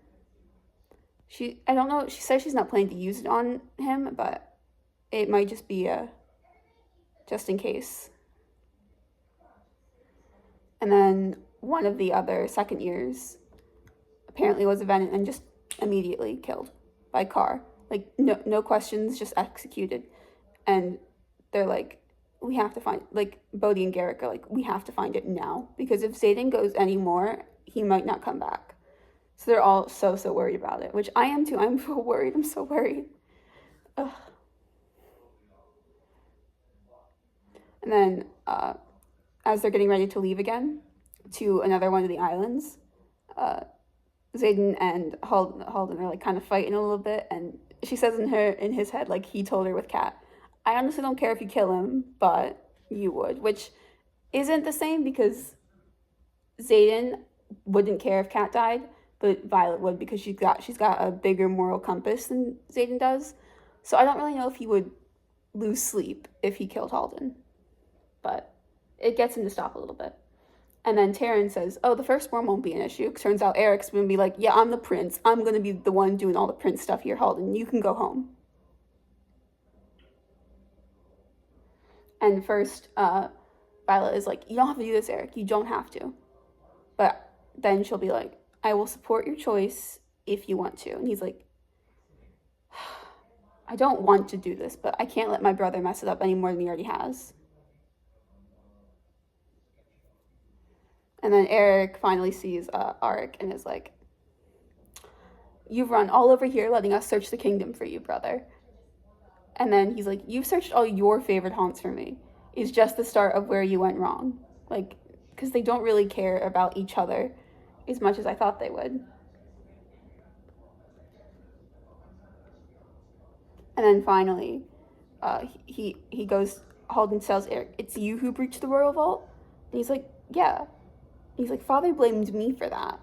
I don't know, she says she's not planning to use it on him, but it might just be just in case. And then one of the other second years apparently was a venom and just immediately killed by car. Like, no questions, just executed. And they're like, we have to find, like, Bodhi and Garrick are like, we have to find it now. Because if Xaden goes anymore, he might not come back. So they're all so worried about it, which I am too. I'm so worried. I'm so worried. Ugh. And then, as they're getting ready to leave again to another one of the islands, Xaden and Halden are like kind of fighting a little bit, and she says in his head, like, he told her with Kat, I honestly don't care if you kill him, but you would, which isn't the same because Xaden wouldn't care if Kat died, but Violet would because she's got a bigger moral compass than Xaden does. So I don't really know if he would lose sleep if he killed Halden, but it gets him to stop a little bit. And then Taryn says, oh, the firstborn won't be an issue. Turns out Eric's going to be like, yeah, I'm the prince. I'm going to be the one doing all the prince stuff here, Halden. You can go home. And first, Violet is like, you don't have to do this, Eric. You don't have to. But then she'll be like, I will support your choice if you want to. And he's like, I don't want to do this, but I can't let my brother mess it up any more than he already has. And then Eric finally sees Arik and is like, you've run all over here letting us search the kingdom for you, brother. And then he's like, you've searched all your favorite haunts for me. It's just the start of where you went wrong. Like, because they don't really care about each other as much as I thought they would. And then finally, he goes, Halden tells Eric, it's you who breached the royal vault? And he's like, yeah. He's like, Father blamed me for that.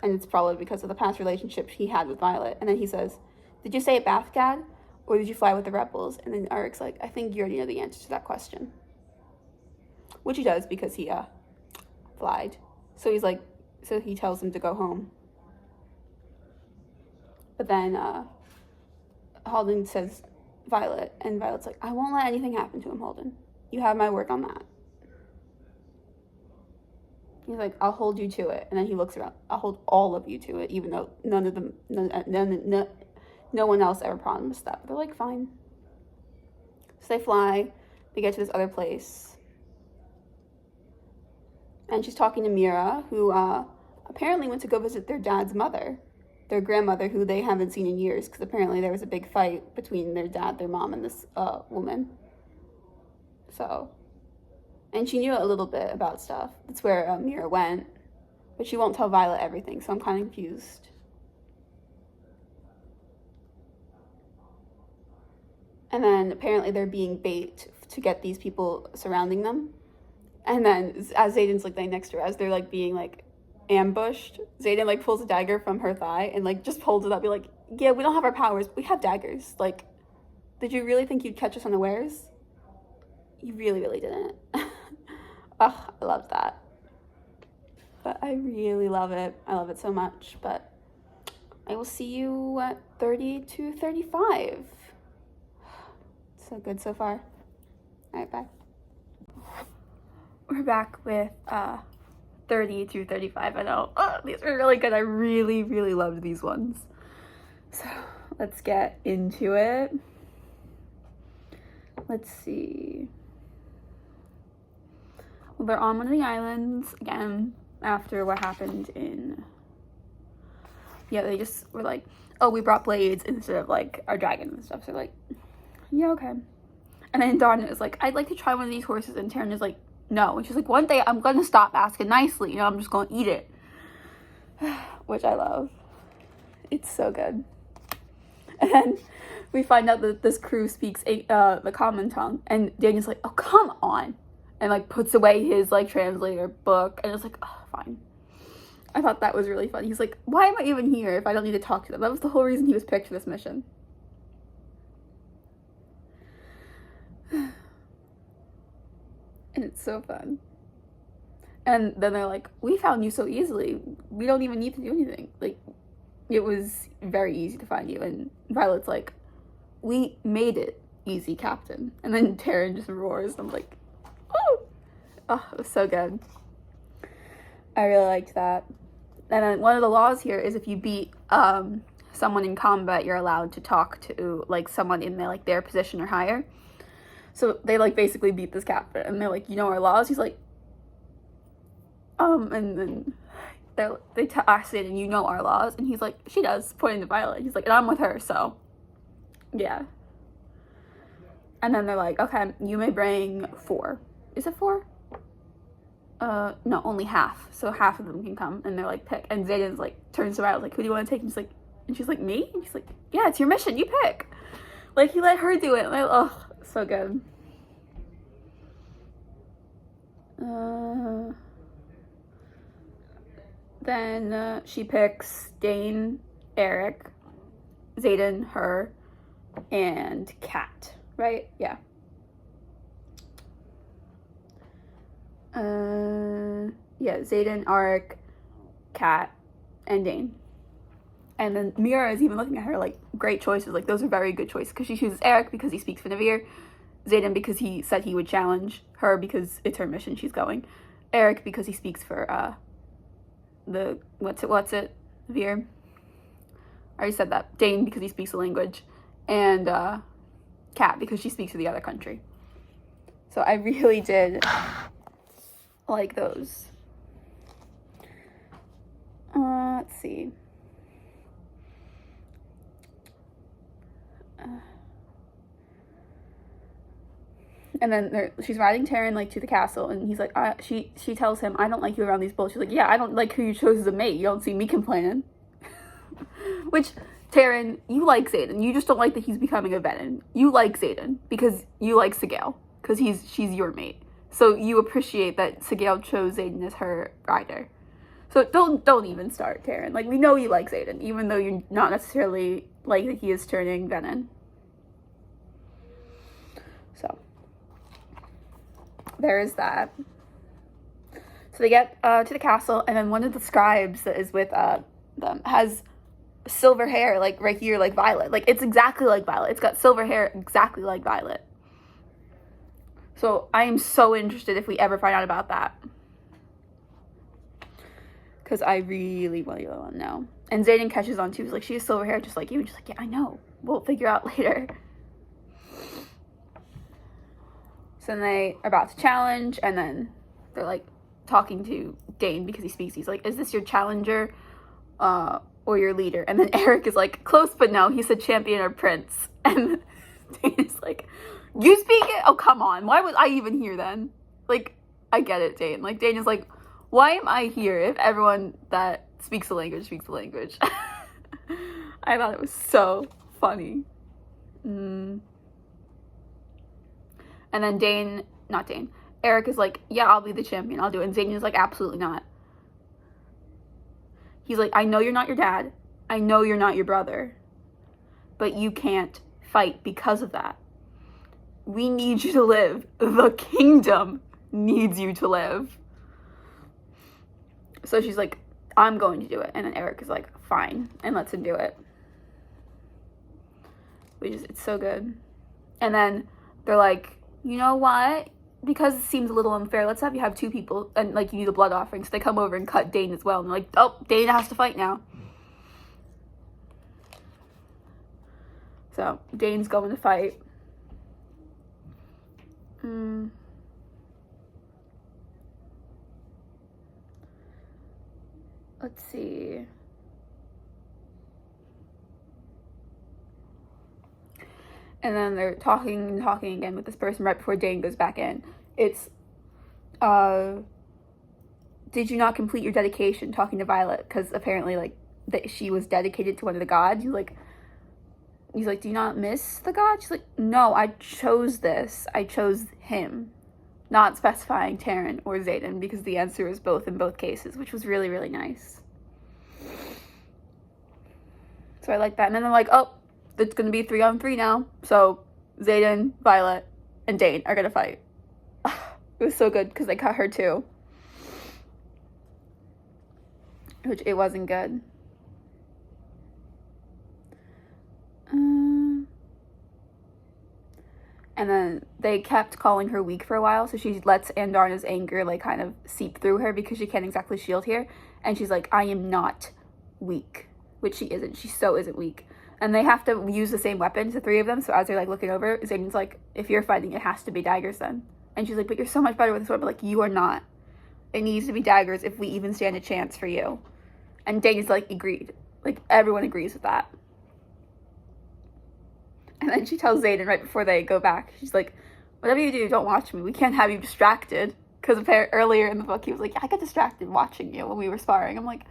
And it's probably because of the past relationship he had with Violet. And then he says, did you say it Bathgad? Or did you fly with the rebels? And then Arik's like, I think you already know the answer to that question. Which he does because he flied. So he's like, so he tells him to go home. But then Halden says Violet, and Violet's like, I won't let anything happen to him, Halden. You have my word on that. He's like, I'll hold you to it. And then he looks around, I'll hold all of you to it, even though no one else ever promised that. But they're like, fine. So they fly, they get to this other place. And she's talking to Mira, who apparently went to go visit their dad's mother, their grandmother, who they haven't seen in years, because apparently there was a big fight between their dad, their mom, and this woman. So, and she knew a little bit about stuff. That's where Mira went, but she won't tell Violet everything, so I'm kind of confused. And then apparently they're being bait to get these people surrounding them. And then as Zayden's like laying next to her, as they're like being like ambushed, Zayden like pulls a dagger from her thigh and like just holds it up, be like, yeah, we don't have our powers, but we have daggers. Like, did you really think you'd catch us unawares? You really, really didn't. Oh, I love that. But I really love it. I love it so much. But I will see you at 30 to 35. So good so far. All right, bye. We're back with 30 to 35. I know. Oh, these are really good. I really, really loved these ones. So let's get into it. Let's see. Well, they're on one of the islands again after what happened in... Yeah, they just were like, oh, we brought blades instead of like our dragon and stuff. So like, yeah, okay. And then Dawn is like, I'd like to try one of these horses. And Taryn is like, no. And she's like, one day I'm going to stop asking nicely. You know, I'm just going to eat it. Which I love. It's so good. And then we find out that this crew speaks the common tongue. And Daniel's like, oh, come on. And like puts away his like translator book. And it's like, oh, fine. I thought that was really funny. He's like, why am I even here if I don't need to talk to them? That was the whole reason he was picked for this mission. And it's so fun. And then they're like, we found you so easily. We don't even need to do anything. Like, it was very easy to find you. And Violet's like, we made it easy, Captain. And then Taryn just roars. And I'm like, oh, it was so good. I really liked that. And then one of the laws here is if you beat someone in combat, you're allowed to talk to like someone in their position or higher. So they like basically beat this captain, and they're like, you know our laws? He's like, and then they ask it, and you know our laws? And he's like, she does, pointing to Violet. He's like, and I'm with her, so yeah. And then they're like, okay, you may bring 4. Is it 4? No, only half. So half of them can come, and they're like, pick. And Zayden's like, turns to Violet, like, who do you want to take? And she's like, me? And she's like, yeah, it's your mission, you pick. Like, he let her do it. Like, oh, so good. Then she picks Dane, Eric, Zayden, her, and Kat, right? Yeah. Yeah, Zayden, Eric, Kat, and Dane. And then Mira is even looking at her like, great choices. Like, those are very good choices. Because she chooses Eric because he speaks Finavir. Zayden because he said he would challenge her because it's her mission, she's going. Eric because he speaks for the, what's it? Veer. I already said that. Dane because he speaks the language. And Kat because she speaks to the other country. So I really did like those. Let's see. And then she's riding Taryn like to the castle, and he's like, she tells him, I don't like you around these bulls. She's like, yeah, I don't like who you chose as a mate. You don't see me complaining. Which, Taryn, you like Zayden. You just don't like that he's becoming a veteran. You like Zayden because you like Sigale because she's your mate. So you appreciate that Sigale chose Zayden as her rider. So don't even start, Taryn. Like, we know you like Zayden, even though you're not necessarily like that he is turning veteran. So there is that. So they get to the castle, and then one of the scribes that is with them has silver hair, like right here, like Violet. Like, it's exactly like Violet. It's got silver hair exactly like Violet. So I am so interested if we ever find out about that. Because I really want to know. And Zayden catches on too. He's like, she has silver hair just like you. And she's like, yeah, I know. We'll figure out later. So then they are about to challenge, and then they're like talking to Dane because he speaks. He's like, is this your challenger or your leader? And then Eric is like, close but no. He said champion or prince. And Dane is like, you speak it? Oh, come on. Why would I even hear then? Like, I get it, Dane. Like, Dane is like, why am I here if everyone that speaks the language speaks the language? I thought it was so funny. And then Eric is like, yeah, I'll be the champion, I'll do it. And Zayden is like, absolutely not. He's like, I know you're not your dad, I know you're not your brother, but you can't fight because of that. We need you to live. The kingdom needs you to live. So she's like, I'm going to do it. And then Eric is like, fine, and lets him do it. It's so good. And then they're like, you know what? Because it seems a little unfair, let's have you have two people, and like you need a blood offering. So they come over and cut Dane as well. And they're like, oh, Dane has to fight now. So Dane's going to fight. Let's see. And then they're talking again with this person right before Dane goes back in. It's, did you not complete your dedication? Talking to Violet, because apparently, like, that she was dedicated to one of the gods. He's like, do you not miss the god? She's like, no, I chose this. I chose him. Not specifying Taryn or Zayden, because the answer is both in both cases, which was really, really nice. So I like that. And then they're like, oh, it's going to be 3-on-3 now. So Zayden, Violet, and Dane are going to fight. It was so good because they cut her too. Which it wasn't good. And then they kept calling her weak for a while, so she lets Andarna's anger, like, kind of seep through her because she can't exactly shield here. And she's like, I am not weak. Which she isn't. She so isn't weak. And they have to use the same weapons, the three of them, so as they're, like, looking over, Zayden's like, if you're fighting, it has to be daggers then. And she's like, but you're so much better with this weapon. Like, you are not. It needs to be daggers if we even stand a chance for you. And Dane's like, agreed. Like, everyone agrees with that. And then she tells Zayden right before they go back, she's like, whatever you do, don't watch me. We can't have you distracted. Because earlier in the book, he was like, I got distracted watching you when we were sparring. I'm like,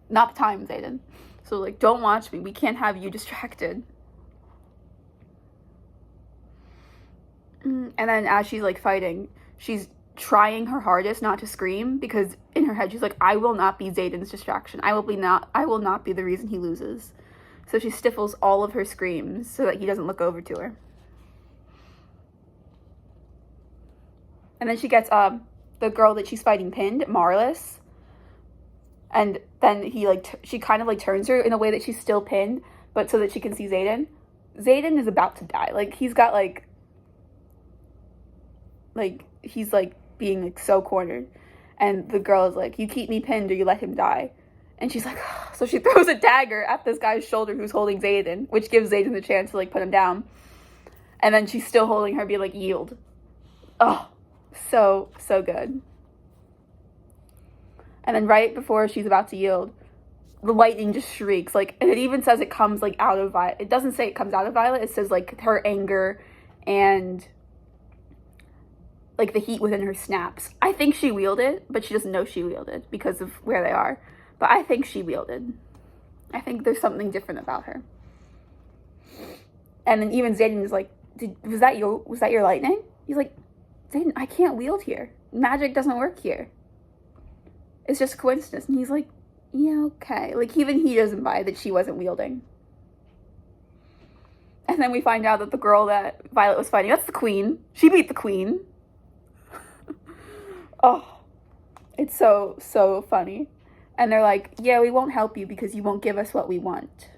not the time, Zayden. So, like, don't watch me. We can't have you distracted. And then as she's, like, fighting, she's trying her hardest not to scream, because in her head, she's like, I will not be Zayden's distraction. I will not be the reason he loses. So she stifles all of her screams so that he doesn't look over to her. And then she gets the girl that she's fighting pinned, Marlis. And then she kind of, like, turns her in a way that she's still pinned, but so that she can see Zayden. Zayden is about to die. Like, he's got, like, he's, like, being, like, so cornered. And the girl is like, you keep me pinned or you let him die. And she's like, oh. So she throws a dagger at this guy's shoulder who's holding Zayden, which gives Zayden the chance to, like, put him down. And then she's still holding her, be like, yield. Oh, so good. And then right before she's about to yield, the lightning just shrieks. Like, and it even says it comes, like, out of Violet. It doesn't say it comes out of Violet. It says, like, her anger and, like, the heat within her snaps. I think she wielded, but she doesn't know she wielded because of where they are. But I think she wielded. I think there's something different about her. And then even Zayden is like, was that your lightning? He's like, Zayden, I can't wield here. Magic doesn't work here. It's just a coincidence. And he's like, yeah, okay. Like, even he doesn't buy that she wasn't wielding. And then we find out that the girl that Violet was fighting, that's the queen. She beat the queen. Oh, it's so funny. And they're like, yeah, we won't help you because you won't give us what we want.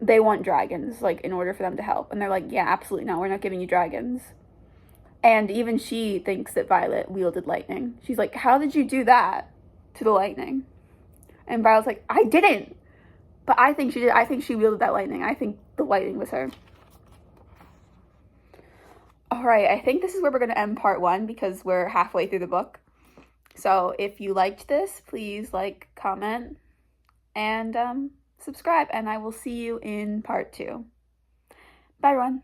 They want dragons, like, in order for them to help. And they're like, yeah, absolutely not. We're not giving you dragons. And even she thinks that Violet wielded lightning. She's like, how did you do that to the lightning? And Violet's like, I didn't. But I think she did. I think she wielded that lightning. I think the lightning was her. All right, I think this is where we're going to end part 1 because we're halfway through the book. So if you liked this, please like, comment, and subscribe, and I will see you in part 2. Bye, everyone.